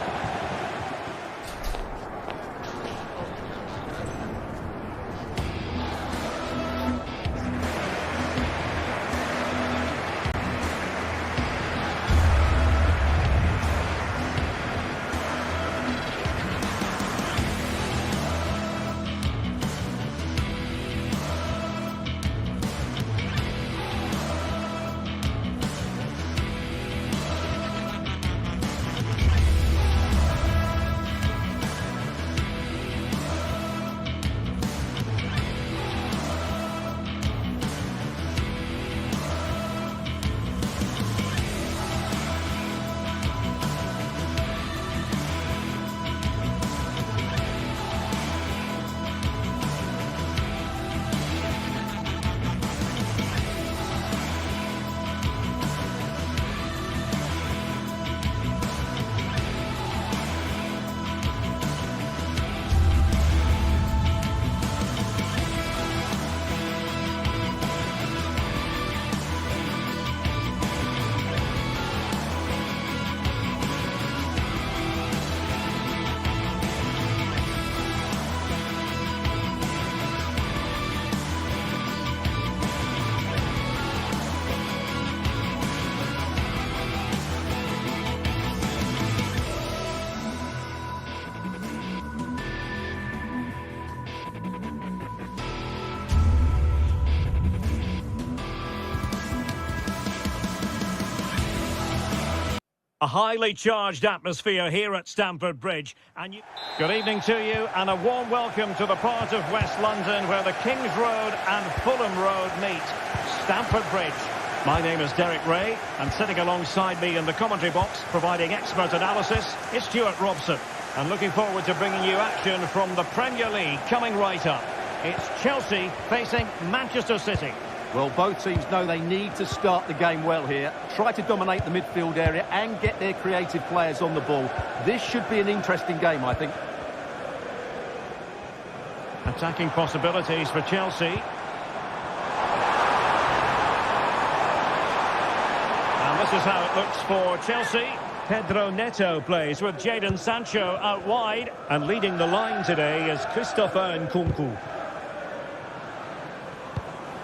A highly charged atmosphere here at Stamford Bridge. Good evening to you and a warm welcome to the part of West London where the King's Road and Fulham Road meet. Stamford Bridge. My name is Derek Ray, and sitting alongside me in the commentary box, providing expert analysis, is Stuart Robson. And looking forward to bringing you action from the Premier League coming right up. It's Chelsea facing Manchester City. Well, both teams know they need to start the game well here. Try to dominate the midfield area and get their creative players on the ball. This should be an interesting game, I think. Attacking possibilities for Chelsea. And this is how it looks for Chelsea. Pedro Neto plays with Jadon Sancho out wide. And leading the line today is Christopher Nkunku.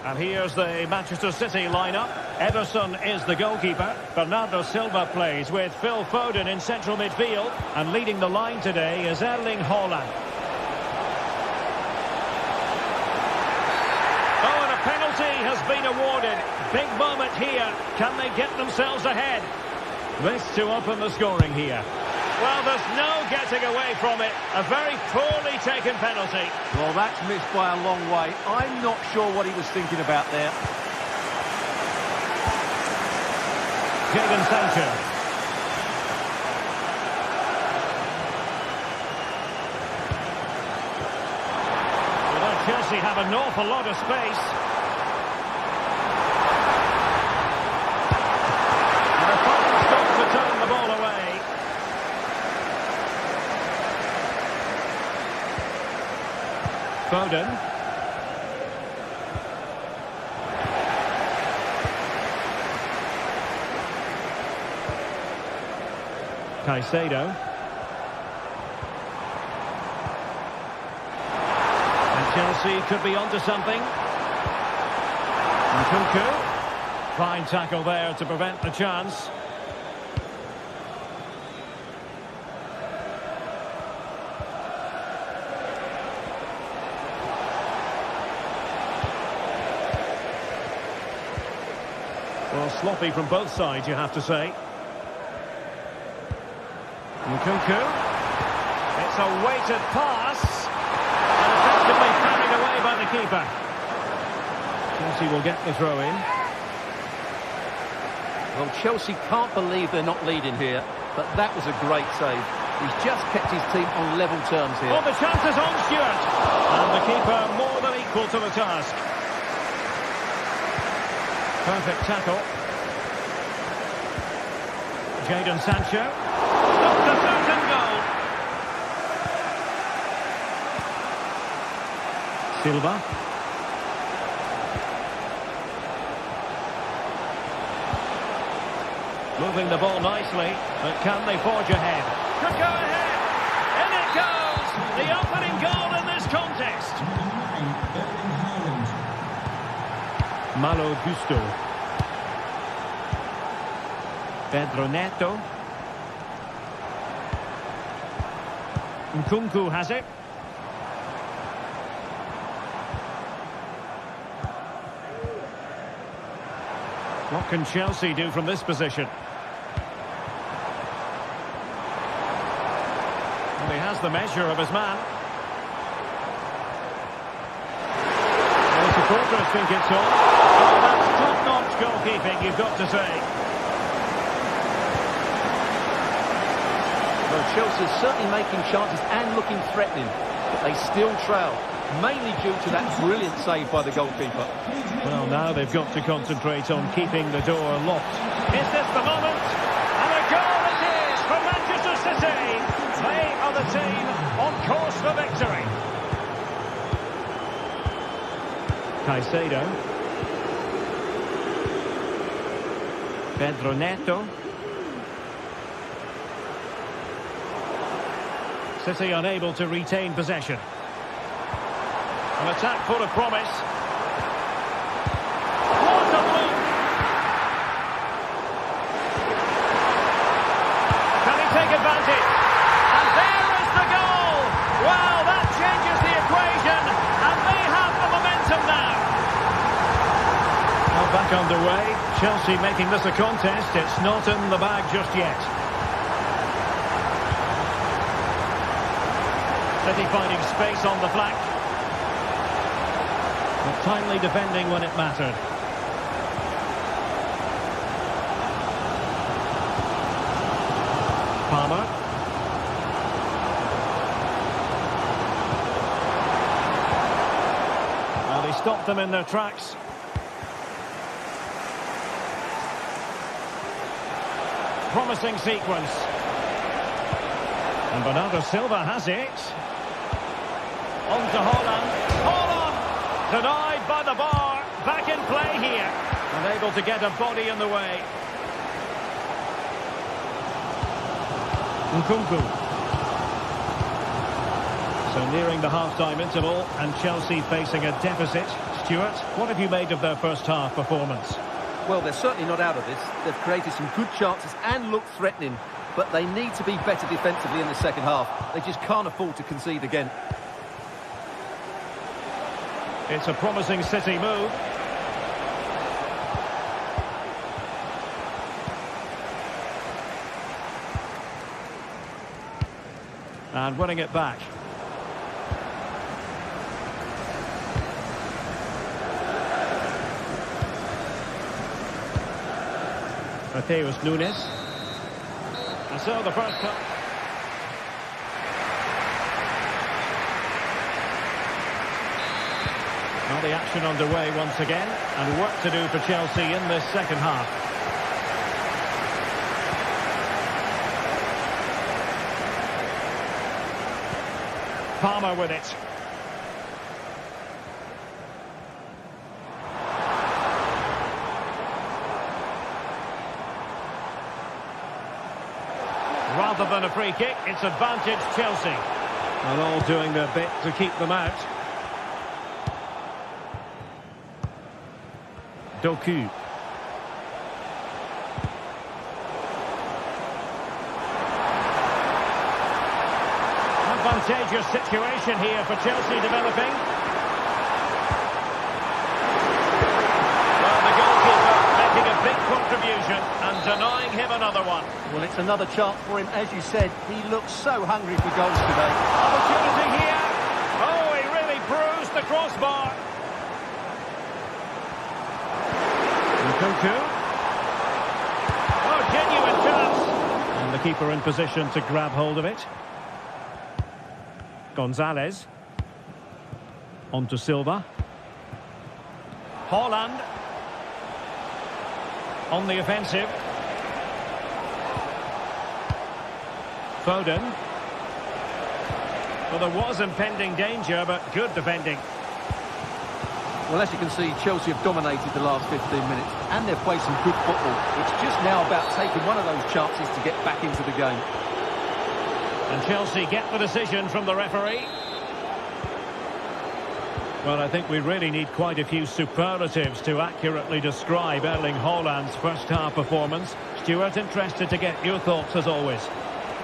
And here's the Manchester City lineup. Ederson is the goalkeeper. Bernardo Silva plays with Phil Foden in central midfield. And leading the line today is Erling Haaland. Oh, and a penalty has been awarded. Big moment here. Can they get themselves ahead? This to open the scoring here. Well, there's no getting away from it. A very poorly taken penalty. Well, that's missed by a long way. I'm not sure what he was thinking about there. Jadon Sancho. Well, Chelsea have an awful lot of space. And the opponent stops to turn the ball away. Foden. Caicedo. And Chelsea could be onto something. Nkunku. Fine tackle there to prevent the chance. Well, sloppy from both sides, you have to say. Nkunku. It's a weighted pass. And effectively carried away by the keeper. Chelsea will get the throw in. Well, Chelsea can't believe they're not leading here, but that was a great save. He's just kept his team on level terms here. Oh, the chance is on, Stuart. And the keeper more than equal to the task. Perfect tackle. Jadon Sancho. Stopped a certain goal. Silva. Moving the ball nicely, but can they forge ahead? Could go ahead. In it goes. The opening goal in this contest. Malo Gusto. Pedro Neto. Nkunku has it. What can Chelsea do from this position? Well, he has the measure of his man. The supporters think it's on. Oh, that's top-notch goalkeeping, you've got to say. Well, Chelsea is certainly making chances and looking threatening, but they still trail, mainly due to that brilliant save by the goalkeeper. Well, now they've got to concentrate on keeping the door locked. Is this the moment? And a goal it is for Manchester City. They are the team on course for victory. Caicedo. Pedro Neto. City unable to retain possession. An attack full of promise. What a blow! Can he take advantage? And there is the goal! Wow, that changes the equation, and they have the momentum now. Now back underway. Chelsea making this a contest. It's not in the bag just yet. City finding space on the flank. But timely defending when it mattered. Palmer. Well, he stopped them in their tracks. Promising sequence. And Bernardo Silva has it. On to Haaland. Haaland! Denied by the bar. Back in play here. Unable to get a body in the way. Nkunku. So nearing the half-time interval and Chelsea facing a deficit. Stuart, what have you made of their first half performance? Well, they're certainly not out of this. They've created some good chances and look threatening, but they need to be better defensively in the second half. They just can't afford to concede again. It's a promising City move. And winning it back. Mateus Nunes. And so the first cut. Now the action underway once again, and work to do for Chelsea in this second half. Palmer with it. Rather than a free kick, it's advantage Chelsea. And all doing their bit to keep them out. Doku. Advantageous situation here for Chelsea developing. Well, the goalkeeper making a big contribution and denying him another one. Well, it's another chance for him. As you said, he looks so hungry for goals today. Opportunity here. Oh, he really bruised the crossbar. Nkunku. Oh, genuine chance. And the keeper in position to grab hold of it. Gonzalez. On to Silva. Haaland. On the offensive. Foden. Well, there was impending danger, but good defending. Well, as you can see, Chelsea have dominated the last 15 minutes, and they've played some good football. It's just now about taking one of those chances to get back into the game. And Chelsea get the decision from the referee. Well, I think we really need quite a few superlatives to accurately describe Erling Haaland's first half performance. Stuart, interested to get your thoughts as always.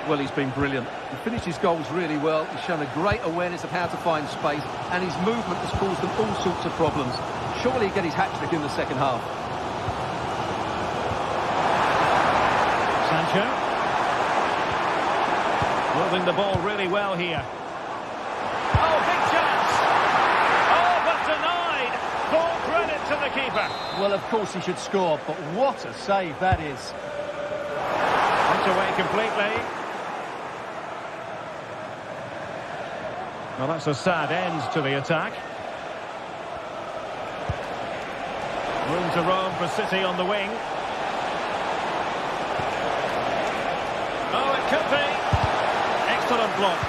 Well, he's been brilliant. He finished his goals really well. He's shown a great awareness of how to find space, and his movement has caused them all sorts of problems. Surely he'll get his hat-trick in the second half. Sancho. Moving the ball really well here. Oh, big chance! Oh, but denied! Full credit to the keeper. Well, of course he should score, but what a save that is. Knocked away completely. Well, that's a sad end to the attack. Room to roam for City on the wing. Oh, it could be. Excellent block.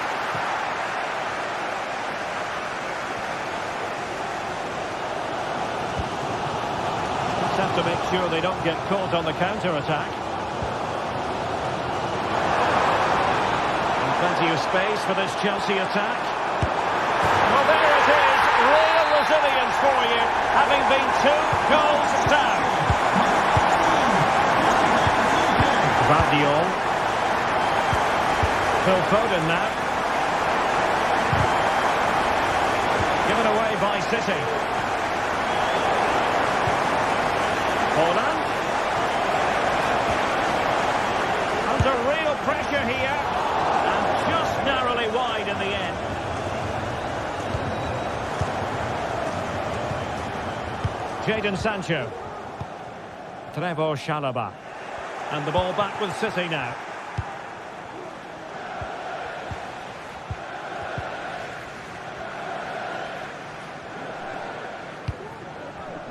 Just have to make sure they don't get caught on the counter-attack. And plenty of space for this Chelsea attack. Well, there it is. Real resilience for you, having been 2 goals down. Guardiola. Phil Foden now. Given away by City. Haaland. Under real pressure here. And just narrowly wide in the end. Jadon Sancho. Trevor Chalobah. And the ball back with City now.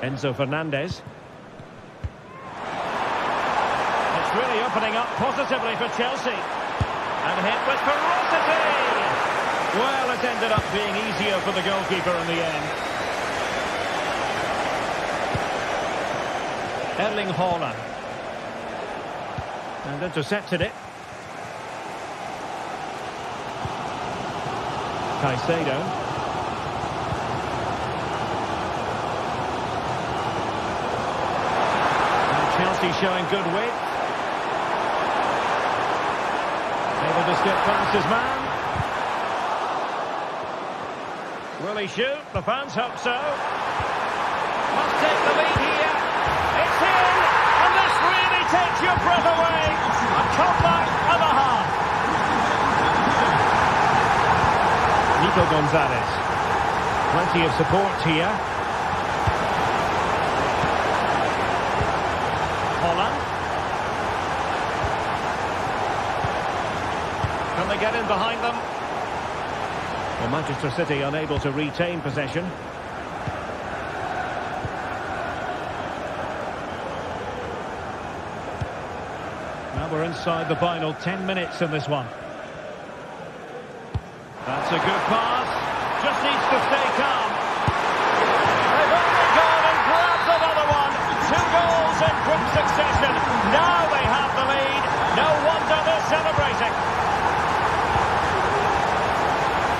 Enzo Fernandez. It's really opening up positively for Chelsea. And hit with ferocity. Well, it ended up being easier for the goalkeeper in the end. Erling Haaland. And intercepted it. Caicedo. Chelsea showing good width. Able to skip past his man. Will he shoot? The fans hope so. Must take the lead here. It's in! And this really takes your breath away. A comeback and a half. Nico Gonzalez. Plenty of support here. Haaland. Can they get in behind them? Well, Manchester City unable to retain possession. Now we're inside the final 10 minutes in this one. That's a good pass. Just needs to stay calm. They've only gone and grabbed another one. 2 goals in quick succession. Now they have the lead. No wonder they're celebrating.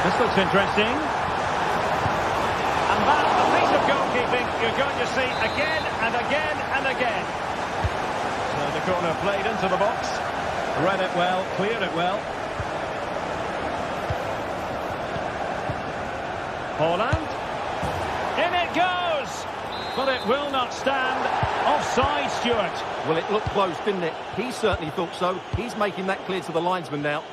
This looks interesting. And that's the piece of goalkeeping you're going to see again and again and again. So the corner played into the box. Read it well, cleared it well. Haaland. In it goes! But it will not stand. Offside, Stuart. Well, it looked close, didn't it? He certainly thought so. He's making that clear to the linesman now.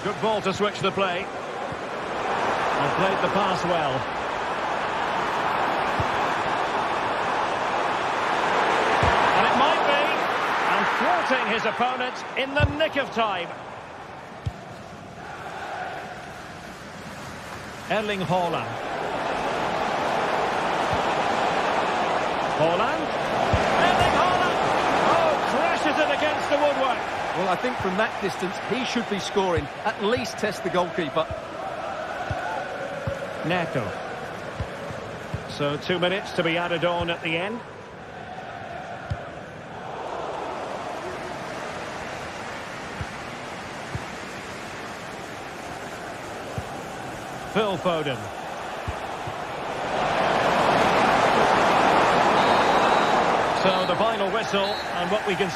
Good ball to switch the play. And played the pass well. And it might be. And thwarting his opponent in the nick of time. Erling Haaland. Haaland. Erling Haaland. Oh, crashes it against the woodwork. Well, I think from that distance, he should be scoring. At least test the goalkeeper. Neto. So 2 minutes to be added on at the end. Phil Foden. So the final whistle and what we can...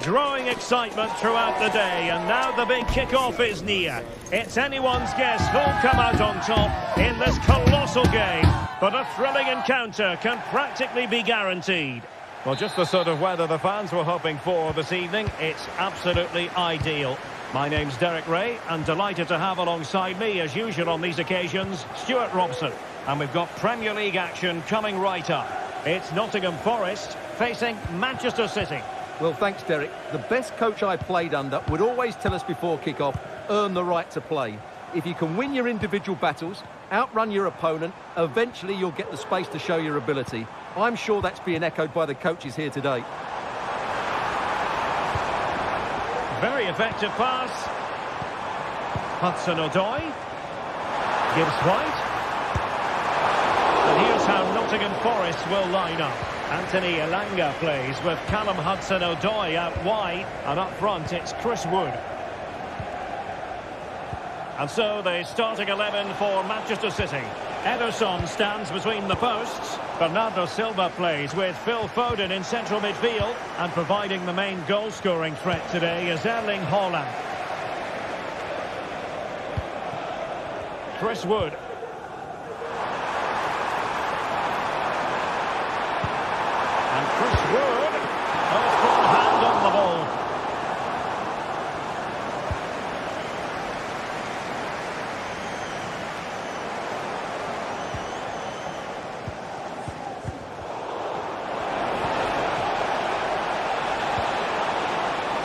Growing excitement throughout the day, and now the big kick-off is near. It's anyone's guess who'll come out on top in this colossal game, but a thrilling encounter can practically be guaranteed. Well, just the sort of weather the fans were hoping for this evening. It's absolutely ideal. My name's Derek Ray, and delighted to have alongside me, as usual on these occasions, Stuart Robson. And we've got Premier League action coming right up. It's Nottingham Forest facing Manchester City. Well, thanks, Derek. The best coach I played under would always tell us before kick-off, earn the right to play. If you can win your individual battles, outrun your opponent, eventually you'll get the space to show your ability. I'm sure that's being echoed by the coaches here today. Very effective pass. Hudson-Odoi. Gibbs White. And here's how Nottingham Forest will line up. Anthony Elanga plays with Callum Hudson-Odoi out wide. And up front, it's Chris Wood. And so the starting 11 for Manchester City. Ederson stands between the posts. Bernardo Silva plays with Phil Foden in central midfield. And providing the main goal-scoring threat today is Erling Haaland. Chris Wood. And Chris Wood. Oh, full hand on the ball.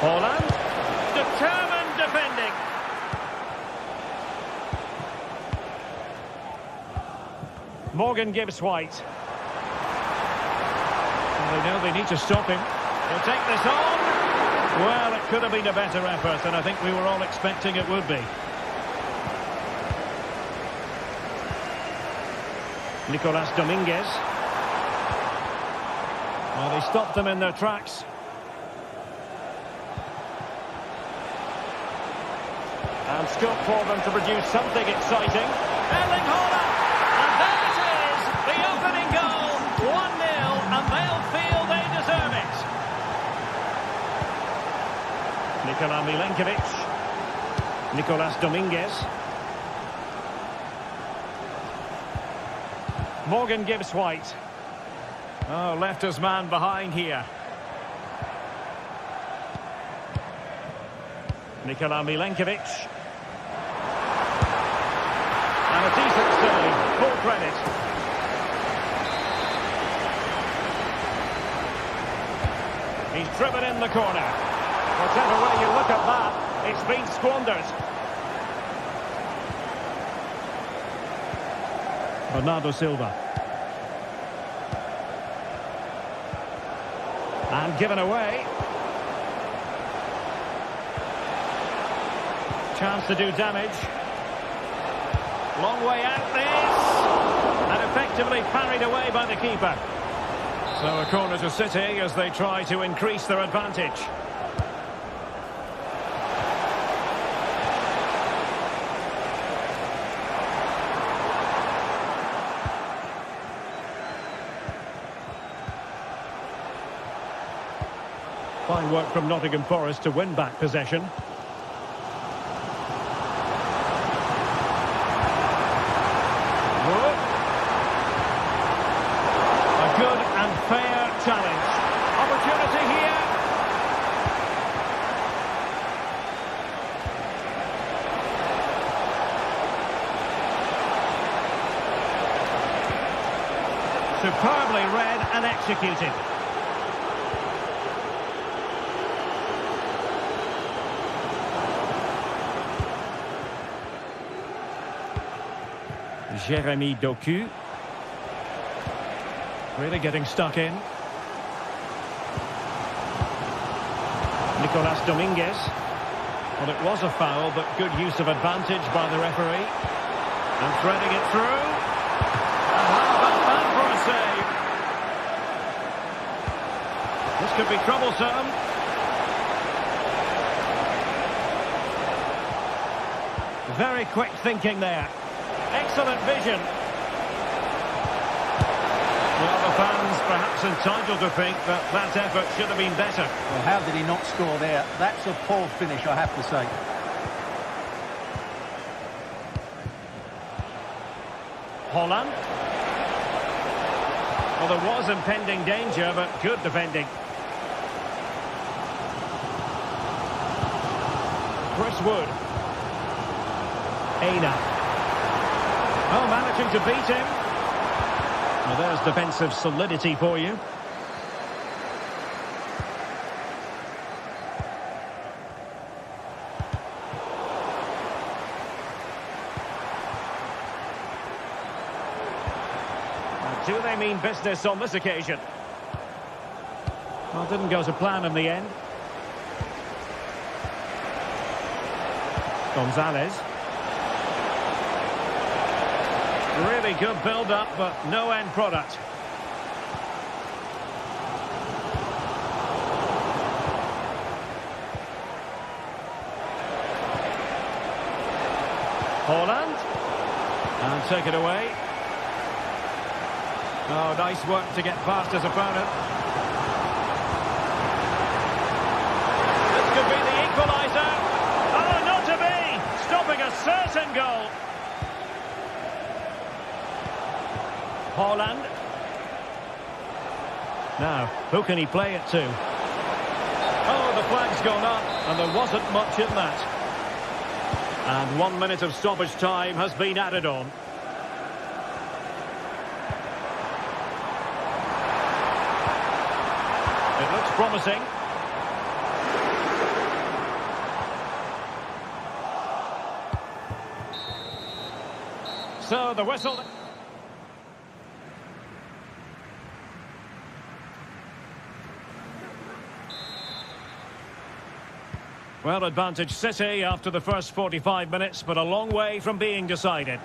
Haaland, determined defending. Morgan Gibbs White. Well, they know they need to stop him. He'll take this on. Well, it could have been a better effort, and I think we were all expecting it would be. Nicolas Dominguez. Well, they stopped them in their tracks. And scope for them to produce something exciting. Erling Haaland! And there it is! The opening goal! 1-0, and they'll feel they deserve it. Nikola Milenkovic. Nicolas Dominguez. Morgan Gibbs White. Oh, left his man behind here. Nikola Milenkovic. And a decent save, full credit. He's driven in the corner. Whichever way you look at that, it's been squandered. Bernardo Silva. And given away. Chance to do damage. Long way out this. And effectively parried away by the keeper. So a corner to City as they try to increase their advantage. Fine work from Nottingham Forest to win back possession. Fair challenge. Opportunity here. Superbly read and executed. Jérémy Doku. Really getting stuck in. Nicolas Dominguez. Well, it was a foul, but good use of advantage by the referee. And threading it through. And how about that for a save? This could be troublesome. Very quick thinking there. Excellent vision. Well, the fans perhaps entitled to think that that effort should have been better. Well, how did he not score there? That's a poor finish, I have to say. Haaland. Well, there was impending danger, but good defending. Chris Wood. Aina. Oh, managing to beat him. Well, there's defensive solidity for you. Do they mean business on this occasion? Well, didn't go to plan in the end. Gonzalez. Really good build-up, but no end product. Haaland. And take it away. Oh, nice work to get past his opponent. This could be the equaliser. Oh, not to be! Stopping a certain goal. Haaland. Now, who can he play it to? Oh, the flag's gone up, and there wasn't much in that. And 1 minute of stoppage time has been added on. It looks promising. So the whistle. Well, advantage City after the first 45 minutes, but a long way from being decided.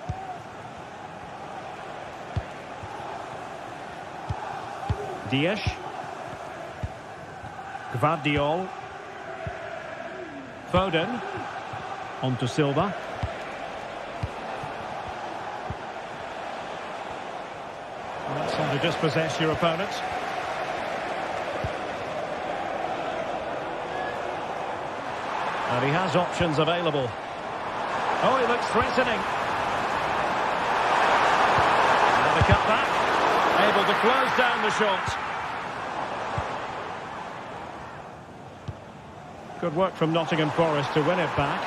Dias. Gvardiol. Foden. On to Silva. Well, that's how to dispossess your opponent. And he has options available. Oh, he looks threatening. And the cutback. Able to close down the shot. Good work from Nottingham Forest to win it back.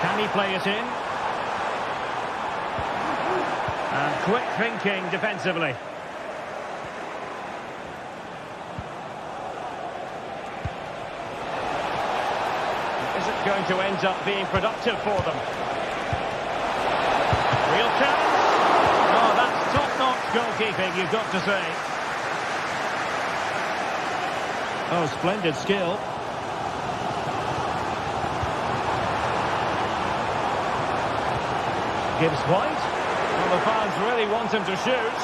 Can he play it in? And quick thinking defensively. Going to end up being productive for them. Real chance. Oh, that's top-notch goalkeeping, you've got to say. Oh, splendid skill. Gibbs White. Well, the fans really want him to shoot.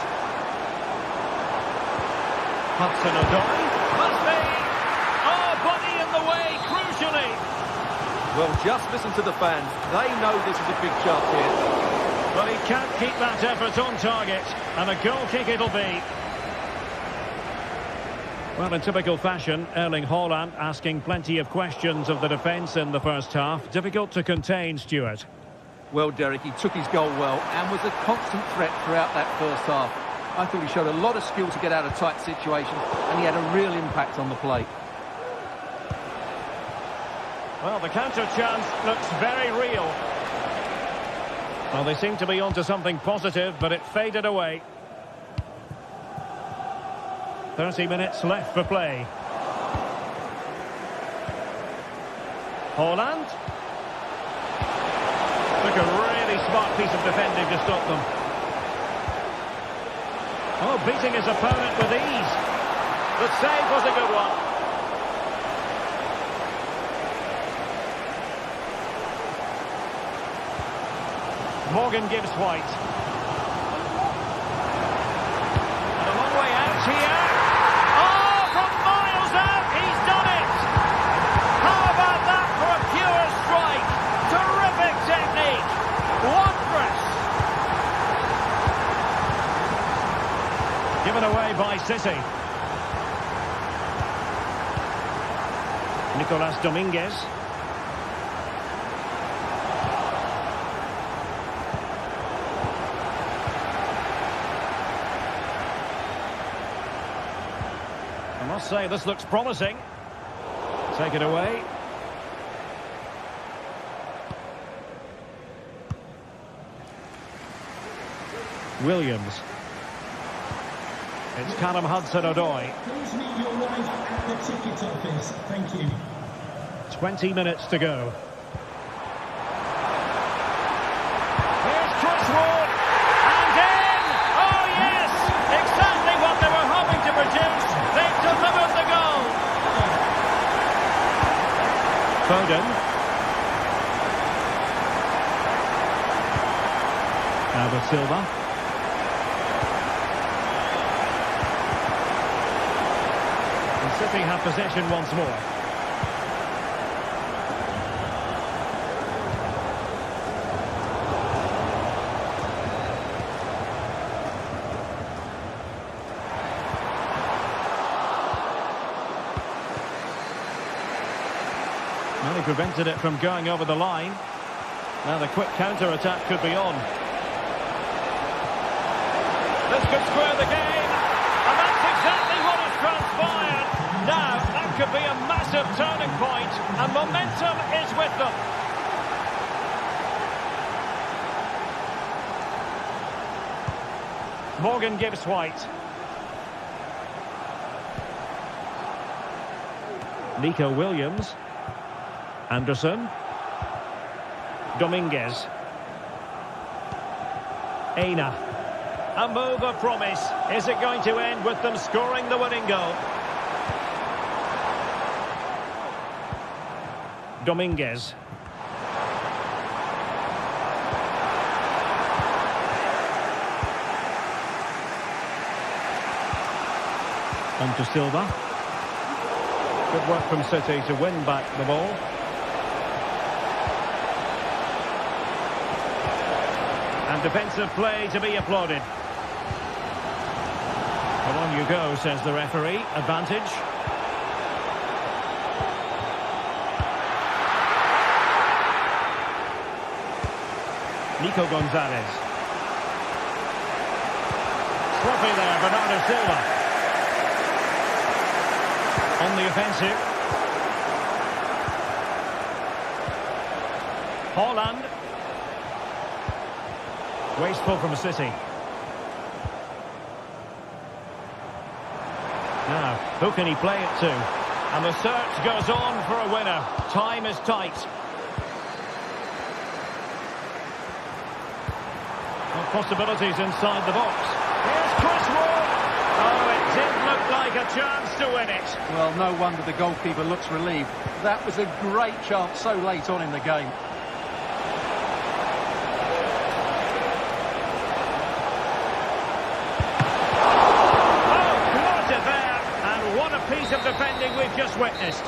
Hudson-Odoi. Must be. Oh, body in the way, crucially. Well, just listen to the fans. They know this is a big chance here. But he can't keep that effort on target. And a goal kick it'll be. Well, in typical fashion, Erling Haaland asking plenty of questions of the defence in the first half. Difficult to contain, Stuart. Well, Derek, he took his goal well and was a constant threat throughout that first half. I thought he showed a lot of skill to get out of tight situations, and he had a real impact on the play. Well, the counter chance looks very real. Well, they seem to be onto something positive, but it faded away. 30 minutes left for play. Haaland. Took a really smart piece of defending to stop them. Oh, beating his opponent with ease. The save was a good one. Morgan Gibbs White. And a long way out here. Oh, from miles out, he's done it! How about that for a pure strike? Terrific technique. Wondrous. Given away by City. Nicolas Dominguez. I must say, this looks promising. Take it away. Williams. It's Callum Hudson-Odoi. Please meet your wife at the ticket office. Thank you. 20 minutes to go. Here's Chris Wood. And in! Oh yes! Exactly what they were hoping to produce. They've delivered the goal. Foden. Now with Silva. And City have possession once more. Well, he prevented it from going over the line. Now the quick counter-attack could be on. This could square the game. And that's exactly what has transpired. Now, that could be a massive turning point. And momentum is with them. Morgan gives White. Nico Williams. Anderson. Dominguez. Aina. A move of promise. Is it going to end with them scoring the winning goal? Dominguez. On to Silva. Good work from City to win back the ball. And defensive play to be applauded. Well, on you go, says the referee. Advantage. Nico Gonzalez. Sloppy there, Bernardo Silva. On the offensive. Haaland. Wasteful from City. Now, who can he play it to? And the search goes on for a winner. Time is tight. Well, possibilities inside the box. Here's Chris Wood. Oh, it did look like a chance to win it. Well, no wonder the goalkeeper looks relieved. That was a great chance so late on in the game. Piece of defending we've just witnessed.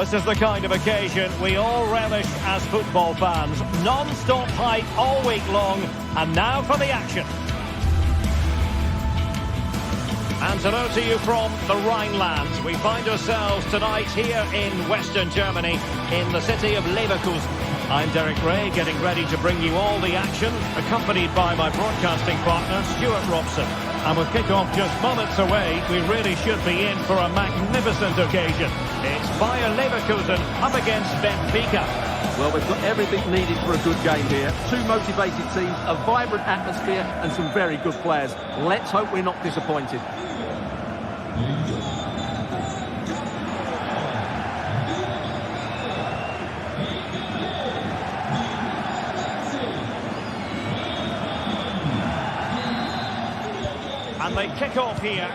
This is the kind of occasion we all relish as football fans. Non-stop hype all week long, and now for the action. And hello to you from the Rhineland. We find ourselves tonight here in Western Germany, in the city of Leverkusen. I'm Derek Ray, getting ready to bring you all the action, accompanied by my broadcasting partner, Stuart Robson. And with kick-off just moments away, we really should be in for a magnificent occasion. It's Bayer Leverkusen up against Benfica. Well, we've got everything needed for a good game here. Two motivated teams, a vibrant atmosphere, and some very good players. Let's hope we're not disappointed. And they kick off here.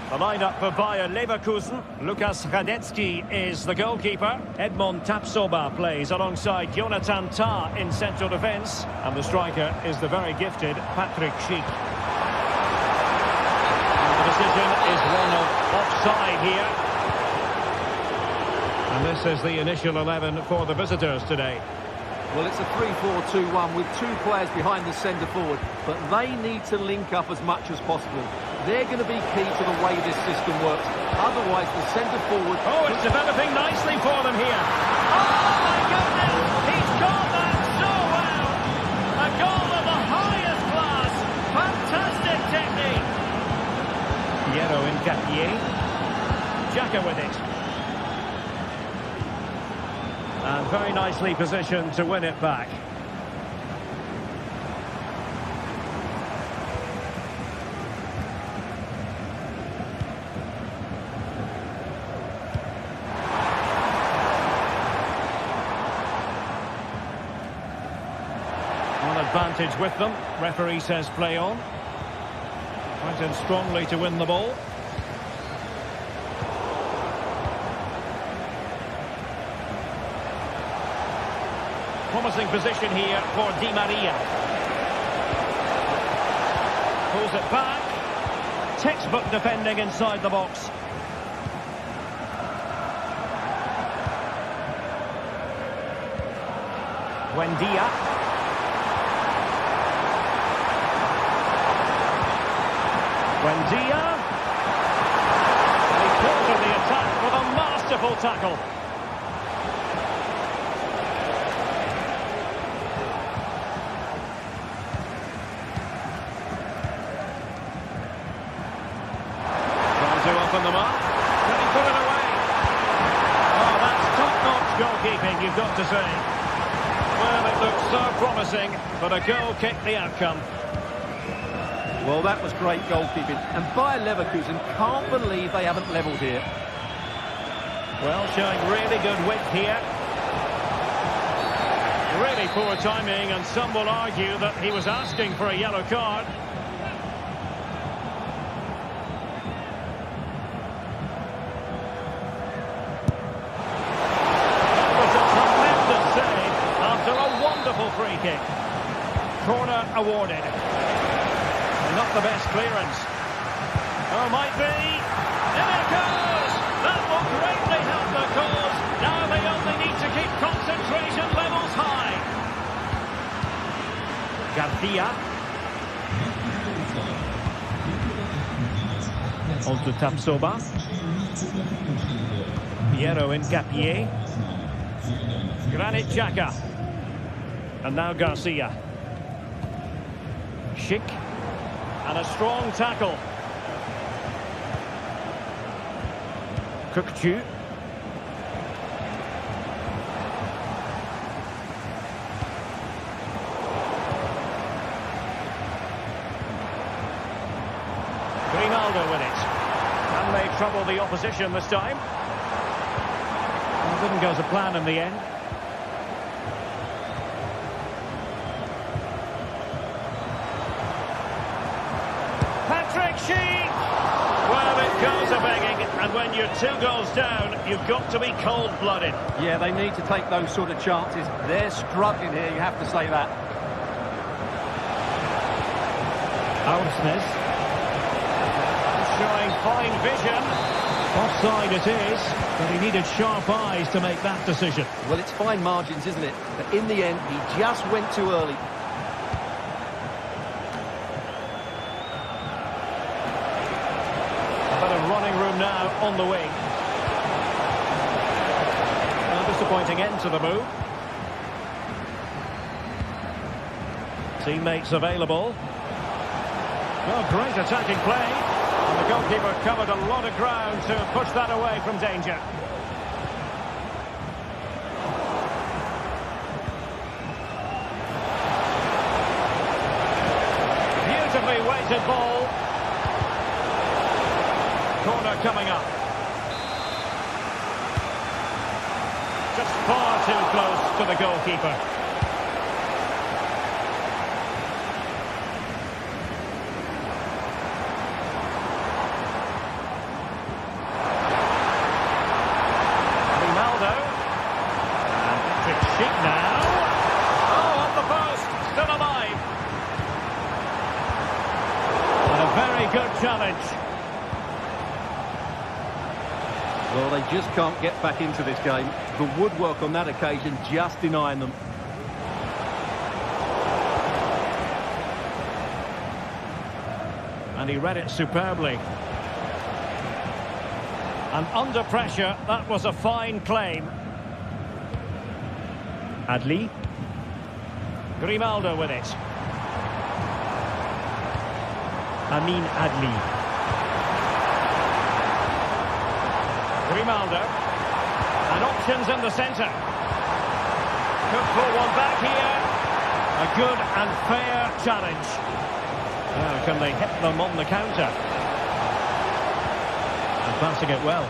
The lineup for Bayer Leverkusen. Lukas Radetzky is the goalkeeper. Edmond Tapsoba plays alongside Jonathan Tah in central defence. And the striker is the very gifted Patrick Schick. And the decision is one of offside here. And this is the initial 11 for the visitors today. Well, it's a 3-4-2-1 with two players behind the centre forward, but they need to link up as much as possible. They're going to be key to the way this system works. Otherwise, the centre forward... Oh, it's developing nicely for them here. Oh, my goodness! He's got that so well! A goal of the highest class! Fantastic technique! Piero in Gapier. Xhaka with it. And very nicely positioned to win it back. On advantage with them. Referee says play on. Went in strongly to win the ball. Promising position here for Di Maria. Pulls it back. Textbook defending inside the box. Buendia. Buendia. And he countered the attack with a masterful tackle. Open them up. Can he put it away? Oh, that's top-notch goalkeeping, you've got to say. Well, it looks so promising, but a goal kicked the outcome. Well, that was great goalkeeping. And Bayer Leverkusen can't believe they haven't levelled here. Well, showing really good width here. Really poor timing, and some will argue that he was asking for a yellow card. Free kick. Corner awarded. Not the best clearance. Oh, might be. There it goes! That will greatly help the cause. Now they only need to keep concentration levels high. Garcia. On to Tapsoba. Piero in Gapier. Granit Xhaka. And now Garcia. Schick. And a strong tackle. Kukçu. Grimaldo with it. And they trouble the opposition this time. It didn't go to plan in the end. Patrick Schick! Well, it goes a-begging, and when you're 2 goals down, you've got to be cold-blooded. Yeah, they need to take those sort of chances. They're struggling here, you have to say that. Aursnes. showing fine vision. Offside it is, but he needed sharp eyes to make that decision. Well, it's fine margins, isn't it? But in the end, he just went too early. A bit of running room now on the wing. A disappointing end to the move. Teammates available. Well, great attacking play. And the goalkeeper covered a lot of ground to push that away from danger. Beautifully weighted ball. Corner coming up. Just far too close to the goalkeeper. Now, oh, on the post, still alive. And a very good challenge. Well, they just can't get back into this game. The woodwork on that occasion just denying them. And he read it superbly. And under pressure, that was a fine claim. Adli. Grimaldo with it. Amin Adli. Grimaldo. And options in the centre. Could pull one back here. A good and fair challenge. Can they hit them on the counter? And passing it well.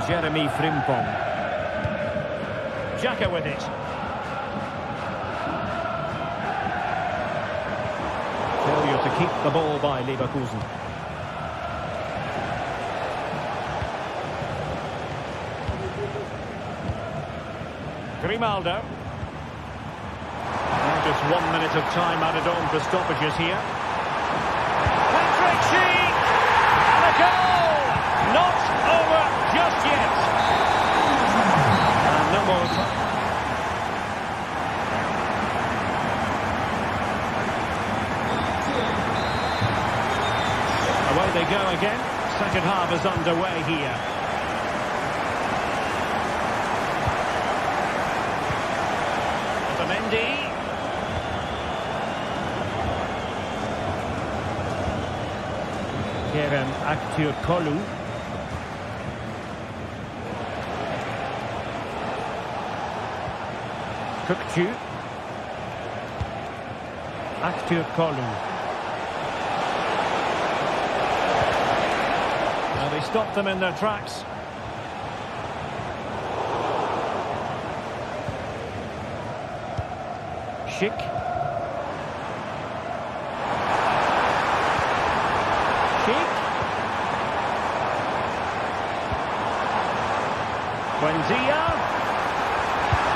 Jeremy Frimpong. Xhaka with it. Failure to keep the ball by Leverkusen. Grimaldo. Now just 1 minute of time added on for stoppages here. Patrick Sheik! And a goal! Not over just yet. And no more time. Away they go again. Second half is underway here. Otamendi. Kerem Aktürkoğlu. Kökçü. Aktürkoğlu. Now they stopped them in their tracks. Schick. Schick. Buendia.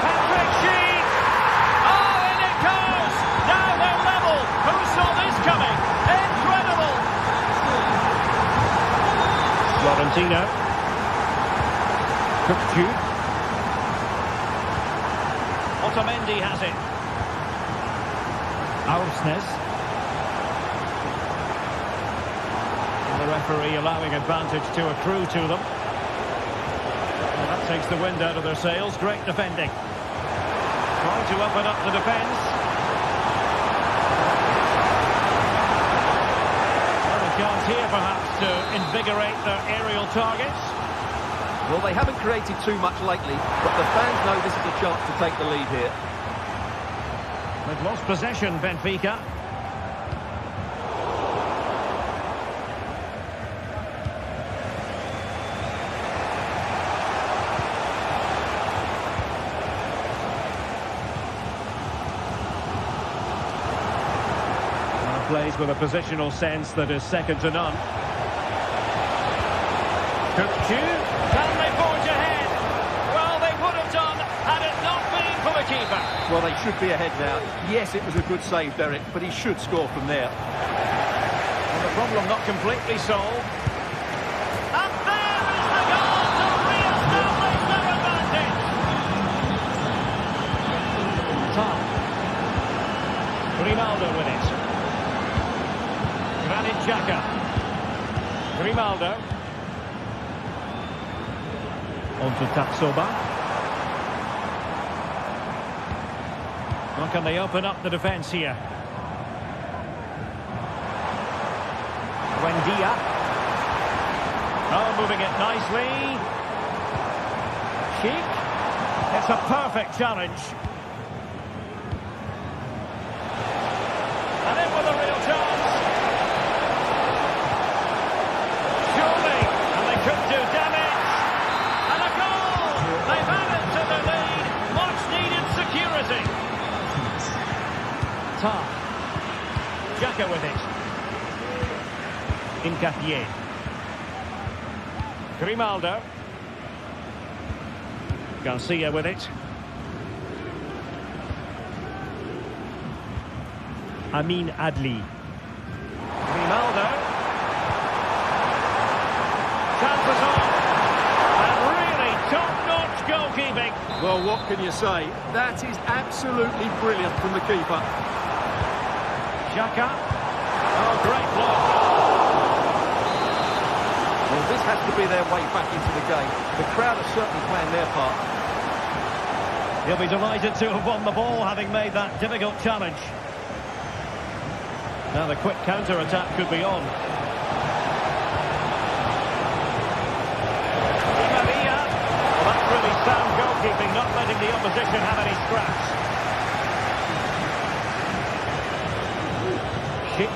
Patrick Sheik. Oh, in it goes. Now they're level. Who saw this coming? Incredible. Florentino. Kökçü. Otamendi has it. Aursnes. And the referee allowing advantage to accrue to them. Well, that takes the wind out of their sails. Great defending. Trying to open up the defence. Well, a chance here perhaps to invigorate their aerial targets. Well, they haven't created too much lately, but the fans know this is a chance to take the lead here. They've lost possession, Benfica. Plays with a positional sense that is second to none. Kökçü, can they forge ahead? Well, they would have done had it not been for the keeper. back. Well, they should be ahead now. Yes, it was a good save, Derek, but he should score from there. Well, the problem not completely solved. And there is the goal to re-establish their advantage. Tom. Grimaldo with it. Granit Xhaka. Grimaldo. On to Tapsoba. How can they open up the defence here? Buendia. Oh, moving it nicely. Cheek. It's a perfect challenge. And in with a real chance. Surely. And they could do damage. And a goal. They've added to the lead. Much needed security. Tar. Xhaka with it. Incapié. Grimaldo. Garcia with it. Amin Adli. Grimaldo. Chances on. And really top-notch goalkeeping. Well, what can you say? That is absolutely brilliant from the keeper. Xhaka. Oh, great block. Well, this has to be their way back into the game. The crowd are certainly playing their part. He'll be delighted to have won the ball, having made that difficult challenge. Now the quick counter-attack could be on. Di Maria. Well, that's really sound goalkeeping, not letting the opposition have any scraps. Schick.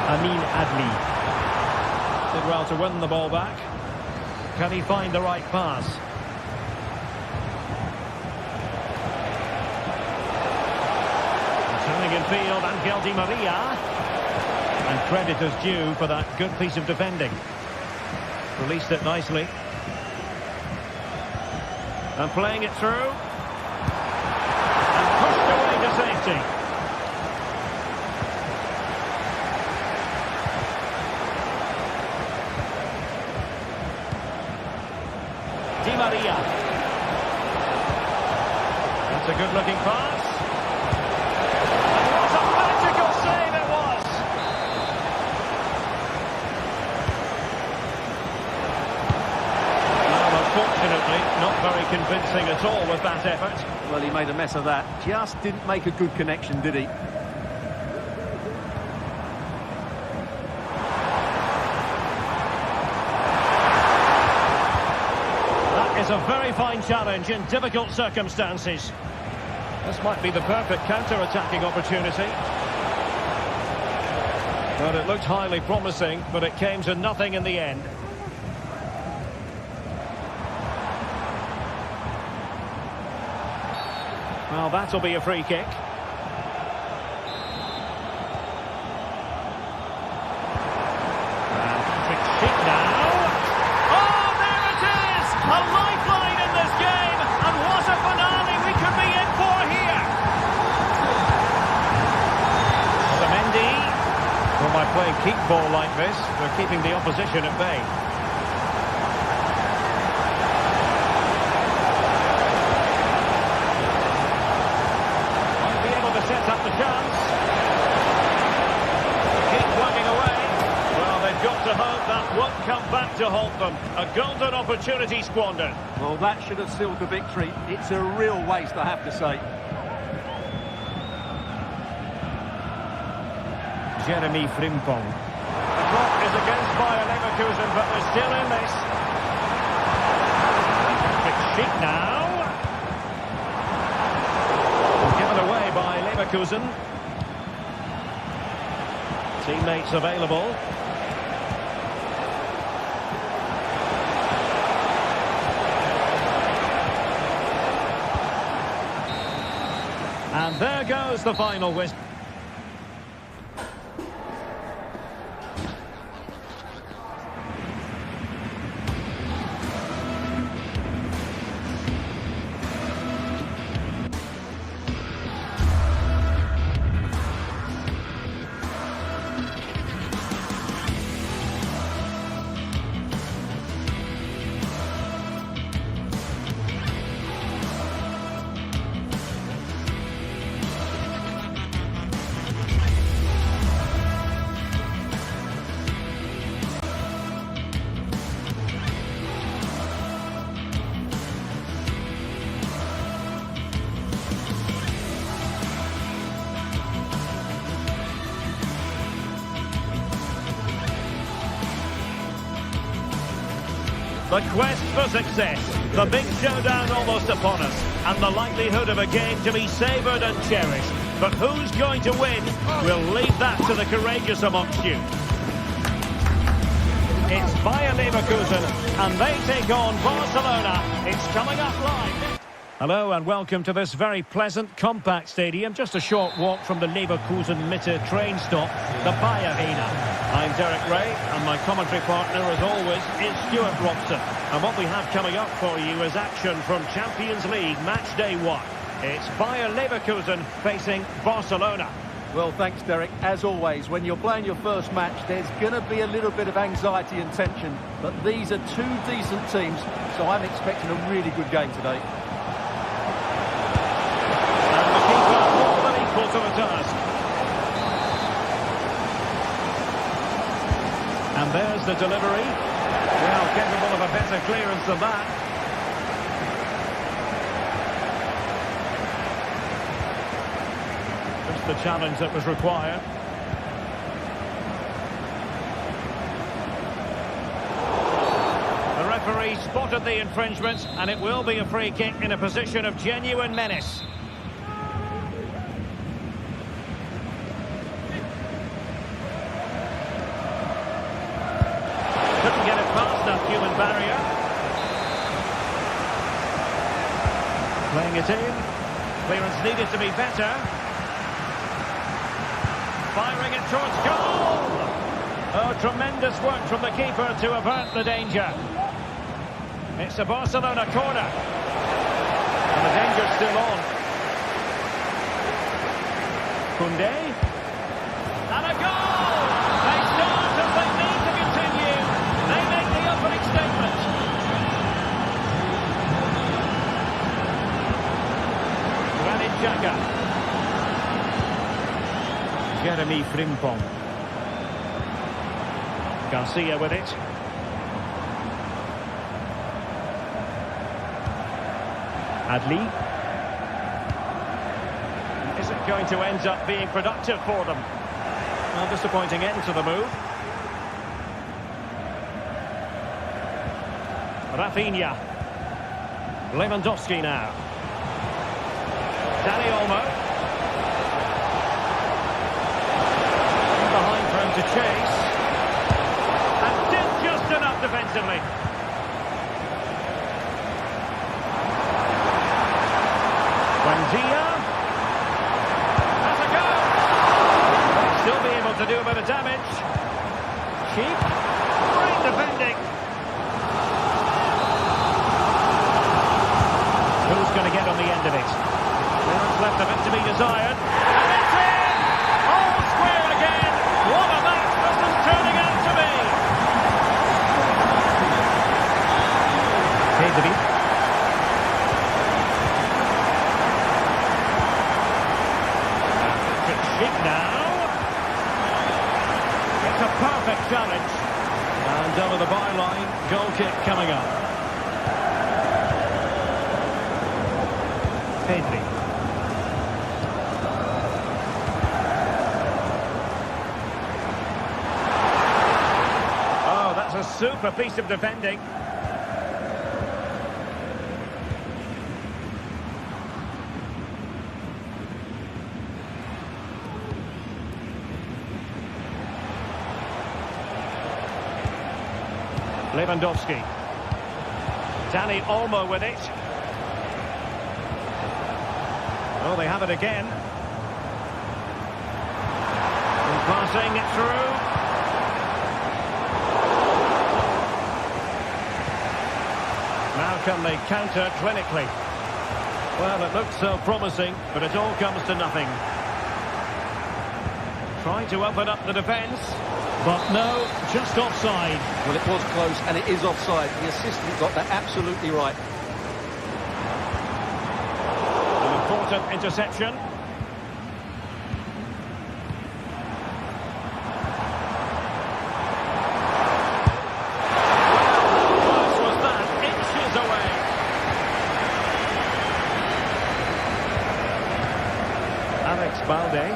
Amin Adli. Did well to win the ball back. Can he find the right pass? Turning in field, Angel Di Maria. And credit is due for that good piece of defending. Released it nicely. And playing it through. And pushed away to safety. Di Maria. That's a good-looking pass. And what a magical save it was! Well, unfortunately, not very convincing at all with that effort. Well, he made a mess of that. Just didn't make a good connection, did he? A very fine challenge in difficult circumstances. This might be the perfect counter-attacking opportunity. But it looked highly promising, but it came to nothing in the end. Well, that'll be a free kick. And Patrick Schick now. Oh, there it is! A lifeline in this game, and what a finale we could be in for here. Otamendi. Well, by playing keep ball like this, we're keeping the opposition at bay. Might be able to set up the chance. Keep plugging away. Well, they've got to hope that won't come back to haunt them. A golden opportunity squandered. Well, that should have sealed the victory. It's a real waste, I have to say. Jeremy Frimpong. The clock is against Leverkusen, but we're still in this. Patrick Schick now. Given away by Leverkusen. Teammates available. And there goes the final whistle. The quest for success, the big showdown almost upon us, and the likelihood of a game to be savoured and cherished. But who's going to win? We'll leave that to the courageous amongst you. It's Bayer Leverkusen, and they take on Barcelona. It's coming up live. Hello and welcome to this very pleasant, compact stadium, just a short walk from the Leverkusen Mitte train stop, the Bayer Arena. I'm Derek Ray, and my commentary partner, as always, is Stuart Robson. And what we have coming up for you is action from Champions League Match Day 1. It's Bayer Leverkusen facing Barcelona. Well, thanks, Derek. As always, when you're playing your first match, there's going to be a little bit of anxiety and tension. But these are two decent teams, so I'm expecting a really good game today. To the task. And there's the delivery. Well, capable of a better clearance than that. Just the challenge that was required. The referee spotted the infringement, and it will be a free kick in a position of genuine menace. Human barrier. Playing it in. Clearance needed to be better. Firing it towards goal. Oh, tremendous work from the keeper to avert the danger. It's a Barcelona corner. And the danger's still on. Koundé. And a goal! They start as they need to continue. They make the opening statement. Granit Xhaka. Jeremy Frimpong. Garcia with it. Adli. Is it going to end up being productive for them? Well, disappointing end to the move. Rafinha. Lewandowski now. Dani Olmo. Behind for him to chase. And did just enough defensively. Buendia. That's a goal. Still be able to do a bit of damage. Cheap. Great defending. Who's going to get on the end of it? Clearance left a bit to be desired. And it's in! All square again! What a match this is turning out to be! Pedri. Cheap now. It's a perfect challenge. And over the byline, goal kick coming up. Pedri. Oh, that's a super piece of defending. Lewandowski. Dani Olmo with it. Oh, they have it again. And passing it through. Now can they counter clinically? Well, it looks so promising, but it all comes to nothing. Trying to open up the defence, but no, just offside. Well, it was close, and it is offside. The assistant got that absolutely right. Important interception. Close was that, inches away. Alex Balde.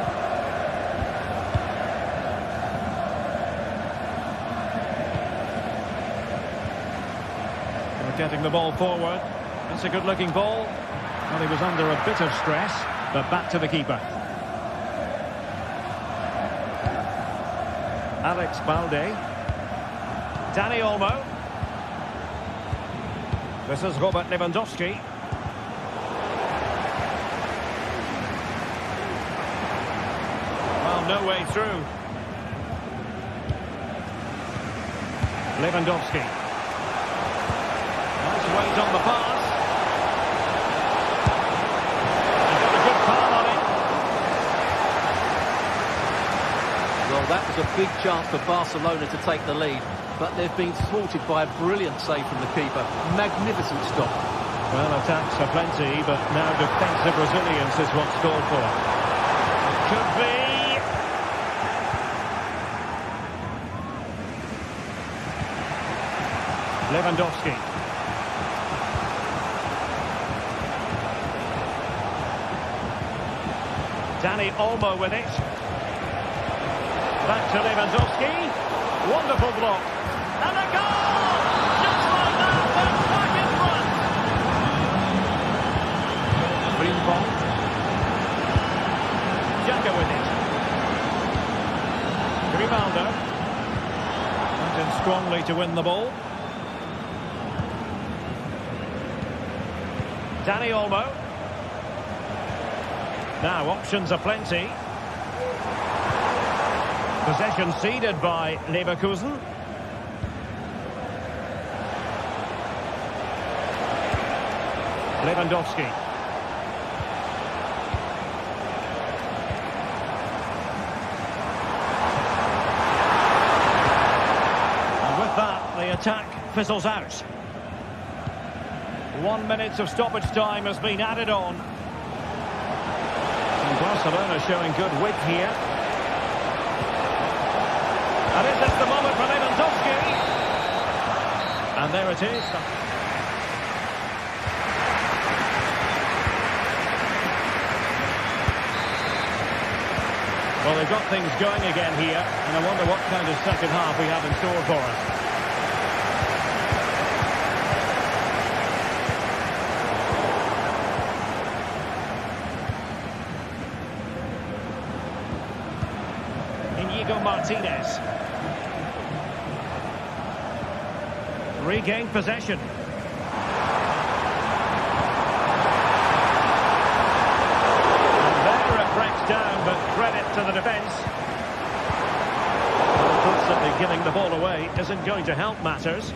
Getting the ball forward. That's a good-looking ball. Well, he was under a bit of stress, but back to the keeper. Alex Balde. Dani Olmo. This is Robert Lewandowski. Well, no way through. Lewandowski. Nice weight on the pass. He's got a good palm on it. Well, that was a big chance for Barcelona to take the lead, but they've been thwarted by a brilliant save from the keeper. Magnificent stop. Well, attacks are plenty, but now defensive resilience is what's called for. It could be. Lewandowski. Dani Olmo with it. Back to Lewandowski. Wonderful block. And a goal! Just like that, they're back in front. Frimpong. Xhaka with it. Grimaldo. Went in strongly to win the ball. Dani Olmo. Now options are plenty. Possession ceded by Leverkusen. Lewandowski. And with that, the attack fizzles out. 1 minute of stoppage time has been added on. And Barcelona showing good width here. And is this the moment for Lewandowski? And there it is. Well, they've got things going again here, and I wonder what kind of second half we have in store for us. Martinez. Regained possession. And there it breaks down, but credit to the defence. Unfortunately, giving the ball away isn't going to help matters.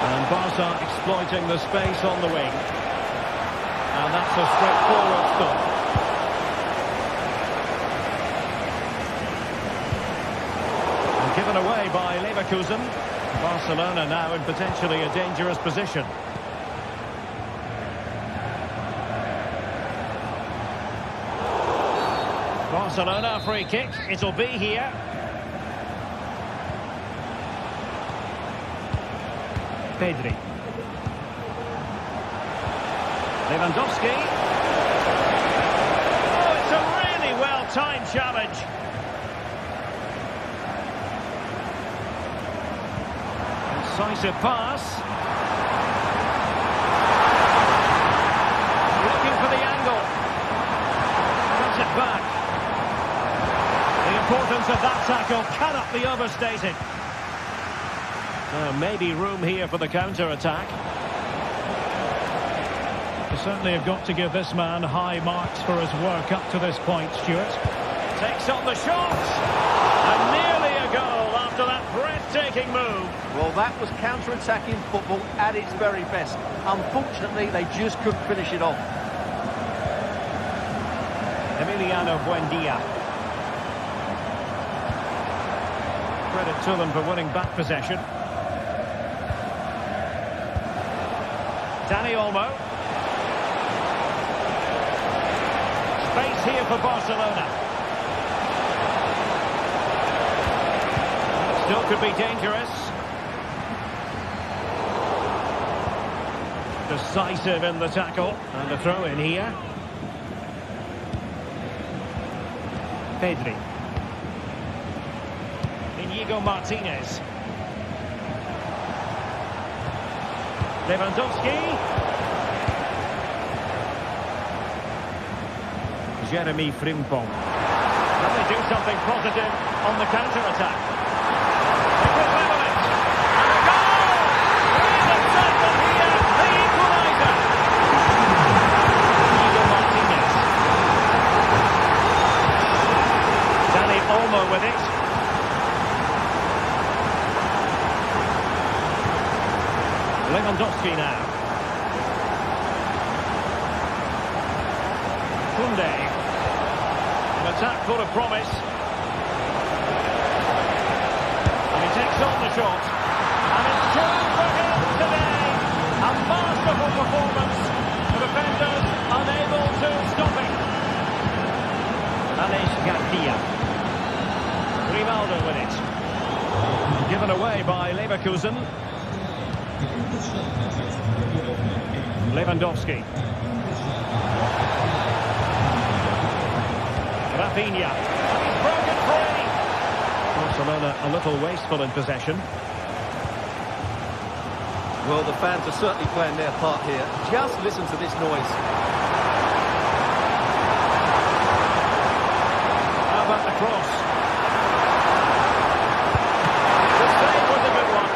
And Barca exploiting the space on the wing. And that's a straightforward stop. And given away by Leverkusen. Barcelona now in potentially a dangerous position. Barcelona free kick. It'll be here. Pedri. Lewandowski. Oh, it's a really well-timed challenge. Incisive pass. Looking for the angle. Cuts it back. The importance of that tackle cannot be overstated. Maybe room here for the counter-attack. Certainly have got to give this man high marks for his work up to this point, Stuart. Takes on the shot! And nearly a goal after that breathtaking move. Well, that was counter-attacking football at its very best. Unfortunately, they just couldn't finish it off. Emiliano Buendia. Credit to them for winning back possession. Dani Olmo. Space here for Barcelona. Still could be dangerous. Decisive in the tackle. And a throw in here. Pedri. Inigo Martinez. Lewandowski. Jeremy Frimpong. Can they do something positive on the counter-attack? They could level it. And a goal! Real excitement here. The equaliser. Inigo Martinez. Dani Olmo with it. Lewandowski now. Koundé. An attack full of promise. And he takes on the shot. And it's true for him today. A masterful performance. The defenders unable to stop it. Alex Garcia. Grimaldo with it. Given away by Leverkusen. Lewandowski. Rafinha. He's broken free. Barcelona a little wasteful in possession. Well, the fans are certainly playing their part here. Just listen to this noise. How about the cross? The save was a good one.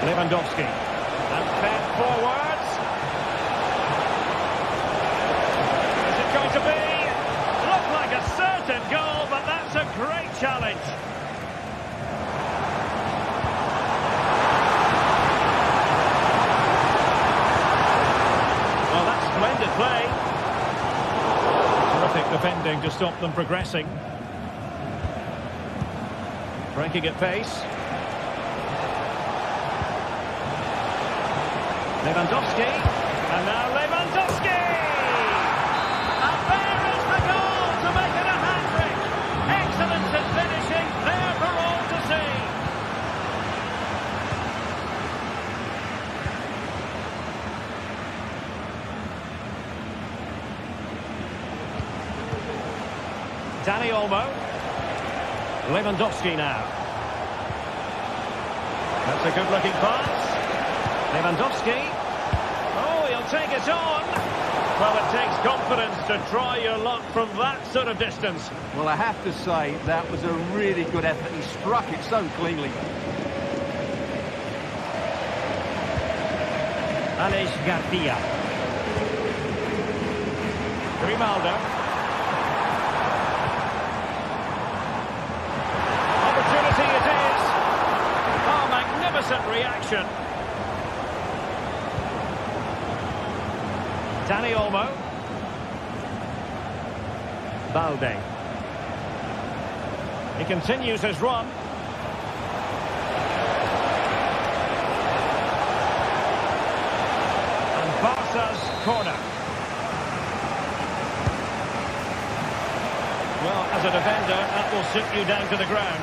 Lewandowski. And fed forwards. Is it going to be? Looked like a certain goal, but that's a great challenge. Well, that's splendid play. Terrific defending to stop them progressing. Breaking at pace. Lewandowski, and now Lewandowski! And there is the goal to make it a hat-trick! Excellence in finishing, there for all to see! Dani Olmo. Lewandowski now. That's a good-looking pass. Lewandowski. Oh, he'll take it on. Well, it takes confidence to try your luck from that sort of distance. Well, I have to say, that was a really good effort. He struck it so cleanly. Alex Garcia. Grimaldo. Opportunity it is. Oh, magnificent reaction. Dani Olmo. Balde. He continues his run. And Barca's corner. Well, as a defender, that will sit you down to the ground.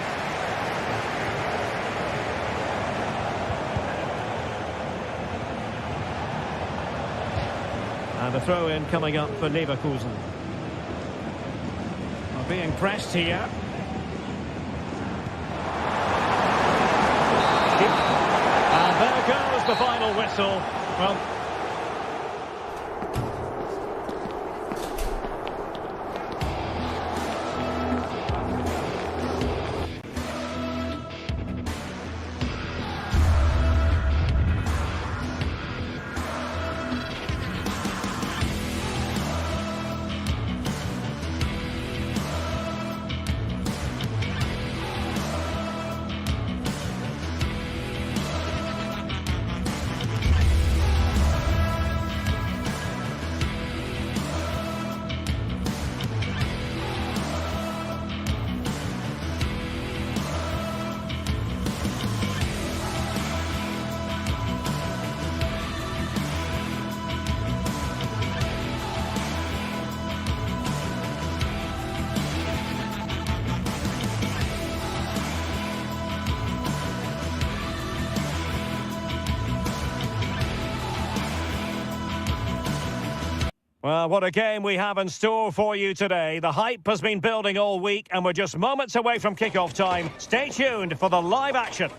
And a throw-in coming up for Leverkusen. Well, being pressed here. And there goes the final whistle. Well, Well, what a game we have in store for you today. The hype has been building all week and we're just moments away from kick-off time. Stay tuned for the live action.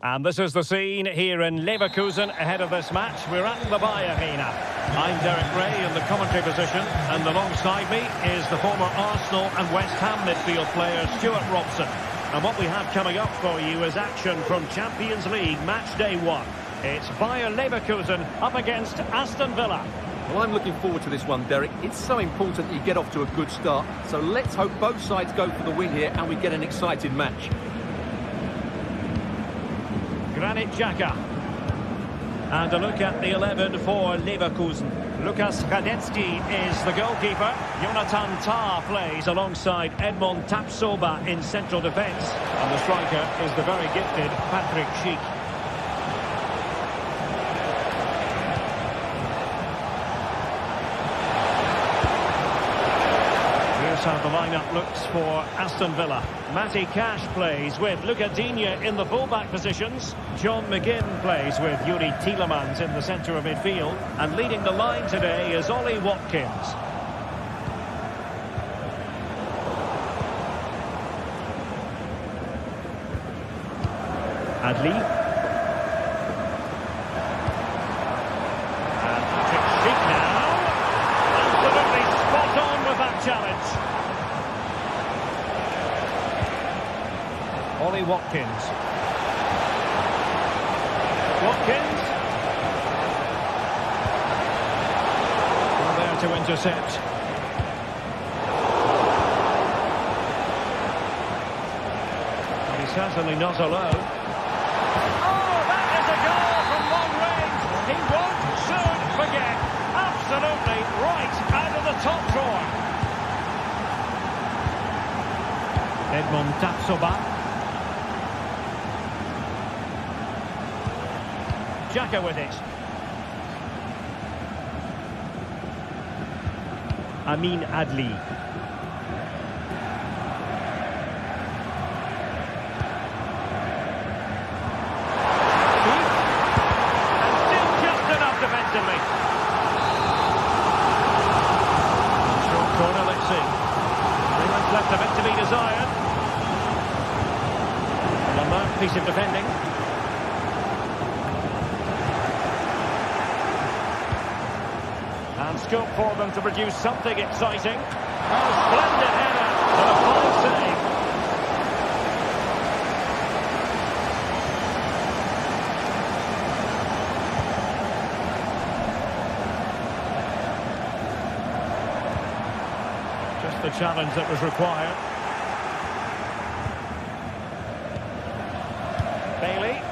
And this is the scene here in Leverkusen ahead of this match. We're at the Arena. I'm Derek Ray in the commentary position, and alongside me is the former Arsenal and West Ham midfield player Stuart Robson. And what we have coming up for you is action from Champions League match day 1. It's Bayer Leverkusen up against Aston Villa. Well, I'm looking forward to this one, Derek. It's so important that you get off to a good start. So let's hope both sides go for the win here and we get an exciting match. Granit Xhaka. And a look at the 11 for Leverkusen. Lukas Hradecky is the goalkeeper. Jonathan Tah plays alongside Edmond Tapsoba in central defence. And the striker is the very gifted Patrick Schick. Here's how the lineup looks for Aston Villa. Matty Cash plays with Luca Digne in the fullback positions. John McGinn plays with Yuri Tielemans in the centre of midfield. And leading the line today is Ollie Watkins. Adli. And Patrick Schick now. Absolutely spot on with that challenge. Ollie Watkins. Watkins. There to intercept. And he's certainly not alone. Oh, that is a goal from long range. He won't soon forget. Absolutely right out of the top drawer. Edmond Tapsoba. Xhaka with it. Amin Adli. And still just enough defensively. Short corner, let's see. 3 minutes left of it to be desired. An alert piece of defending. And scope for them to produce something exciting. Oh, splendid header and a fine save. Just the challenge that was required. Bailey.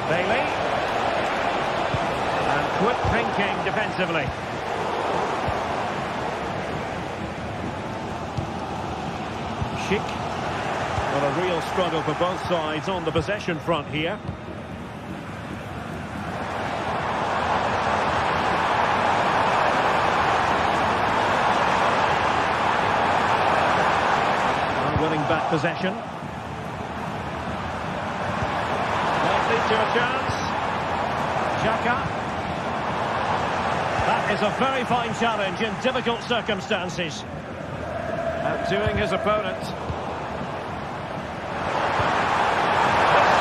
Bailey. And quick thinking defensively. Schick. Well, a real struggle for both sides on the possession front here. And winning back possession. To a chance. Xhaka. That is a very fine challenge in difficult circumstances. Outdoing his opponent. This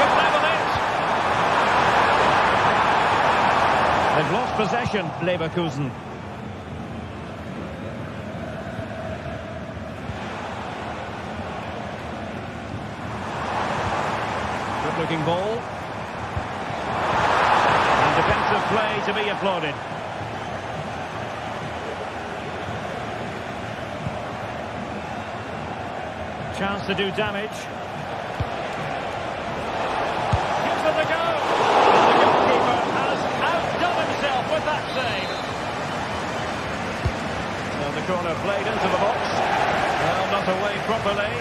could level it. They've lost possession, Leverkusen. Good looking ball. Defensive play to be applauded. Chance to do damage. Gives them the go. And the goalkeeper has outdone himself with that save. So the corner played into the box. Well, not away properly.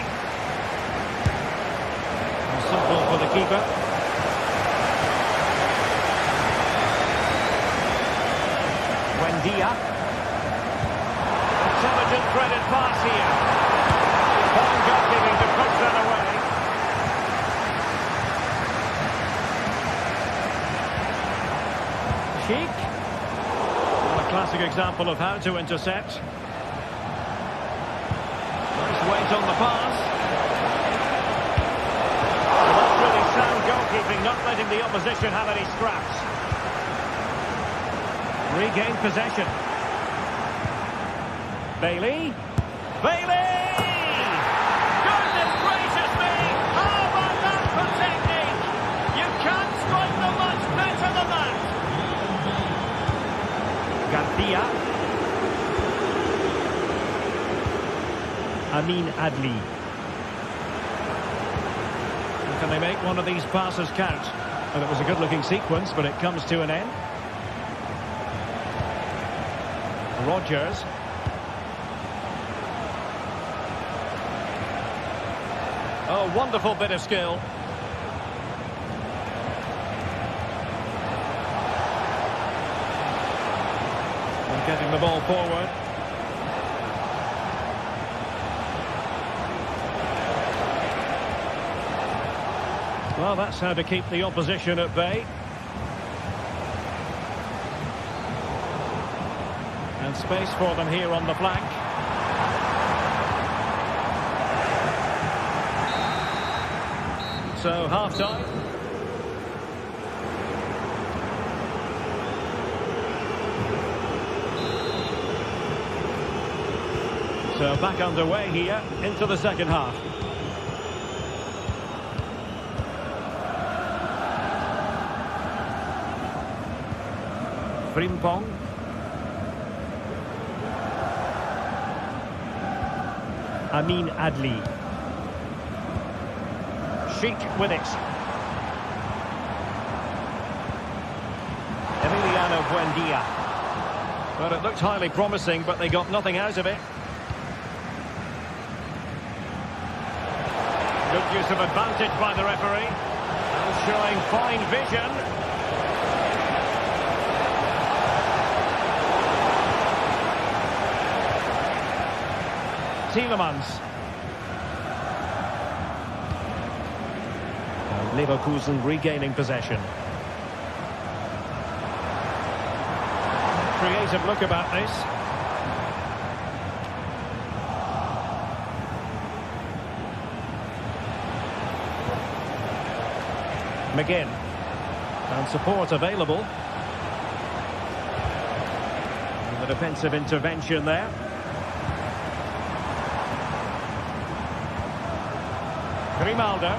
Simple for the keeper. Dia. threaded pass here. Fine goalkeeping to push that away. Sheik. Well, a classic example of how to intercept. Nice weight on the pass. Well, that's really sound goalkeeping, not letting the opposition have any scraps. Regained possession. Bailey. Bailey! Goodness gracious me! How about that for technique? You can't strike them much better than that. Garcia. Amin Adli. Can they make one of these passes count? Well, it was a good-looking sequence, but it comes to an end. Rodgers. Oh, wonderful bit of skill. And getting the ball forward. Well, that's how to keep the opposition at bay. And space for them here on the flank. So, half-time. So, back underway here into the second half. Frimpong. Amin Adli. Sheik with it. Emiliano Buendia. Well, it looked highly promising, but they got nothing out of it. Good use of advantage by the referee. And showing fine vision. Tielemans. Leverkusen regaining possession. Creative look about this. McGinn. And support available. And the defensive intervention there. Grimaldo.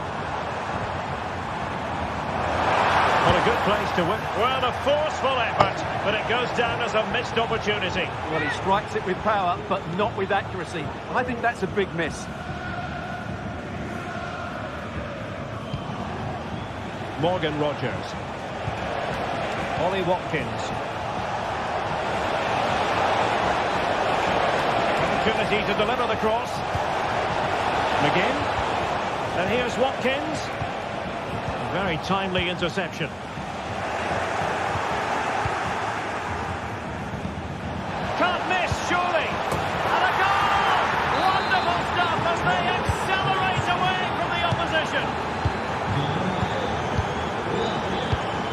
What a good place to win. Well, a forceful effort, but it goes down as a missed opportunity. Well, he strikes it with power, but not with accuracy. I think that's a big miss. Morgan Rodgers. Ollie Watkins. Opportunity to deliver the cross. McGinn. And here's Watkins. Very timely interception. Can't miss, surely. And a goal! Wonderful stuff as they accelerate away from the opposition.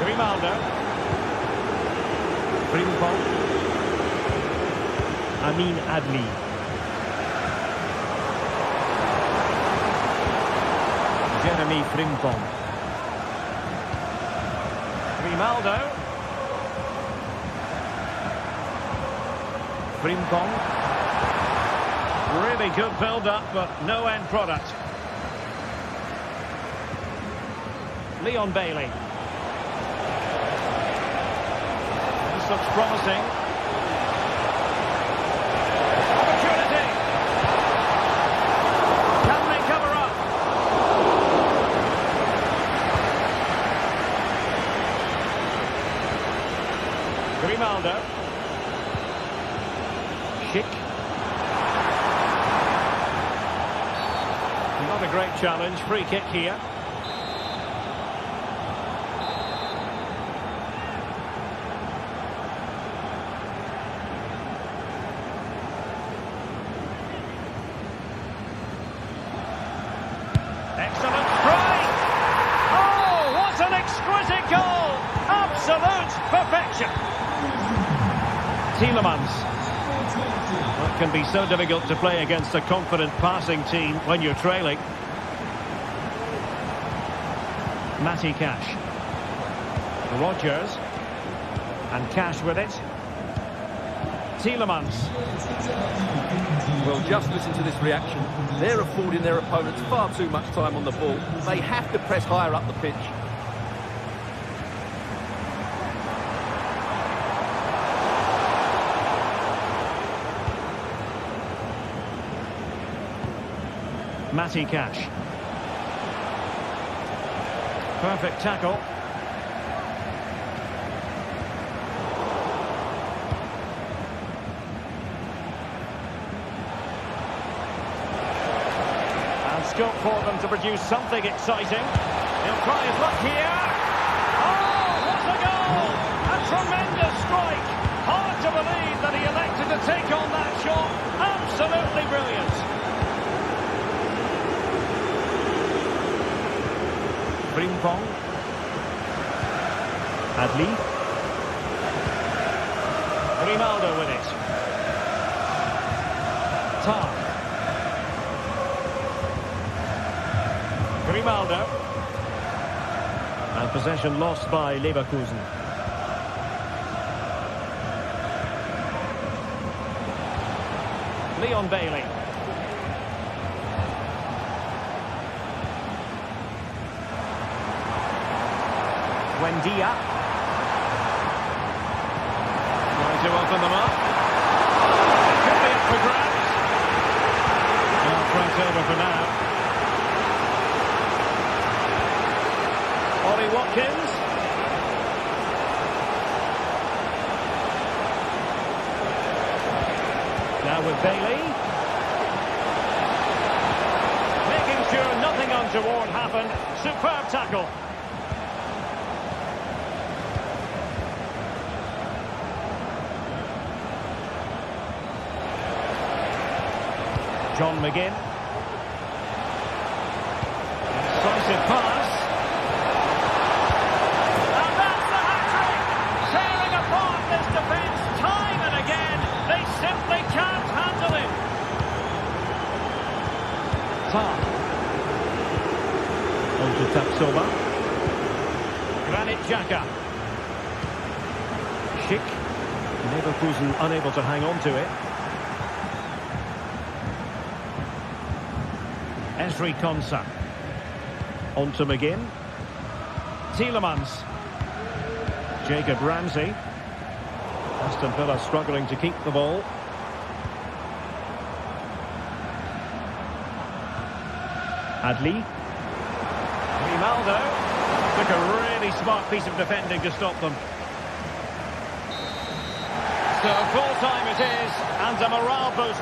Grimaldo. Frimpong. Amin Adli. Jeremy Frimpong. Grimaldo. Frimpong. Really good build-up, but no end product. Leon Bailey. This looks promising. Opportunity. Can they cover up? Grimaldo. Sheik. Not a great challenge. Free kick here. Perfection. Tielemans. It can be so difficult to play against a confident passing team when you're trailing. Matty Cash. Rodgers. And Cash with it. Tielemans. Well, just listen to this reaction. They're affording their opponents far too much time on the ball. They have to press higher up the pitch. Matty Cash. Perfect tackle. And scope for them to produce something exciting. He'll try his luck here. Oh, what a goal! A tremendous strike. Hard to believe that he elected to take on that shot. Absolutely brilliant. Frimpong. Adli. Grimaldo with it. Tar. Grimaldo. And possession lost by Leverkusen. Leon Bailey. Buendia. Trying to open them up. It could be up for grabs. Well, front over for now. Ollie Watkins. Now with Bailey. Making sure nothing untoward happened. Superb tackle. John McGinn. Decisive pass. And that's the hat-trick! Tearing apart this defence time and again. They simply can't handle him. Tar. On to Tapsoba. Granit Xhaka. Schick. Leverkusen unable to hang on to it. Esri Konsa. On to McGinn. Tielemans. Jacob Ramsey. Aston Villa struggling to keep the ball. Adli. Grimaldo. Took a really smart piece of defending to stop them. So full time it is, and a morale boost.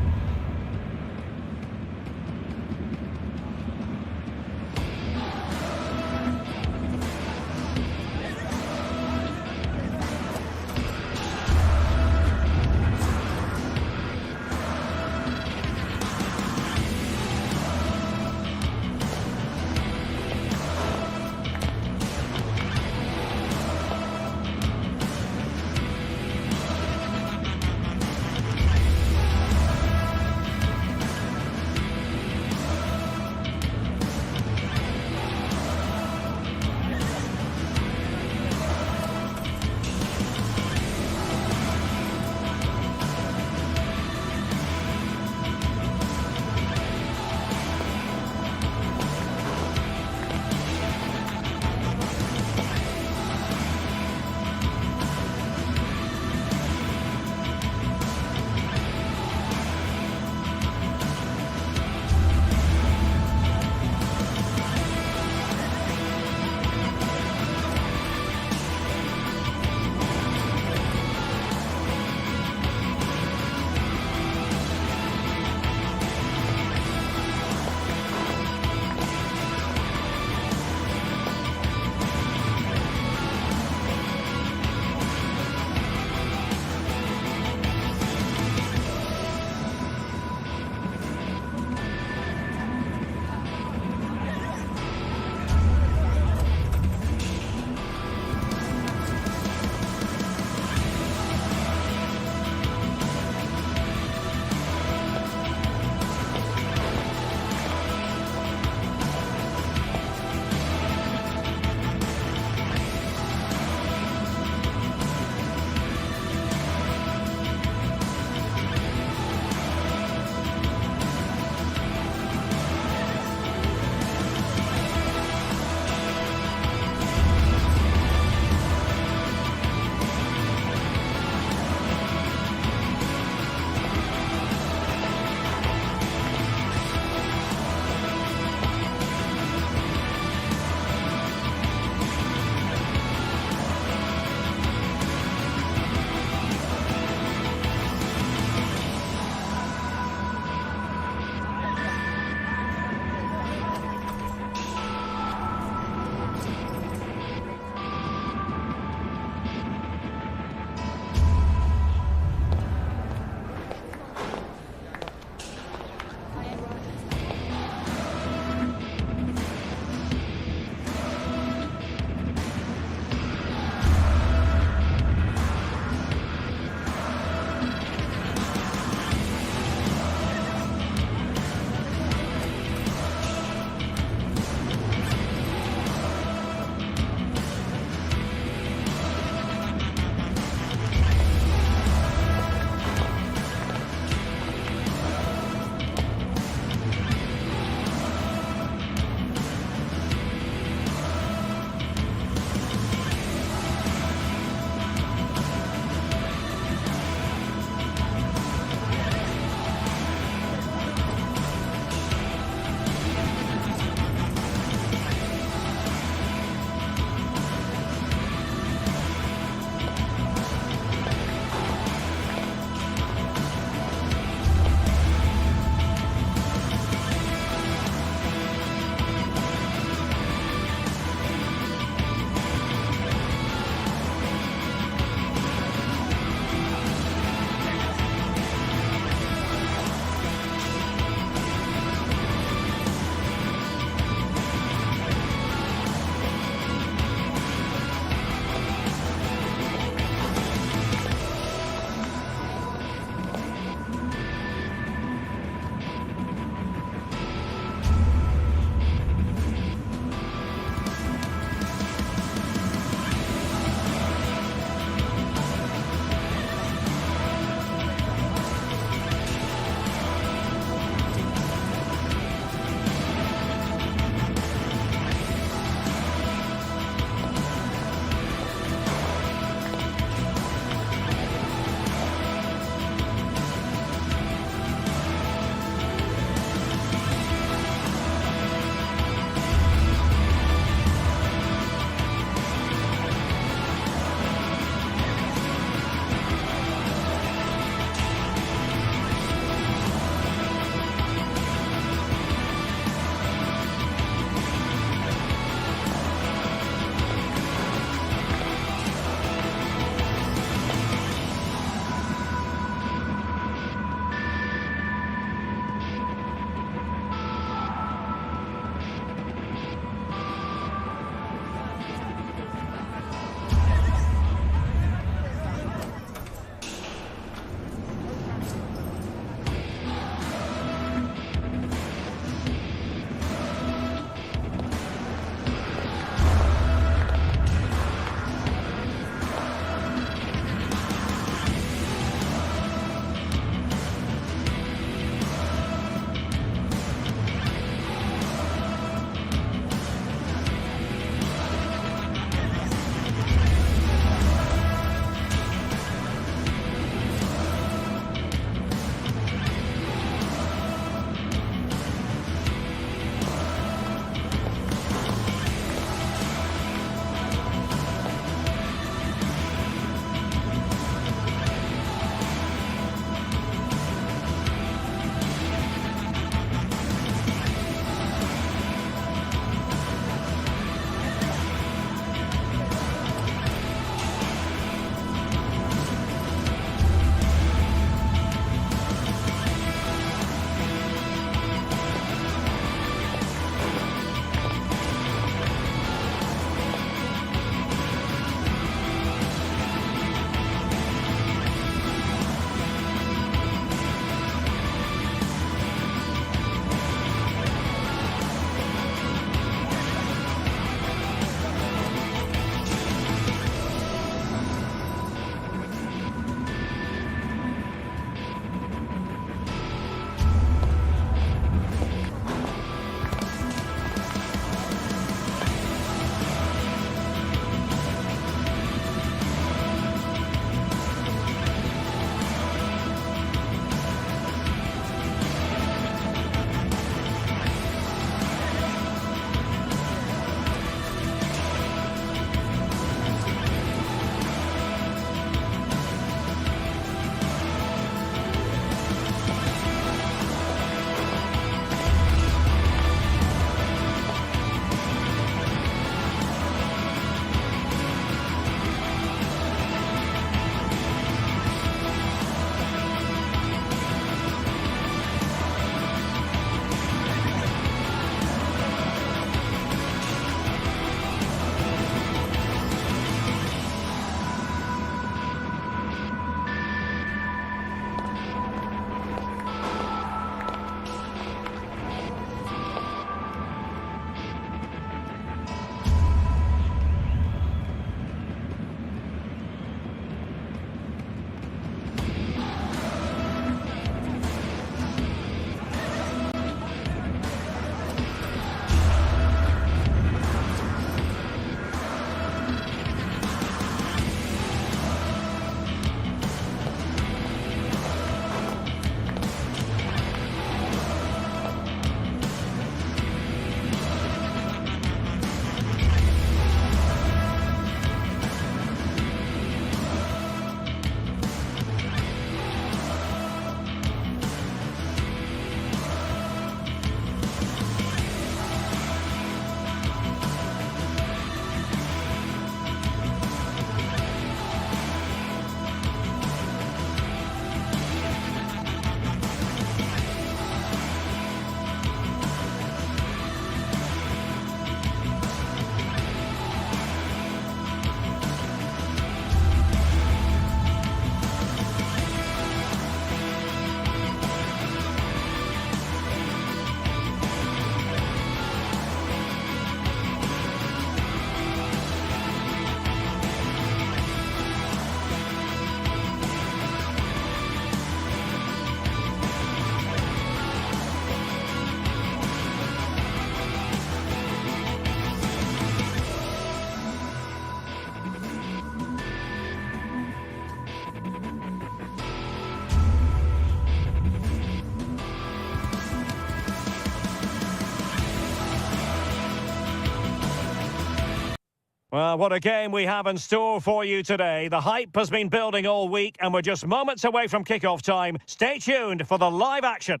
Well, what a game we have in store for you today. The hype has been building all week and we're just moments away from kick-off time. Stay tuned for the live action.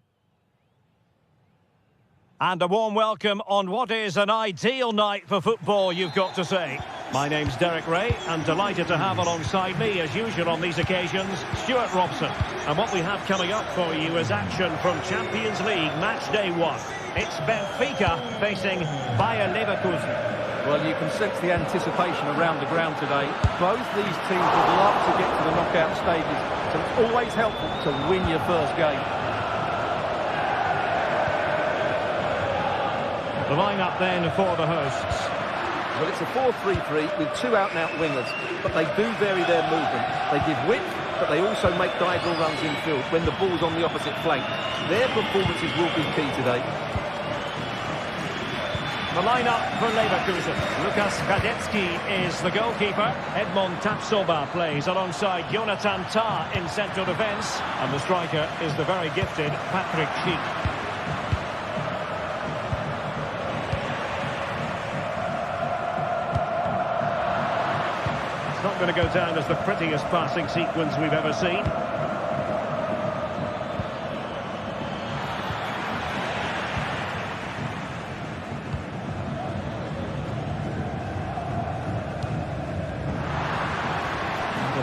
And a warm welcome on what is an ideal night for football, you've got to say. My name's Derek Ray, and delighted to have alongside me, as usual on these occasions, Stuart Robson. And what we have coming up for you is action from Champions League Match Day 1. It's Benfica facing Bayer Leverkusen. Well, you can sense the anticipation around the ground today. Both these teams would love to get to the knockout stages, so it's always helpful to win your first game. The line-up then for the hosts. Well, it's a 4-3-3 with two out-and-out wingers, but they do vary their movement. They give width, but they also make diagonal runs infield when the ball's on the opposite flank. Their performances will be key today. The line-up for Leverkusen. Lukas Radetzky is the goalkeeper. Edmond Tapsoba plays alongside Jonathan Tah in central defence. And the striker is the very gifted Patrick Schick. It's not going to go down as the prettiest passing sequence we've ever seen.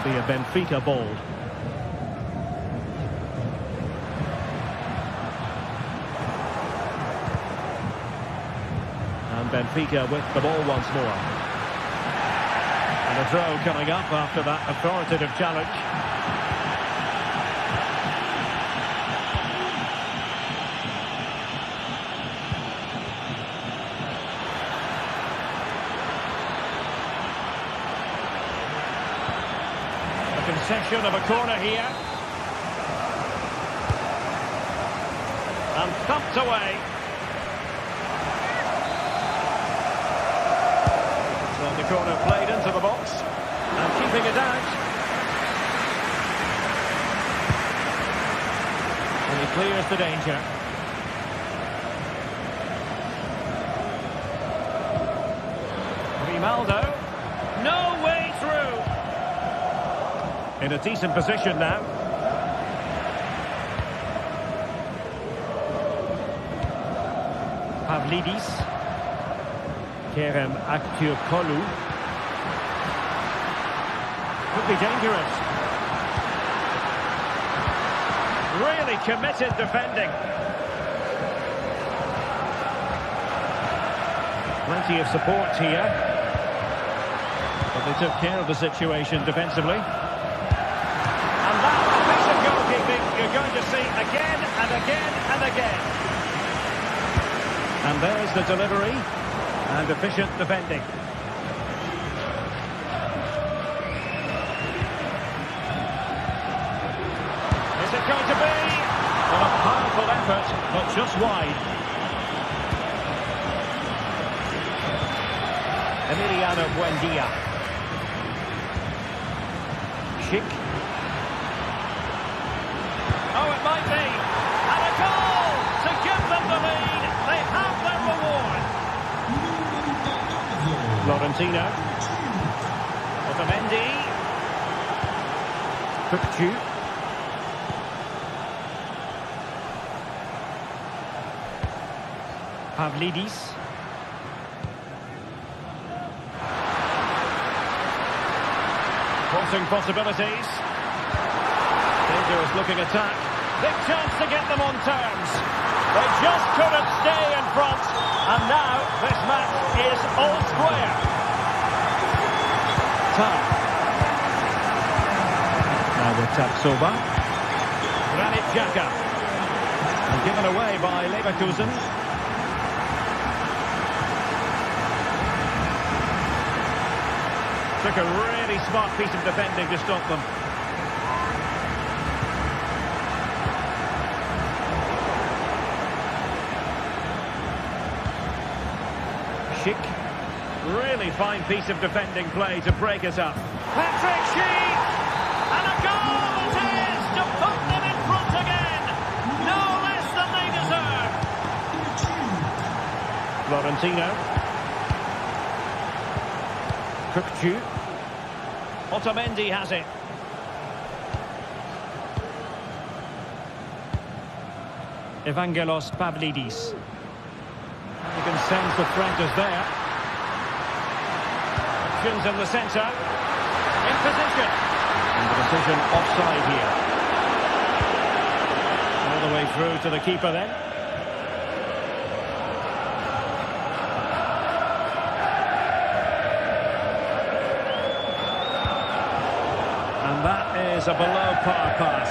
Be a Benfica ball. And Benfica with the ball once more. And a throw coming up after that authoritative challenge. Concession of a corner here. And thumped away. So the corner played into the box. And keeping it out. And he clears the danger. Grimaldo. No way through. In a decent position now. Pavlidis. Kerem Aktürkoğlu. Could be dangerous. Really committed defending. Plenty of support here. But they took care of the situation defensively. You're going to see again and again and again. And there's the delivery and efficient defending. Is it going to be? Well, a powerful effort, but just wide. Emiliano Buendia. Schick. Oh, it might be. And a goal to give them the lead. They have their reward. Florentino. Otamendi. Kukcu. Pavlidis. Crossing possibilities. Dangerous looking attack. Big chance to get them on terms. They just couldn't stay in front. And now this match is all square. Tah. Now with Tapsoba. Granit Xhaka. And given away by Leverkusen. Took a really smart piece of defending to stop them. Schick. Really fine piece of defending play to break us up. Patrick Schick! And a goal it is to put them in front again! No less than they deserve! Florentino. Kukcu. Otamendi has it. Evangelos Pavlidis. You can sense the threat is there. Options in the centre. In position. And the decision offside here. All the way through to the keeper then. And that is a below par pass.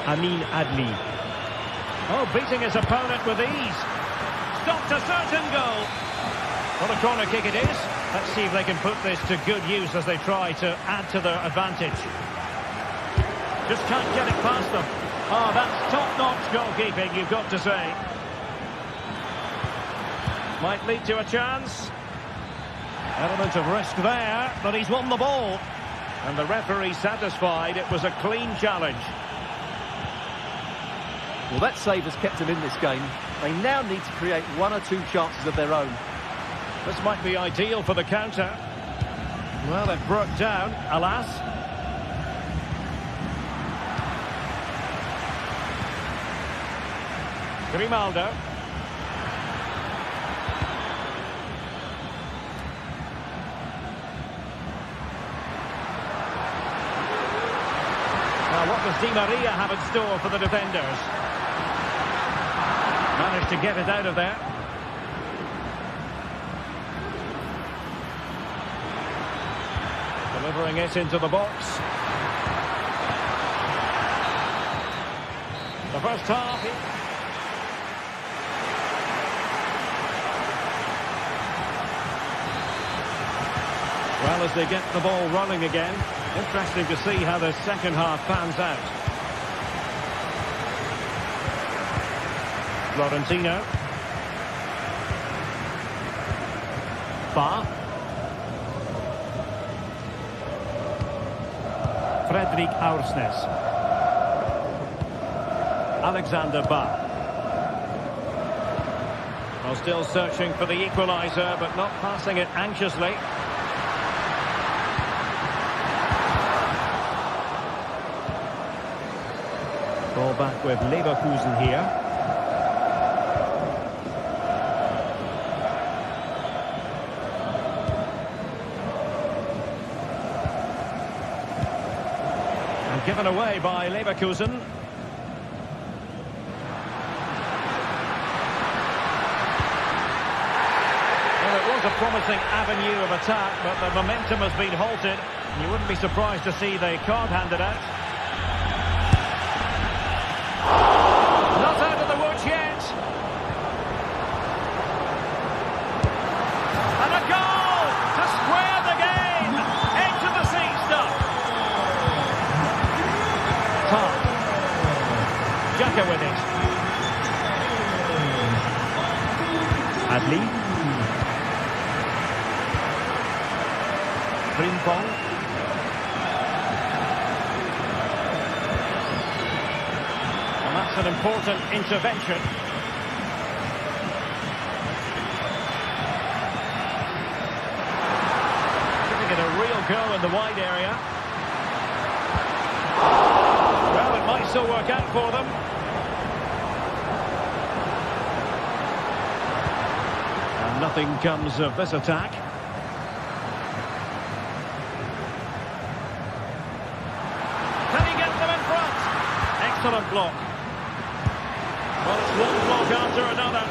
Amin Adli. Oh, beating his opponent with ease. Stopped a certain goal. What a corner kick it is. Let's see if they can put this to good use as they try to add to their advantage. Just can't get it past them. Oh, that's top-notch goalkeeping, you've got to say. Might lead to a chance. Element of risk there, but he's won the ball. And the referee satisfied it was a clean challenge. Well, that save has kept them in this game. They now need to create one or two chances of their own. This might be ideal for the counter. Well, it broke down, alas. Grimaldo. Now, what does Di Maria have in store for the defenders? Managed to get it out of there. Delivering it into the box. The first half. Well, as they get the ball running again, interesting to see how the second half pans out. Florentino. Ba. Fredrik Aursnes. Alexander Ba. Well, still searching for the equaliser, but not passing it anxiously. Ball back with Leverkusen here. Given away by Leverkusen. Well, it was a promising avenue of attack, but the momentum has been halted. You wouldn't be surprised to see the card handed out. Not out of the woods yet. And a goal to square the game. Edge of the seat stuff. Jaka with it. Adli. Frimpong. And that's an important intervention. Giving it a real go in the wide area. Well, it might still work out for them. And nothing comes of this attack. Can he get them in front? Excellent block. Well, it's one block after another.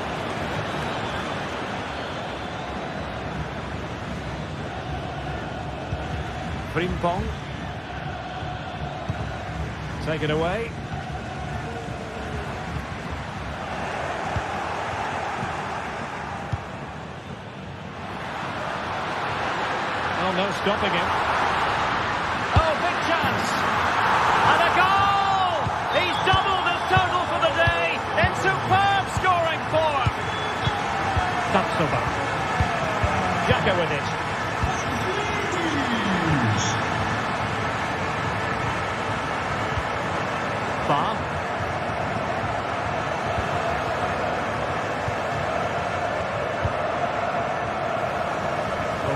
Frimpong. Take it away. Oh, no stopping him. Oh, big chance. And a goal! He's doubled his total for the day in superb scoring form. Tapsoba. Jaka with it.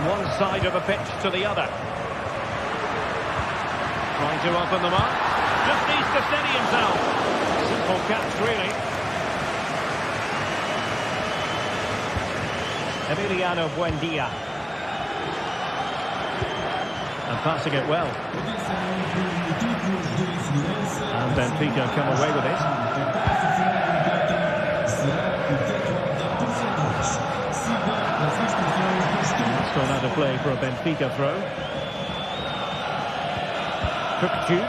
one side of the pitch to the other. Trying to open them up. Just needs to steady himself. Simple catch, really. Emiliano Buendia. And passing it well. And Benfica come away with it. It's gone out of play for a Benfica throw. Cookju.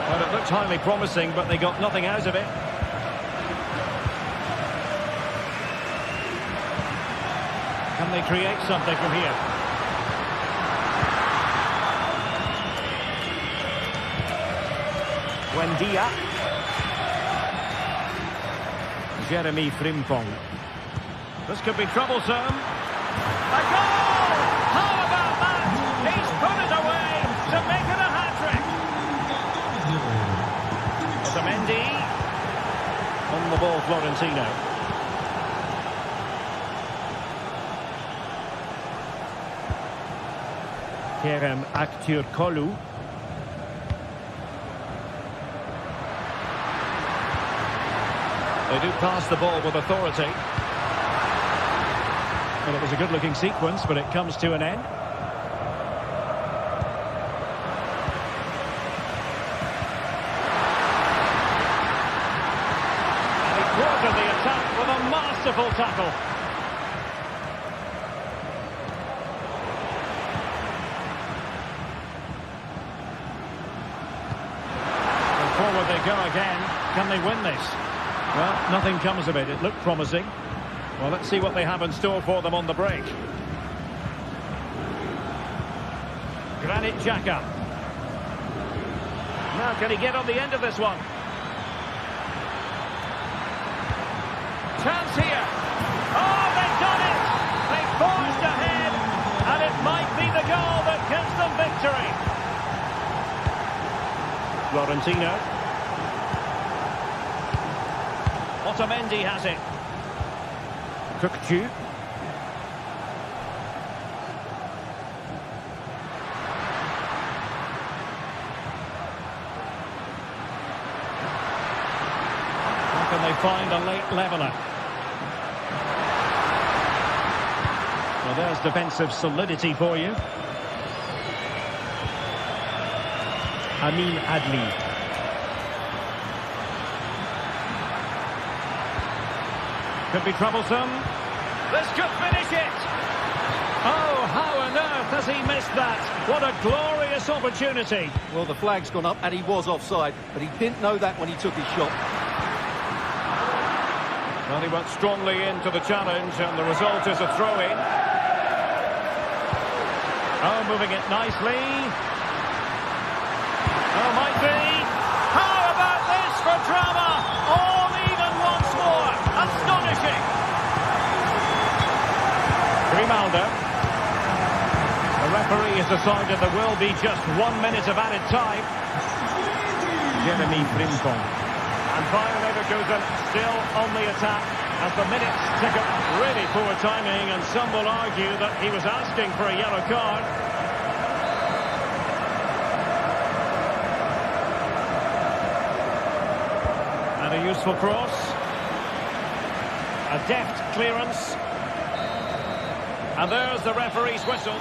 Well, it looked highly promising, but they got nothing out of it. Can they create something from here? Buendia. Jeremy Frimpong. This could be troublesome. A goal! How about that? He's put it away to make it a hat-trick. Otamendi. On the ball, Florentino. Kerem Aktürkoğlu. They do pass the ball with authority. Well, it was a good-looking sequence, but it comes to an end. And he thwarted the attack with a masterful tackle. And forward they go again. Can they win this? Well, nothing comes of it. It looked promising. Well, let's see what they have in store for them on the break. Granit Xhaka. Now, can he get on the end of this one? Chance here. Oh, they've done it! They forged ahead, and it might be the goal that gives them victory. Florentino. Otamendi has it. Cookju. How can they find a late leveller? Well, there's defensive solidity for you. Amin Adli. Could be troublesome. This could finish it. Oh, how on earth has he missed that? What a glorious opportunity. Well, the flag's gone up and he was offside, but he didn't know that when he took his shot. Well, he went strongly into the challenge, and the result is a throw-in. Oh, moving it nicely. Oh, might be. How about this for drama? All even once more. Astonishing. Grimaldo. The referee has decided there will be just 1 minute of added time. Jeremy Frimpong. And Bayern Leverkusen still on the attack as the minutes tick up. Really poor timing, and some will argue that he was asking for a yellow card. And a useful cross. A deft clearance. And there's the referee's whistle.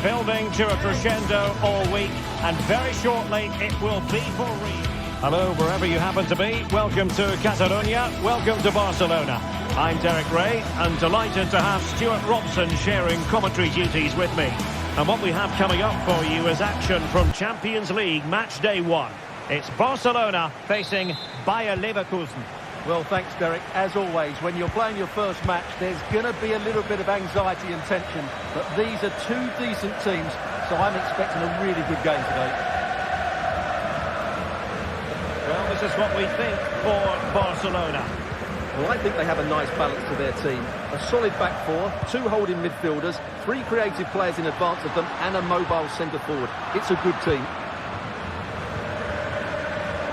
Building to a crescendo all week, and very shortly it will be for real. Hello, wherever you happen to be. Welcome to Catalonia. Welcome to Barcelona. I'm Derek Ray, and delighted to have Stuart Robson sharing commentary duties with me. And what we have coming up for you is action from Champions League match day 1. It's Barcelona facing Bayer Leverkusen. Well, thanks, Derek. As always, when you're playing your first match, there's going to be a little bit of anxiety and tension. But these are two decent teams, so I'm expecting a really good game today. Well, this is what we think for Barcelona. Well, I think they have a nice balance to their team. A solid back four, 2 holding midfielders, 3 creative players in advance of them, and a mobile centre-forward. It's a good team.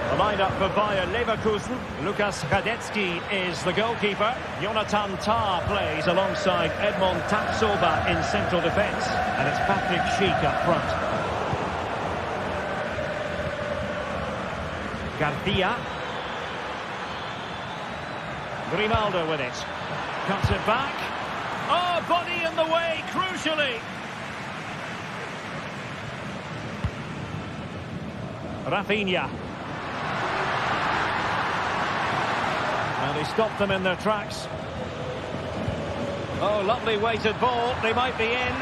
The line-up for Bayer Leverkusen. Lukas Radetzky is the goalkeeper. Jonathan Tah plays alongside Edmond Tapsoba in central defence. And it's Patrick Schick up front. Garcia. Grimaldo with it. Cuts it back. Oh, body in the way, crucially. Rafinha. And he stopped them in their tracks. Oh, lovely weighted ball. They might be in.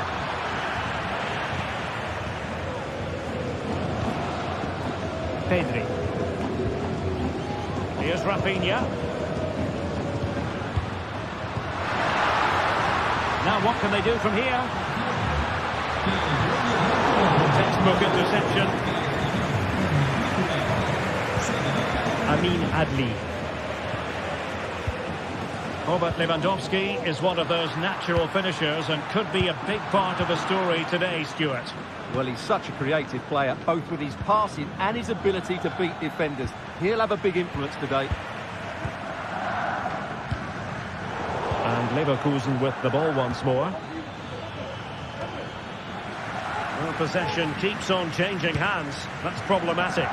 Pedri. Here's Rafinha. Now what can they do from here? Textbook interception. Amin Adli. Robert Lewandowski is one of those natural finishers and could be a big part of the story today, Stuart. Well, he's such a creative player, both with his passing and his ability to beat defenders. He'll have a big influence today. And Leverkusen with the ball once more. Well, possession keeps on changing hands. That's problematic.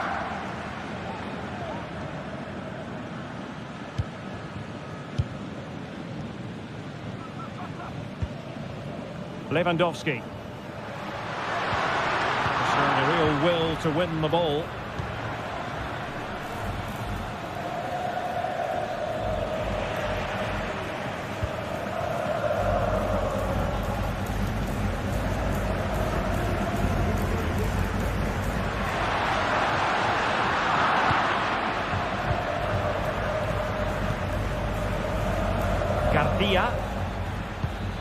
Lewandowski. Showing a real will to win the ball. Garcia.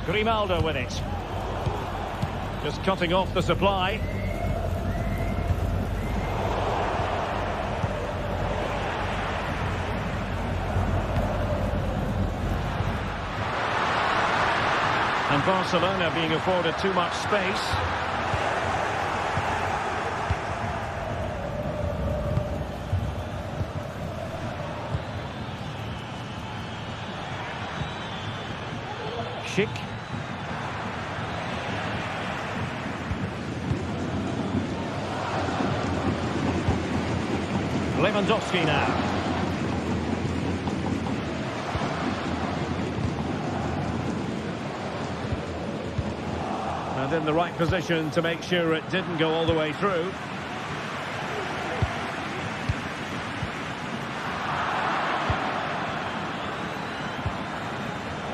Grimaldo with it. Just cutting off the supply. And Barcelona being afforded too much space. Schick. Lewandowski now. And in the right position to make sure it didn't go all the way through.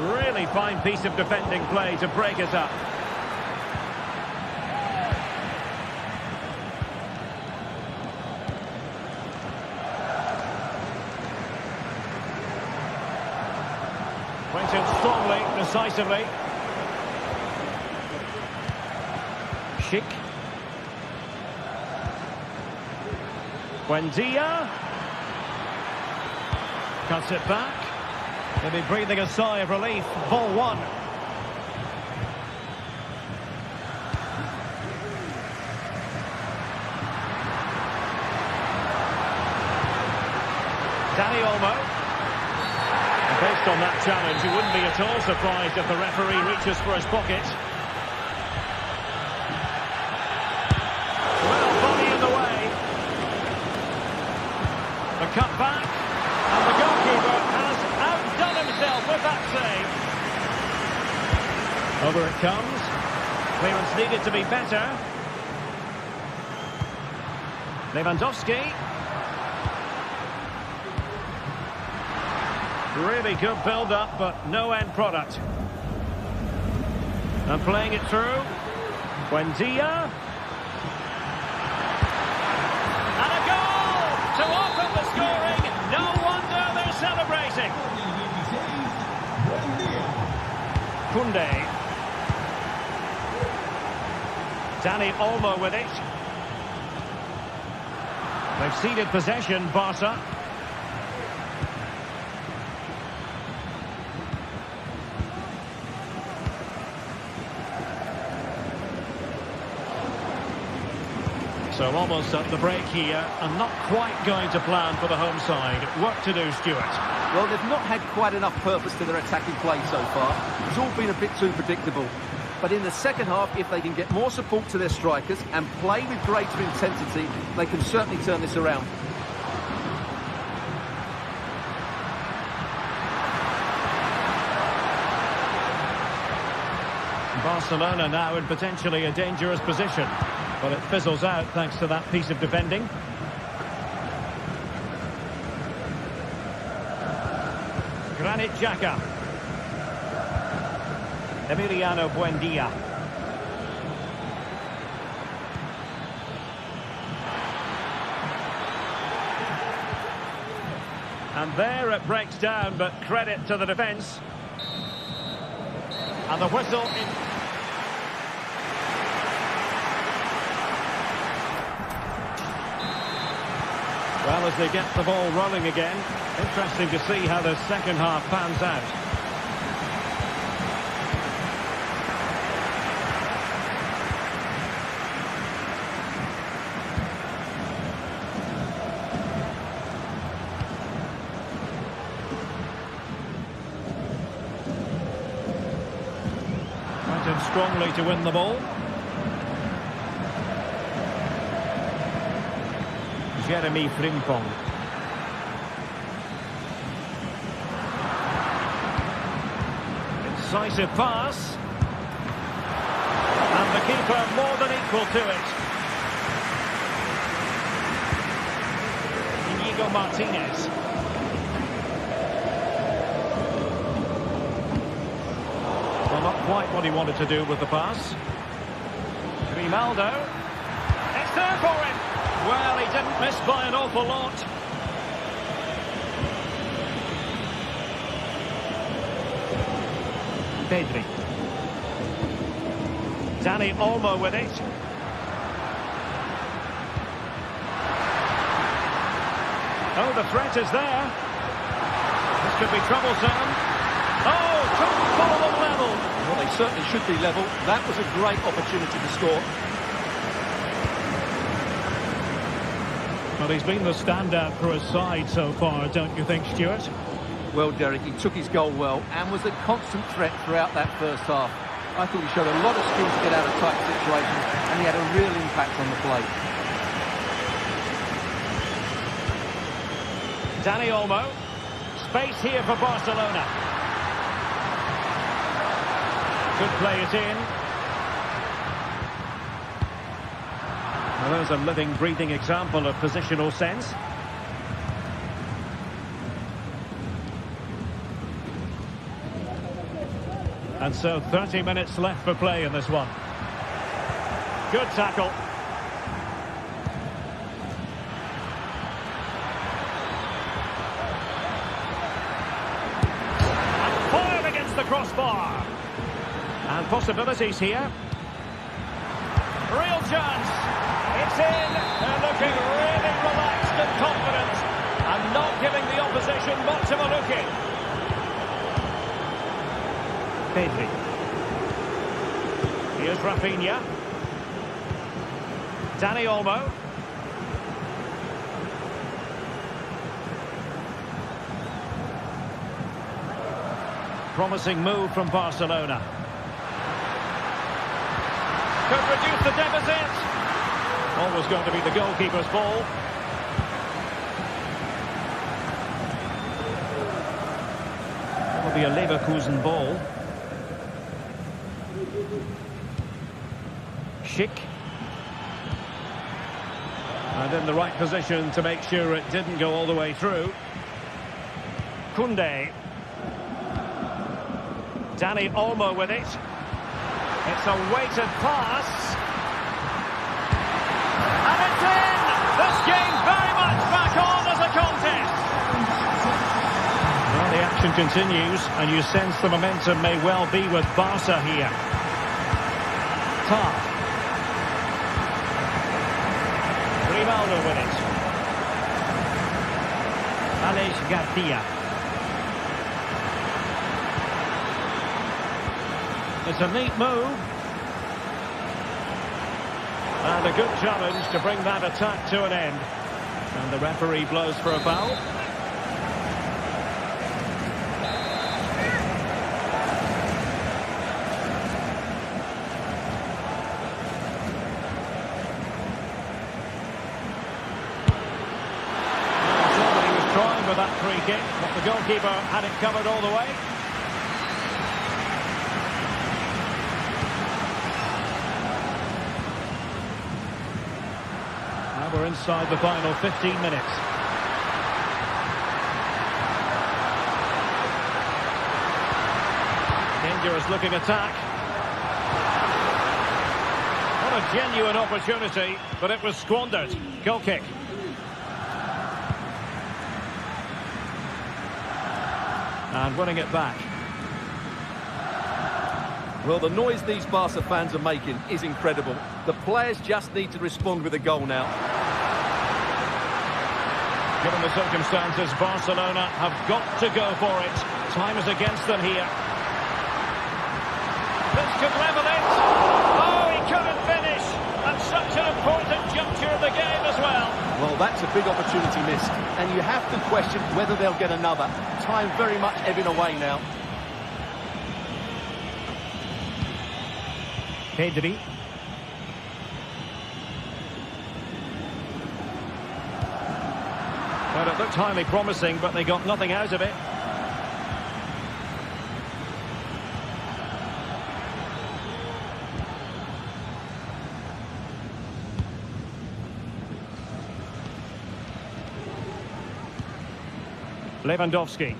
Really fine piece of defending play to break it up. Went in strongly, decisively. Schick. Buendia. Cuts it back. They'll be breathing a sigh of relief. Ball 1. Dani Olmo. Based on that challenge, you wouldn't be at all surprised if the referee reaches for his pocket. Well, body in the way. The cut back, and the goalkeeper has outdone himself with that save. Over it comes. Clearance needed to be better. Lewandowski. Really good build-up, but no end product. And playing it through. Buendia. And a goal to open the scoring. No wonder they're celebrating. Koundé. Dani Olmo with it. They've ceded possession, Barca. So almost at the break here, and not quite going to plan for the home side. Work to do, Stuart. Well, they've not had quite enough purpose to their attacking play so far. It's all been a bit too predictable. But in the second half, if they can get more support to their strikers and play with greater intensity, they can certainly turn this around. Barcelona now in potentially a dangerous position. But it fizzles out thanks to that piece of defending. Granit Xhaka. Emiliano Buendia. And there it breaks down, but credit to the defence. And the whistle in... Well, as they get the ball rolling again, interesting to see how the second half pans out. Went in strongly to win the ball. Jeremy Frimpong. Incisive pass. And the keeper more than equal to it. Inigo Martinez. Well, not quite what he wanted to do with the pass. Grimaldo. It's there for him. Well, he didn't miss by an awful lot. Pedri. Dani Olmo with it. Oh, the threat is there. This could be troublesome. Oh, couldn't follow them level. Well, they certainly should be level. That was a great opportunity to score. Well, he's been the standout for his side so far, don't you think, Stuart? Well, Derek, he took his goal well and was a constant threat throughout that first half. I thought he showed a lot of skill to get out of tight situations, and he had a real impact on the play. Dani Olmo. Space here for Barcelona. Could play it in. Well, there's a living, breathing example of positional sense. And so 30 minutes left for play in this one. Good tackle. And fired against the crossbar. And possibilities here. Real chance. It's in. They're looking really relaxed and confident. And not giving the opposition much of a look in. Pedri. Here's Rafinha. Dani Olmo. Promising move from Barcelona. Could reduce the deficit. Always going to be the goalkeeper's ball. Will be a Leverkusen ball. Schick. And in the right position to make sure it didn't go all the way through. Koundé. Dani Olmo with it. It's a weighted pass. And it's in! This game very much back on as a contest. Well, the action continues, and you sense the momentum may well be with Barca here. Tar. Grimaldo with it. Alex Garcia. It's a neat move. And a good challenge to bring that attack to an end. And the referee blows for a foul. Somebody was trying with that free kick, but the goalkeeper had it covered all the way. We're inside the final 15 minutes. Dangerous looking attack. What a genuine opportunity, but it was squandered. Goal kick. And winning it back. Well, the noise these Barca fans are making is incredible. The players just need to respond with a goal now. Given the circumstances, Barcelona have got to go for it. Time is against them here. This could level it. Oh, he couldn't finish. And such an important juncture of the game as well. Well, that's a big opportunity missed. And you have to question whether they'll get another. Time very much ebbing away now. Pedri. Well, it looked highly promising, but they got nothing out of it. Lewandowski.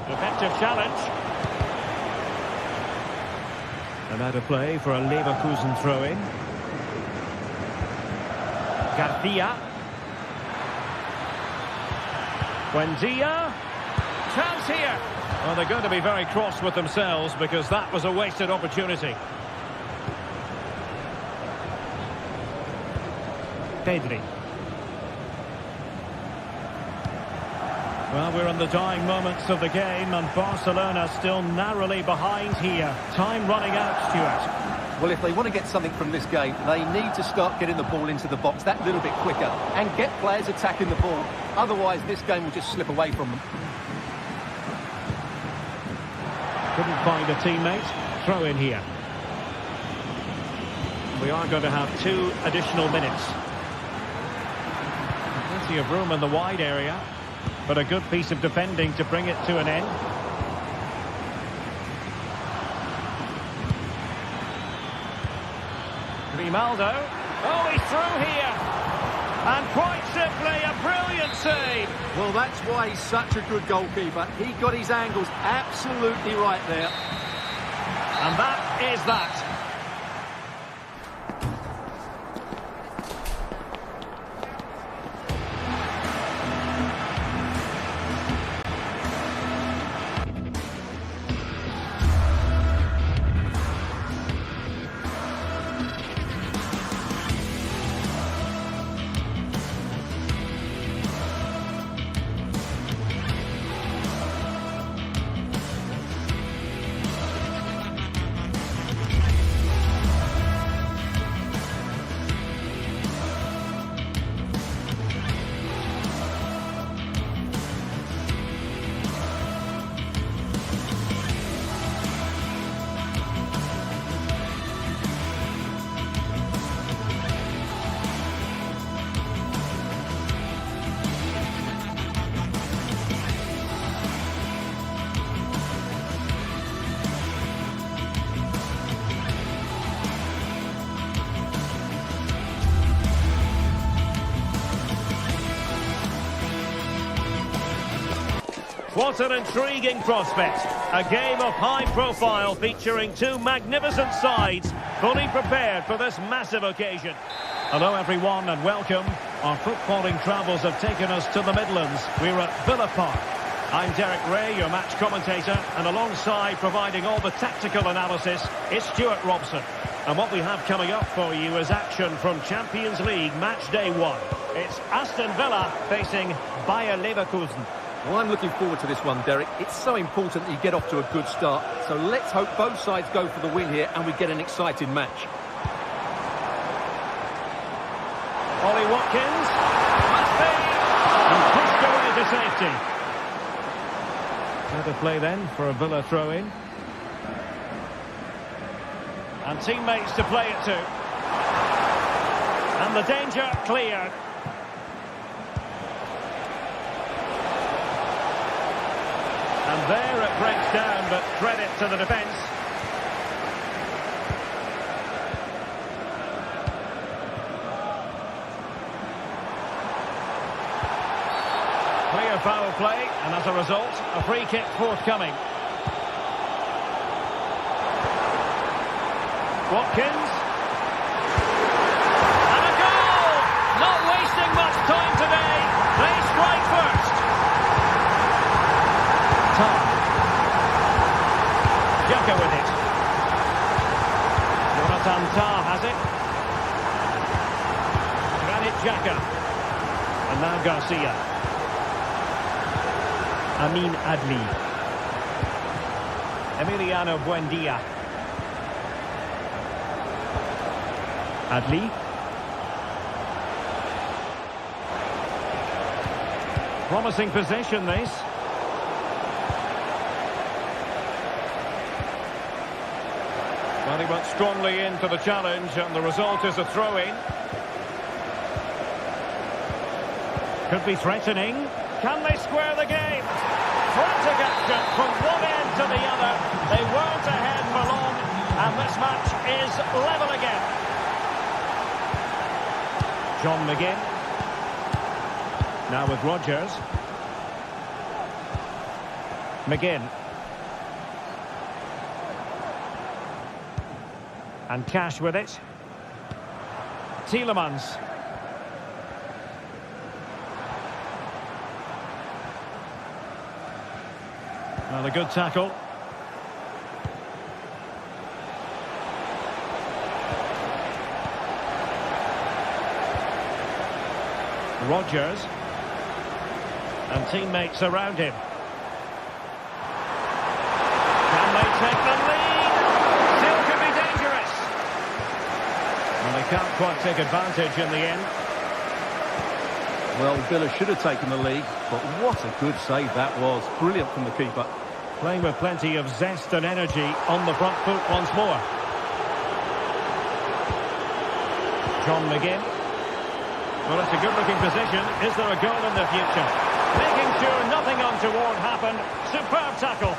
Effective challenge. And out of play for a Leverkusen throw-in. Garcia. Buendia. Chance here. Well, they're going to be very cross with themselves because that was a wasted opportunity. Pedri. Well, we're in the dying moments of the game and Barcelona still narrowly behind here. Time running out, Stuart. Well, if they want to get something from this game, they need to start getting the ball into the box that little bit quicker and get players attacking the ball. Otherwise, this game will just slip away from them. Couldn't find a teammate. Throw in here. We are going to have 2 additional minutes. Plenty of room in the wide area. But a good piece of defending to bring it to an end. Grimaldo. Oh, he's through here. And quite simply, a brilliant save. Well, that's why he's such a good goalkeeper. He got his angles absolutely right there. And that is that. What an intriguing prospect. A game of high profile featuring two magnificent sides, fully prepared for this massive occasion. Hello everyone and welcome. Our footballing travels have taken us to the Midlands. We're at Villa Park. I'm Derek Ray, your match commentator, and alongside providing all the tactical analysis is Stuart Robson. And what we have coming up for you is action from Champions League match day 1. It's Aston Villa facing Bayer Leverkusen. Well, I'm looking forward to this one, Derek. It's so important that you get off to a good start. So let's hope both sides go for the win here and we get an exciting match. Ollie Watkins, must be, and pushed away to safety. Better play then for a Villa throw-in. And teammates to play it to. And the danger cleared. And there it breaks down, but credit to the defence. Clear foul play, and as a result, a free kick forthcoming. Watkins. And a goal! Not wasting much time today. They strike first. Tom. Jaka with it. Jonathan Tah has it. Granit Xhaka. And now Garcia. Amin Adli. Emiliano Buendia. Adli. Promising possession, this. Well, he went strongly in for the challenge, and the result is a throw-in. Could be threatening. Can they square the game? Frantic action from one end to the other. They weren't ahead for long, and this match is level again. John McGinn. Now with Rodgers. McGinn. And Cash with it. Tielemans. Well, a good tackle. Rodgers. And teammates around him. Can they take the lead? Still could be dangerous. And they can't quite take advantage in the end. Well, Villa should have taken the lead, but what a good save that was. Brilliant from the keeper. Playing with plenty of zest and energy on the front foot once more. John McGinn. Well, it's a good-looking position. Is there a goal in the future? Making sure nothing untoward happened. Superb tackle.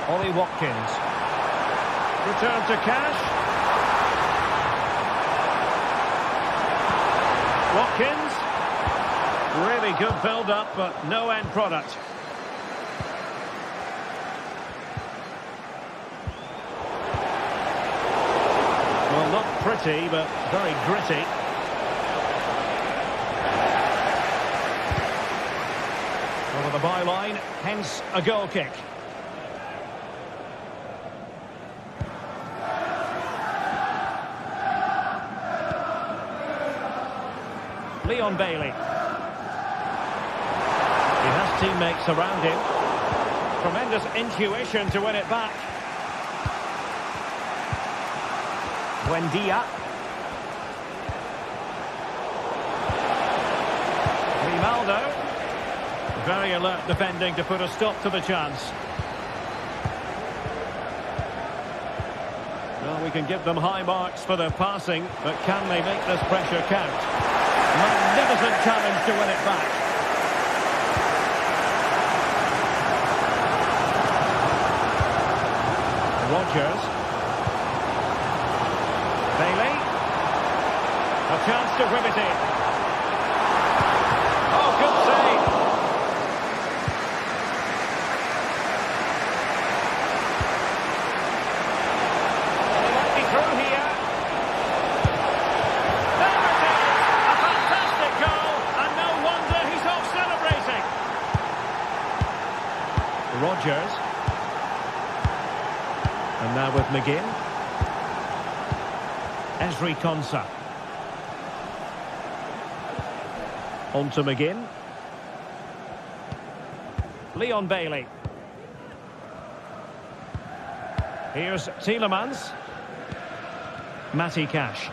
Ollie Watkins. Return to Cash. Watkins. Really good build-up, but no end product. Well, not pretty, but very gritty. Over the byline, hence a goal kick. Leon Bailey. He has teammates around him. Tremendous intuition to win it back. Buendia. Grimaldo. Very alert defending to put a stop to the chance. Well, we can give them high marks for their passing, but can they make this pressure count? Magnificent challenge to win it back. Rodgers. Bailey. A chance to whip it in. Oh, good save. They might be through here. There it is! A fantastic goal, and no wonder he's off celebrating. Rodgers. And now with McGinn. Ezri Konsa. On to McGinn. Leon Bailey. Here's Tielemans. Matty Cash.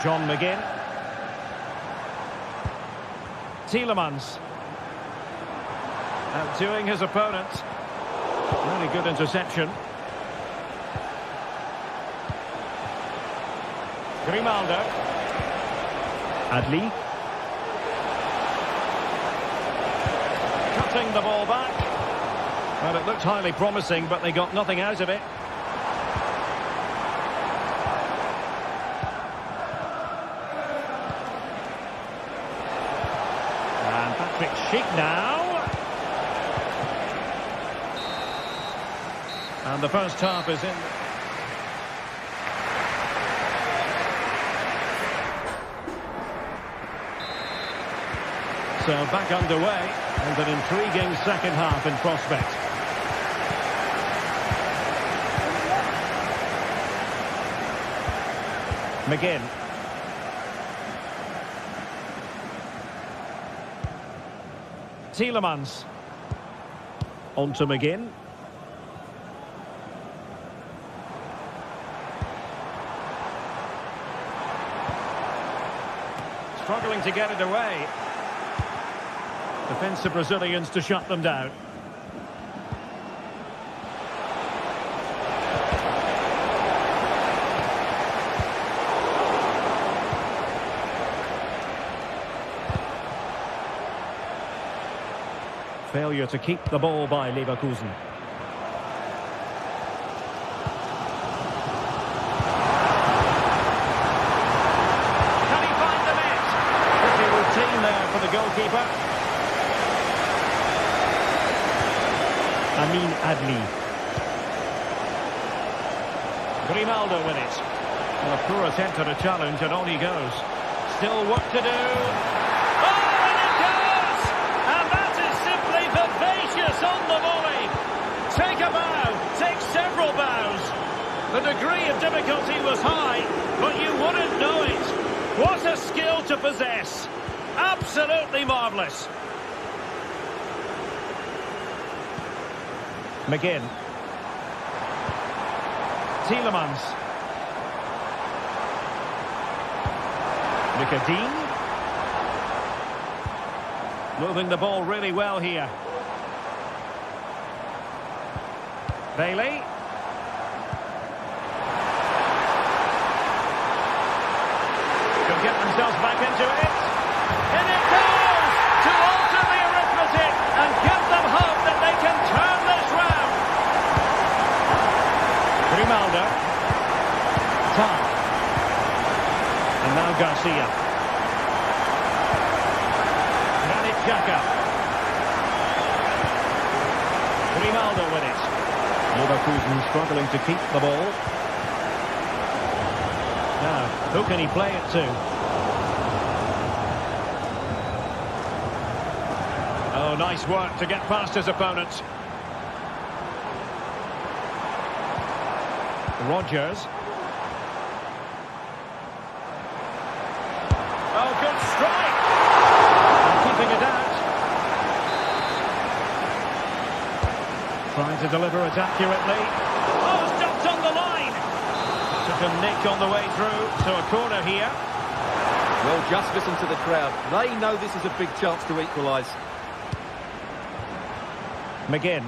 John McGinn. Tielemans. Outdoing his opponent. Really good interception. Grimaldo. Adli. Cutting the ball back. Well, it looked highly promising, but they got nothing out of it. And Patrick Schick now. And the first half is in. So back underway, and an intriguing second half in prospect. McGinn. Tielemans. On to McGinn. Struggling to get it away. Defensive Brazilians to shut them down. Failure to keep the ball by Leverkusen. Can he find the net? Pretty routine there for the goalkeeper. Amin Adli. Grimaldo with it. Well, a poor attempt at a challenge, and on he goes. Still work to do. Oh, and it goes! And that is simply vivacious on the volley. Take a bow, take several bows. The degree of difficulty was high, but you wouldn't know it. What a skill to possess. Absolutely marvellous. McGinn. Tielemans. Nicodine. Moving the ball really well here. Bailey. Could get themselves back into it. And it goes to alter the arithmetic and give them hope that they can turn this round. Grimaldo. Time. And now Garcia. Granit Xhaka. Grimaldo with it. Leverkusen struggling to keep the ball. Now, who can he play it to? Oh, nice work to get past his opponent. Rodgers. Oh, good strike! And keeping it out. Trying to deliver it accurately. Oh, stopped on the line! Took a nick on the way through, so a corner here. Well, just listen to the crowd. They know this is a big chance to equalise. McGinn.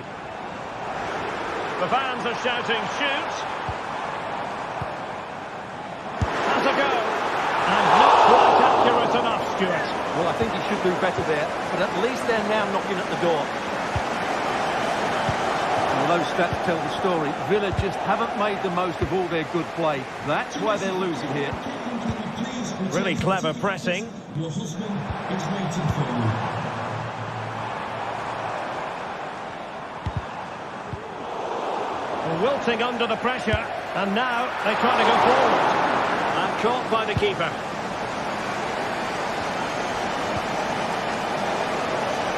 The fans are shouting, shoot! Has a go. And not quite accurate enough, Stuart. Well, I think he should do better there, but at least they're now knocking at the door. Well, those stats tell the story. Villa just haven't made the most of all their good play. That's why they're losing here. Really clever pressing. Your husband is waiting for you. Wilting under the pressure, and now they try to go forward. And caught by the keeper.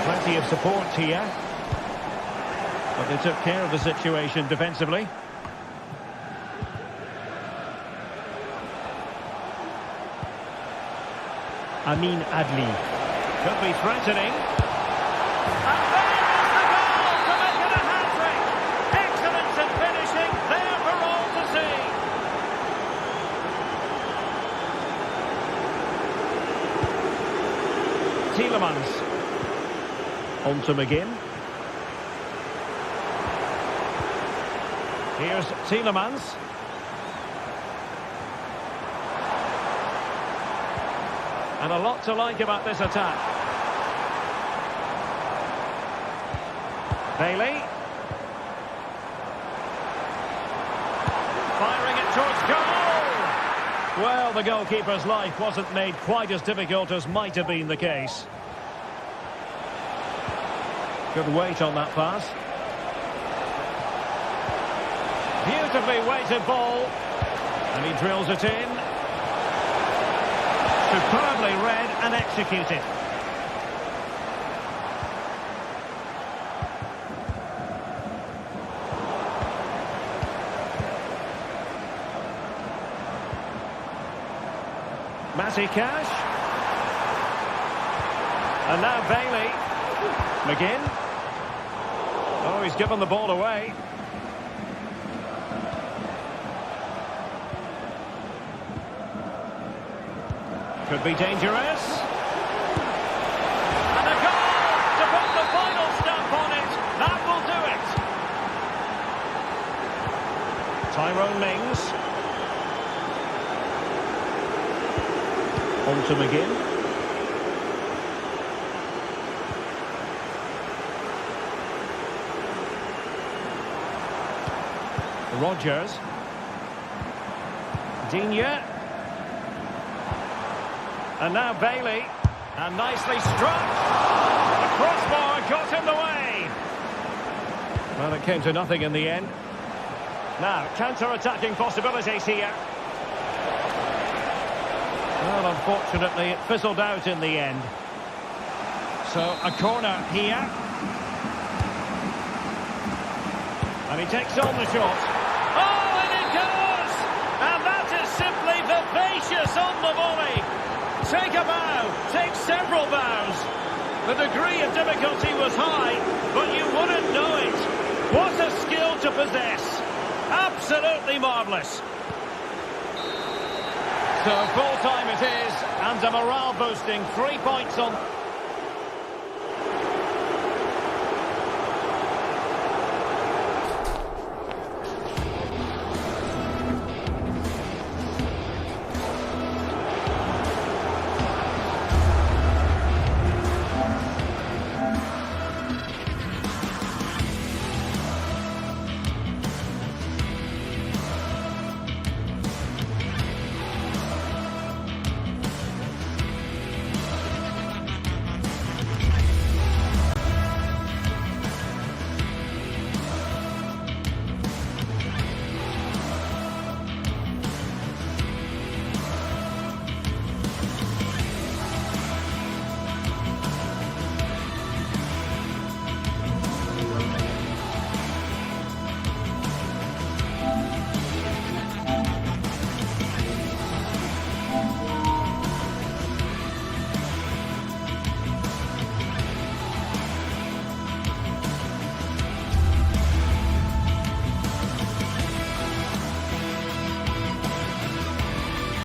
Plenty of support here. But they took care of the situation defensively. Amin Adli. Could be threatening. And there is the goal to make it a hat-trick. Excellence in finishing, there for all to see. Tielemans. On to McGinn. Here's Tielemans. And a lot to like about this attack. Bailey. Firing it towards goal. Well, the goalkeeper's life wasn't made quite as difficult as might have been the case. Good weight on that pass. Beautifully weighted ball. And he drills it in. Superbly read and executed. Matty Cash. And now Bailey. McGinn. Oh, he's given the ball away. Could be dangerous. And a goal to put the final stamp on it. That will do it. Tyrone Mings. On to McGinn. Rodgers. Digne. And now Bailey. And nicely struck. The crossbar got in the way. Well, it came to nothing in the end. Now, counter-attacking possibilities here. Well, unfortunately, it fizzled out in the end. So, a corner here. And he takes on the shot. Oh, and it goes! And that is simply vivacious on the volley. Take a bow, take several bows. The degree of difficulty was high, but you wouldn't know it. What a skill to possess. Absolutely marvellous. So full time it is, and a morale boosting 3 points on...